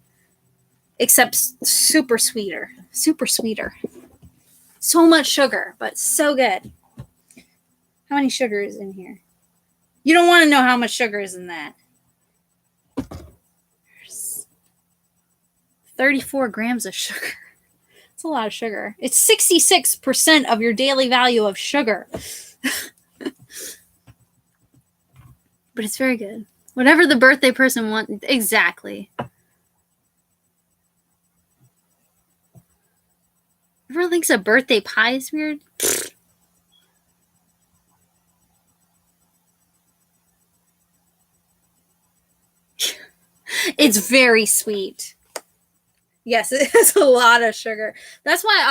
except super sweeter. Super sweeter. So much sugar, but so good. How many sugar is in here? You don't want to know how much sugar is in that. 34 grams of sugar. It's a lot of sugar. It's 66% of your daily value of sugar. But it's very good. Whatever the birthday person wants. Exactly. Everyone thinks a birthday pie is weird. It's very sweet. Yes, it has a lot of sugar. That's why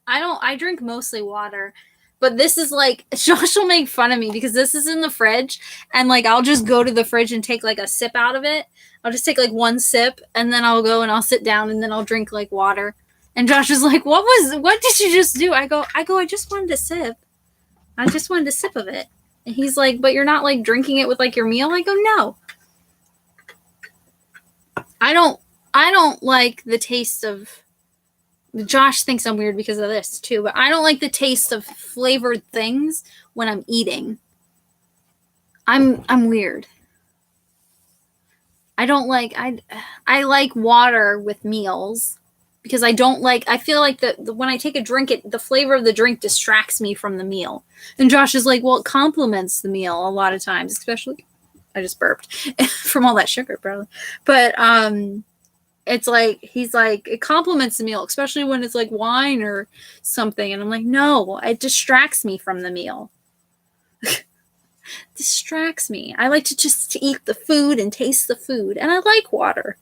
I drink mostly water. But this is like, Josh will make fun of me because this is in the fridge, and like I'll just go to the fridge and take like a sip out of it. I'll just take like one sip, and then I'll go and I'll sit down, and then I'll drink like water. And Josh is like, what did you just do? I go, I just wanted to sip. I just wanted a sip of it. And he's like, but you're not like drinking it with like your meal? I go, no. I don't like the taste of, Josh thinks I'm weird because of this too, but I don't like the taste of flavored things when I'm eating. I'm weird. I don't like, I like water with meals because I feel like when I take a drink, the flavor of the drink distracts me from the meal. And Josh is like, well, it complements the meal a lot of times, especially, I just burped from all that sugar, probably. But, it's like, he's like, it complements the meal, especially when it's like wine or something. And I'm like, no, it distracts me from the meal. Distracts me. I like to just eat the food and taste the food. And I like water.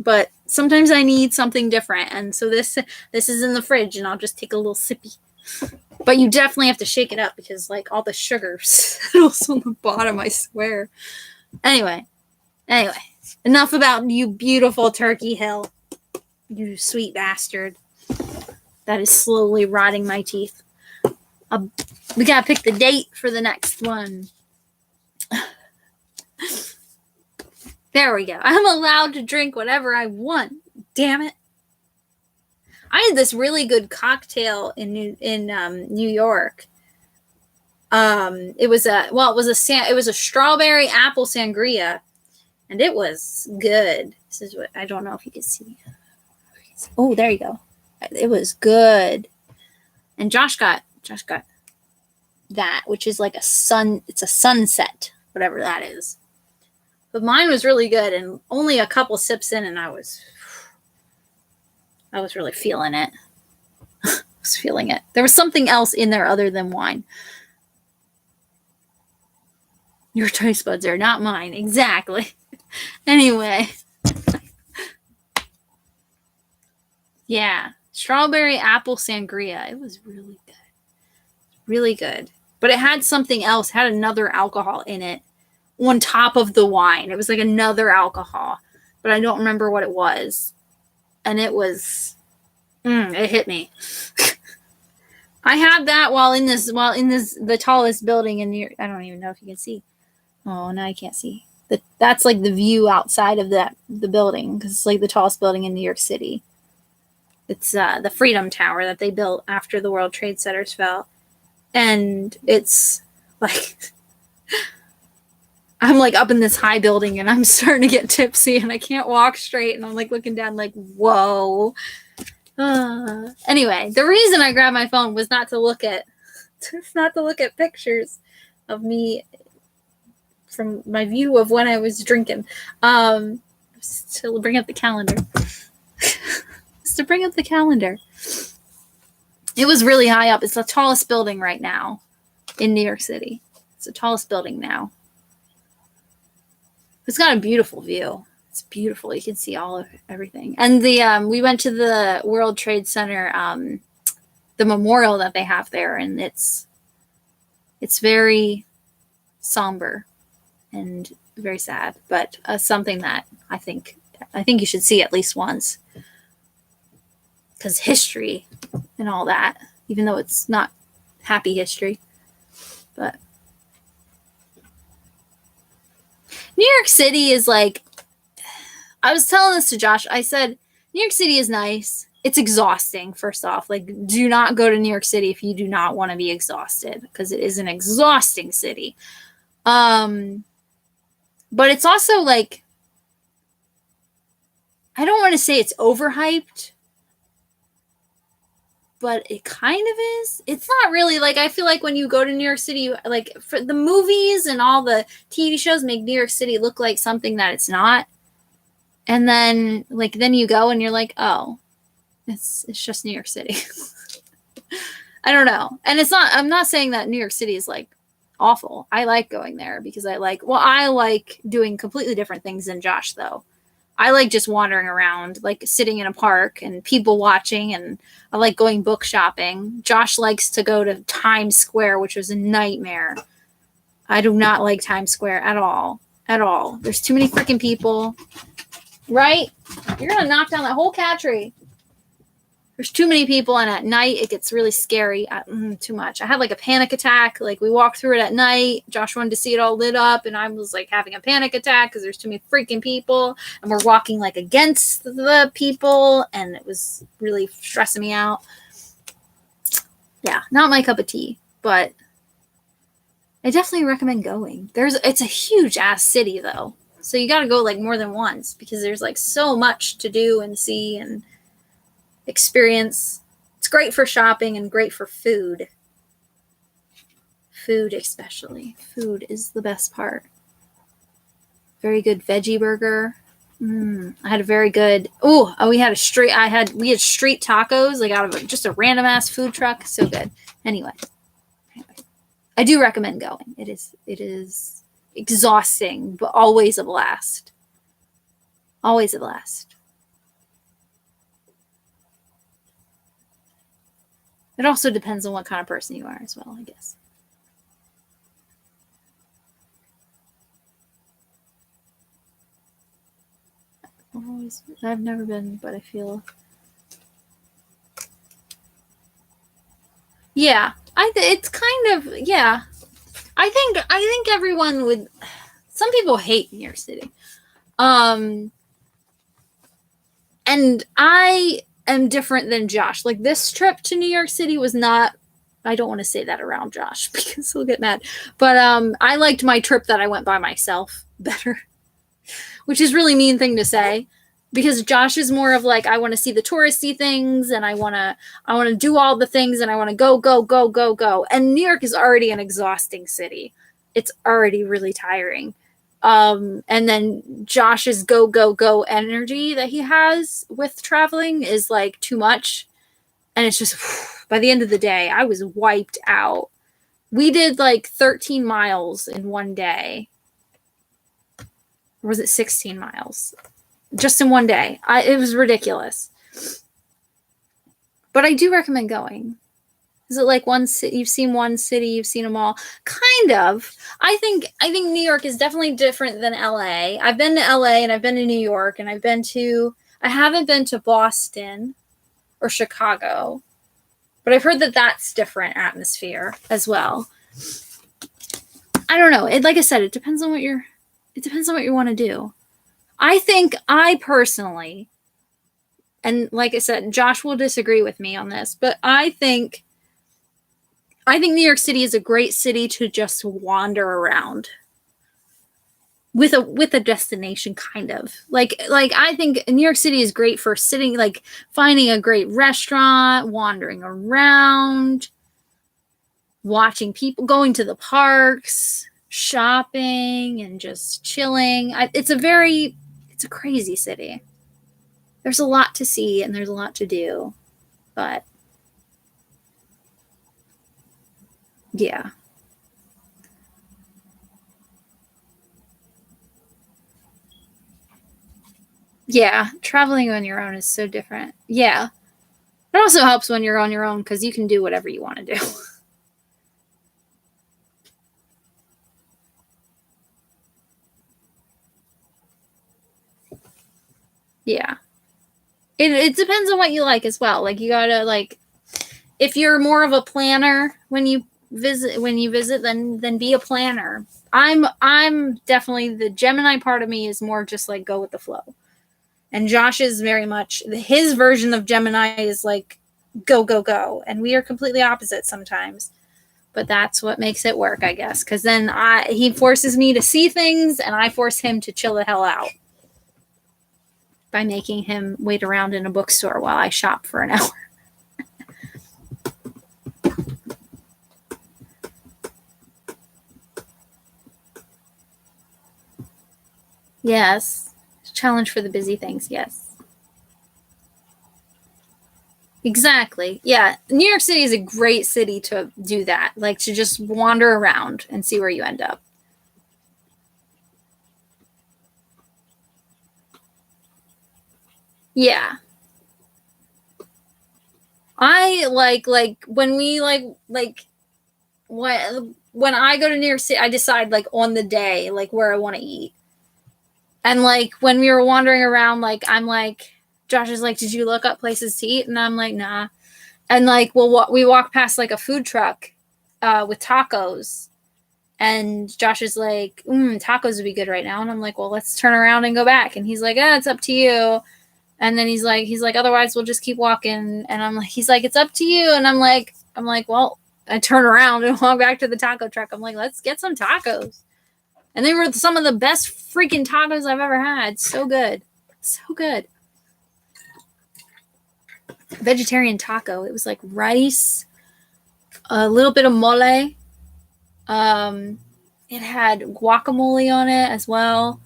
But sometimes I need something different. And so this is in the fridge, and I'll just take a little sippy. But you definitely have to shake it up because like all the sugar settles on the bottom, I swear. Anyway. Enough about you, beautiful Turkey Hill. You sweet bastard. That is slowly rotting my teeth. We gotta pick the date for the next one. There we go. I'm allowed to drink whatever I want. Damn it. I had this really good cocktail in New York. It was a strawberry apple sangria. And it was good. This is what, I don't know if you can see. Oh, there you go. It was good. And Josh got that, which is like it's a sunset, whatever that is. But mine was really good, and only a couple sips in, and I was really feeling it. I was feeling it. There was something else in there other than wine. Your taste buds are not mine. Exactly. Anyway. Yeah. Strawberry apple sangria. It was really good. Really good. But it had something else. It had another alcohol in it on top of the wine. It was like another alcohol. But I don't remember what it was. And it was... it hit me. I had that while in the tallest building in New York. I don't even know if you can see. Oh, now I can't see. That's like the view outside of the building, because it's like the tallest building in New York City. It's the Freedom Tower that they built after the World Trade Centers fell. And it's like, I'm like up in this high building and I'm starting to get tipsy and I can't walk straight. And I'm like looking down like, whoa. Anyway, the reason I grabbed my phone was not to look at pictures of me from my view of when I was drinking. To bring up the calendar. To bring up the calendar. It was really high up. It's the tallest building right now in New York City. It's the tallest building now. It's got a beautiful view. It's beautiful. You can see everything. And we went to the World Trade Center, the memorial that they have there, and it's very somber and very sad, but something that I think you should see at least once, because history and all that, even though it's not happy history, but New York City is like, I was telling this to Josh. I said, New York City is nice. It's exhausting, first off. Like, do not go to New York City if you do not want to be exhausted, because it is an exhausting city. But it's also like, I don't want to say it's overhyped, but it kind of is. It's not really. Like, I feel like when you go to New York City, like, for the movies and all the TV shows make New York City look like something that it's not. And then, like, then you go and you're like, oh, it's just New York City. I don't know. And I'm not saying that New York City is like awful. I like going there because I like doing completely different things than Josh, though. I like just wandering around, like sitting in a park and people watching, and I like going book shopping. Josh likes to go to Times Square, which was a nightmare. I do not like Times Square at all. At all. There's too many freaking people. Right? You're going to knock down that whole cat tree. There's too many people, and at night it gets really scary. Too much. I had like a panic attack. Like, we walked through it at night. Josh wanted to see it all lit up, and I was like having a panic attack because there's too many freaking people, and we're walking like against the people, and it was really stressing me out. Yeah, not my cup of tea, but I definitely recommend going. It's a huge ass city though, so you got to go like more than once because there's like so much to do and see and experience. It's great for shopping and great for food. Food especially. Food is the best part. Very good veggie burger. I had a very good. We had street tacos, like out of just a random ass food truck. So good. Anyway, I do recommend going. It is exhausting, but always a blast. Always a blast. It also depends on what kind of person you are as well, I guess. I've never been, but I feel. Yeah, it's kind of, yeah. I think everyone would. Some people hate New York City, and I am different than Josh. Like, this trip to New York City was not. I don't want to say that around Josh because he'll get mad. But I liked my trip that I went by myself better, which is really mean thing to say, because Josh is more of like, I want to see the touristy things, and I want to do all the things, and I want to go. And New York is already an exhausting city. It's already really tiring. And then Josh's go energy that he has with traveling is like too much. And it's just, by the end of the day, I was wiped out. We did like 13 miles in one day. Or was it 16 miles? Just in one day. It was ridiculous. But I do recommend going. Is it like one city? You've seen one city, you've seen them all. Kind of. I think New York is definitely different than LA. I've been to LA and I've been to New York, and I haven't been to Boston or Chicago. But I've heard that that's different atmosphere as well. I don't know. Like I said, it depends on what you want to do. I personally, and like I said, Josh will disagree with me on this, but I think New York City is a great city to just wander around with a destination, kind of. Like I think New York City is great for sitting, like finding a great restaurant, wandering around, watching people, going to the parks, shopping, and just chilling. It's a crazy city. There's a lot to see and there's a lot to do, but yeah. Yeah, traveling on your own is so different. Yeah. It also helps when you're on your own because you can do whatever you want to do. Yeah. It depends on what you like as well. Like, you gotta, like, if you're more of a planner when you visit, then be a planner. I'm definitely, the Gemini part of me is more just like go with the flow. And Josh is very much, his version of Gemini is like go, go, go. And we are completely opposite sometimes. But that's what makes it work, I guess. Because then he forces me to see things, and I force him to chill the hell out by making him wait around in a bookstore while I shop for an hour. Yes. Challenge for the busy things, yes. Exactly. Yeah. New York City is a great city to do that. Like, to just wander around and see where you end up. Yeah. I like when we when I go to New York City, I decide like on the day like where I want to eat. And like when we were wandering around, like I'm like, Josh is like, "Did you look up places to eat?" And I'm like, "Nah." And like, well, we walk past like a food truck with tacos, and Josh is like, "Tacos would be good right now." And I'm like, "Well, let's turn around and go back." And he's like, "It's up to you." And then he's like, "Otherwise, we'll just keep walking." And I'm like, he's like, "It's up to you." And I'm like, "Well," I turn around and walk back to the taco truck. I'm like, "Let's get some tacos." And they were some of the best freaking tacos I've ever had. So good. So good. Vegetarian taco. It was like rice, a little bit of mole. It had guacamole on it as well.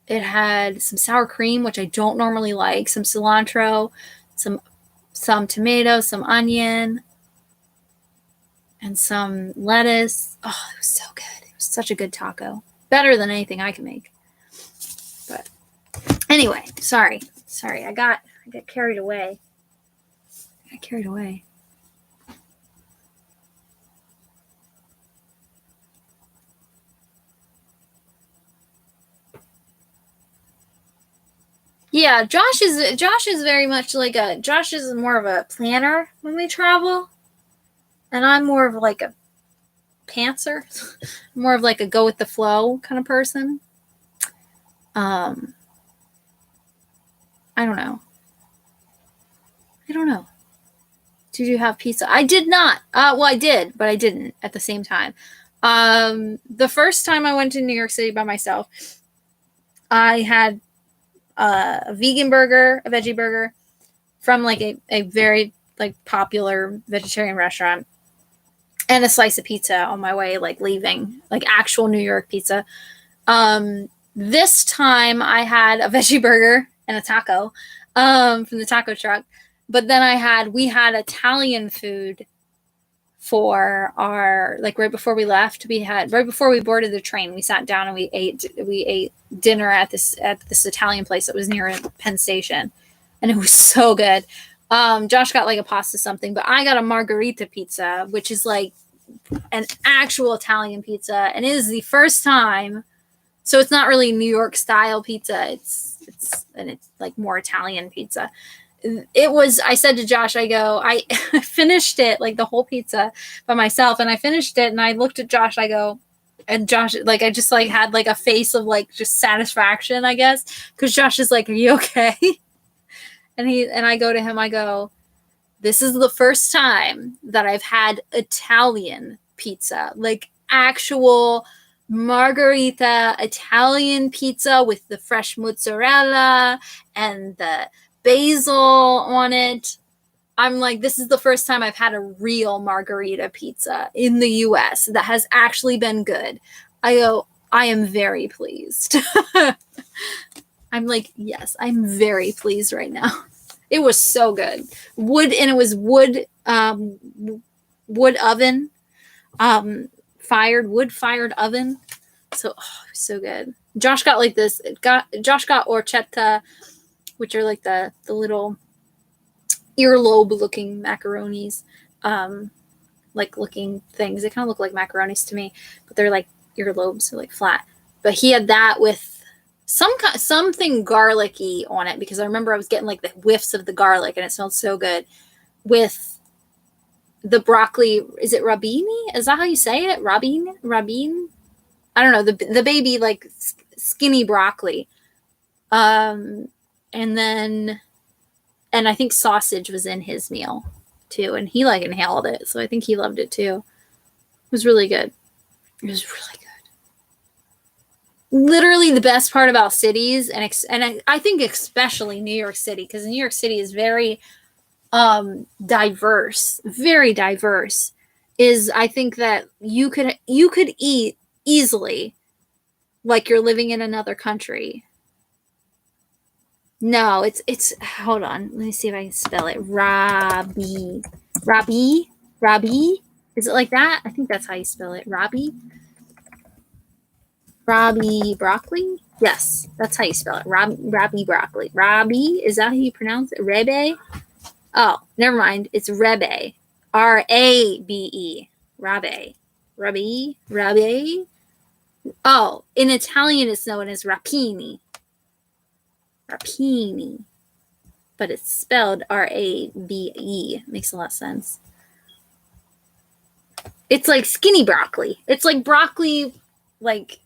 It had some sour cream, which I don't normally like, some cilantro, some tomato, some onion, and some lettuce. Oh, it was so good. It was such a good taco. Better than anything I can make. But anyway, sorry. I got carried away. Yeah, Josh is very much like Josh is more of a planner when we travel, and I'm more of like a pantser, more of like a go with the flow kind of person. Um, I don't know. Did you have pizza? I did not. Well, I did, but I didn't at the same time. The first time I went to New York City by myself, I had a vegan burger, a veggie burger from like a very like popular vegetarian restaurant, and a slice of pizza on my way, like leaving, like actual New York pizza. This time I had a veggie burger and a taco from the taco truck. But then we had Italian food for our, like right before we left. Right before we boarded the train, we sat down and we ate dinner at this Italian place that was near Penn Station, and it was so good. Josh got like a pasta something, but I got a margherita pizza, which is like an actual Italian pizza, and it is the first time. So it's not really New York style pizza. It's like more Italian pizza. I said to Josh, I finished it, like the whole pizza by myself, and I finished it, and I looked at Josh, and Josh, like, I just like had like a face of like just satisfaction, I guess, because Josh is like, "Are you okay?" And I go to him, I go, "This is the first time that I've had Italian pizza, like actual margherita Italian pizza with the fresh mozzarella and the basil on it." I'm like, this is the first time I've had a real margherita pizza in the US that has actually been good. I go, "I am very pleased." I'm like, yes, I'm very pleased right now. It was so good. It was wood oven, wood fired oven. So, oh, it was so good. Josh got orchetta, which are like the little earlobe looking macaronis, like looking things. They kind of look like macaronis to me, but they're like earlobes, so like flat. But he had that with something garlicky on it, because I remember I was getting like the whiffs of the garlic and it smelled so good with the broccoli. Is it rabini? Is that how you say it? Rabin? I don't know, the baby like skinny broccoli. And then I think sausage was in his meal too, and he like inhaled it, so I think he loved it too. It was really good. It was really good. Literally the best part about cities, and I think especially New York City, because New York City is very diverse, very diverse, is I think that you could eat easily like you're living in another country. No, it's hold on. Let me see if I can spell it. Rabi. Is it like that? I think that's how you spell it. Rabi broccoli? Yes, that's how you spell it. Rabi broccoli. Rabi, is that how you pronounce it? Rebe? Oh, never mind. It's Rebe. Rabe. Rabe. Rabe. Oh, in Italian it's known as rapini. Rapini. But it's spelled Rabe. Makes a lot of sense. It's like skinny broccoli. It's like broccoli, like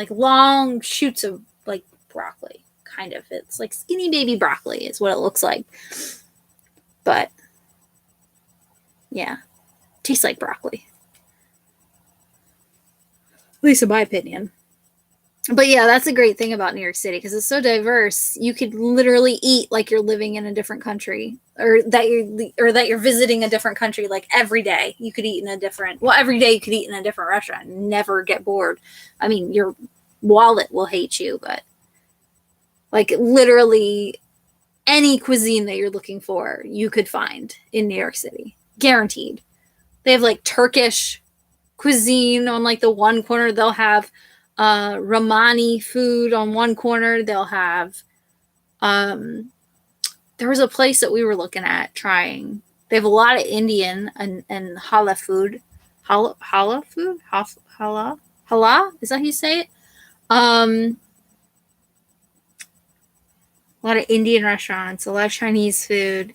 long shoots of like broccoli, kind of. It's like skinny baby broccoli is what it looks like. But yeah, tastes like broccoli. At least in my opinion. But yeah, that's a great thing about New York City, because it's so diverse. You could literally eat like you're living in a different country, or that you're visiting a different country. Like every day you could eat in a different, well, every day you could eat in a different restaurant and never get bored. I mean, your wallet will hate you, but like literally any cuisine that you're looking for, you could find in New York City. Guaranteed. They have like Turkish cuisine on like the one corner. They'll have Romani food on one corner. They'll have there was a place that we were looking at trying. They have a lot of Indian and halal food. Halal food? Halal? Is that how you say it? A lot of Indian restaurants, a lot of Chinese food,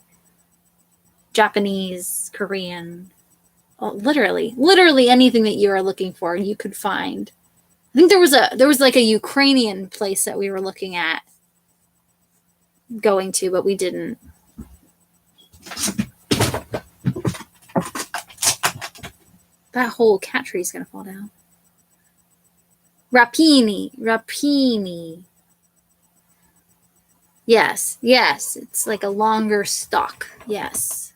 Japanese, Korean. Oh, literally anything that you are looking for, you could find. I think there was like a Ukrainian place that we were looking at going to, but we didn't. That whole cat tree is gonna fall down. Rapini. Yes, it's like a longer stalk. Yes.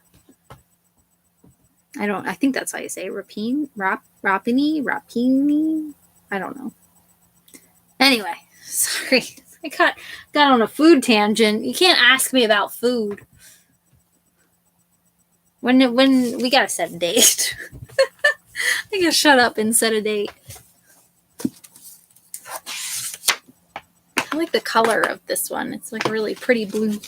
I think that's how you say it. Rapini. I don't know. Anyway, sorry. I got on a food tangent. You can't ask me about food. When we gotta set a date. I gotta shut up and set a date. I like the color of this one. It's like a really pretty blue.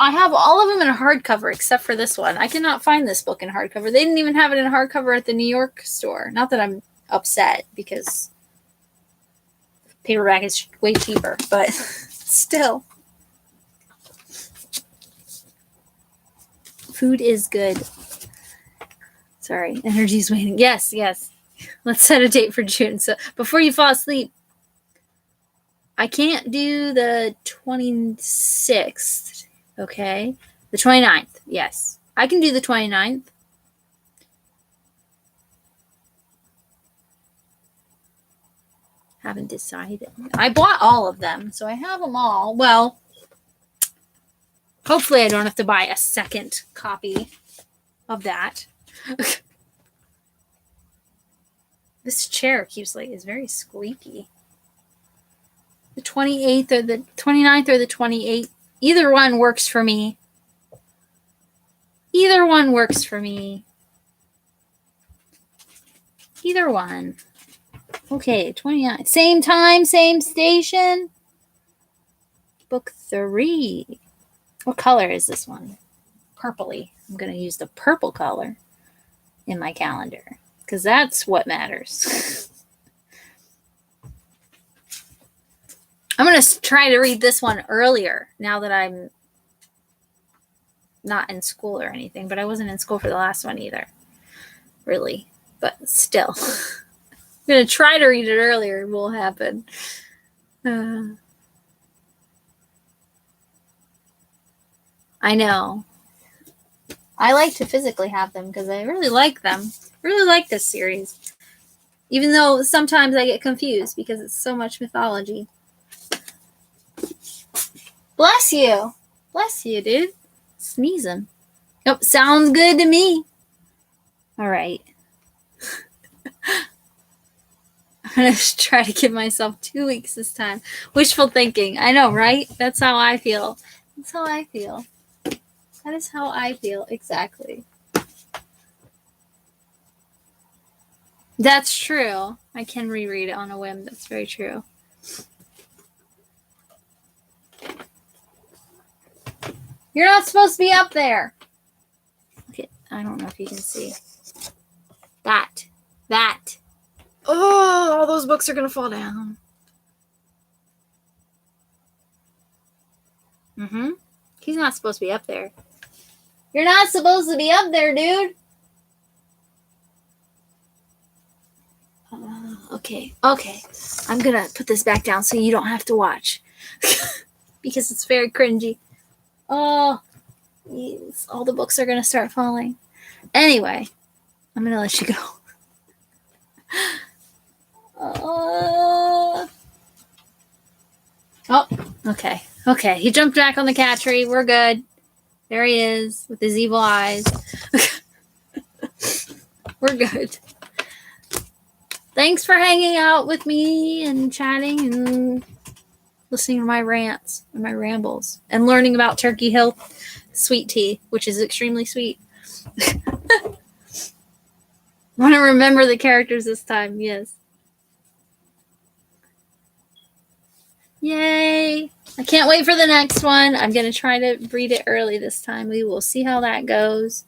I have all of them in a hardcover except for this one. I cannot find this book in hardcover. They didn't even have it in hardcover at the New York store. Not that I'm upset, because paperback is way cheaper, but still. Food is good. Sorry, energy's waning. Yes. Let's set a date for June. So before you fall asleep, I can't do the 26th, okay? The 29th, yes. I can do the 29th. Haven't decided. I bought all of them, so I have them all. Well, hopefully I don't have to buy a second copy of that. This chair is very squeaky. The 28th or the 29th or the 28th. Either one works for me. Either one. Okay, 29. Same time, same station. Book 3. What color is this one? Purpley. I'm going to use the purple color in my calendar, because that's what matters. I'm going to try to read this one earlier now that I'm not in school or anything, but I wasn't in school for the last one either, really. But still, I'm going to try to read it earlier. It will happen. I know. I like to physically have them because I really like them. I really like this series. Even though sometimes I get confused because it's so much mythology. Bless you. Bless you, dude. Sneezing. Yep, sounds good to me. All right. I'm going to try to give myself 2 weeks this time. Wishful thinking. I know, right? That's how I feel. That's how I feel. That is how I feel. Exactly. That's true. I can reread it on a whim. That's very true. You're not supposed to be up there. Okay, I don't know if you can see. That. Oh, all those books are going to fall down. Mm-hmm. He's not supposed to be up there. You're not supposed to be up there, dude. Okay. I'm going to put this back down so you don't have to watch. Because it's very cringy. Oh, yes. All the books are going to start falling. Anyway, I'm going to let you go. Oh, okay. He jumped back on the cat tree. We're good. There he is with his evil eyes. We're good. Thanks for hanging out with me and chatting and listening to my rants and my rambles and learning about Turkey Hill sweet tea, which is extremely sweet. Want to remember the characters this time? Yes. Yay! I can't wait for the next one. I'm going to try to read it early this time. We will see how that goes.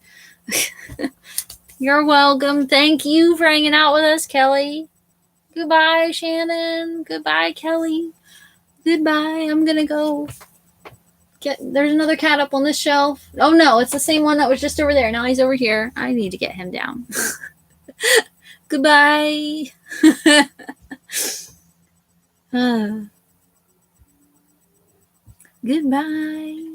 You're welcome. Thank you for hanging out with us, Kelly. Goodbye, Shannon. Goodbye, Kelly. Goodbye. I'm going to go. There's another cat up on this shelf. Oh, no. It's the same one that was just over there. Now he's over here. I need to get him down. Goodbye. Goodbye.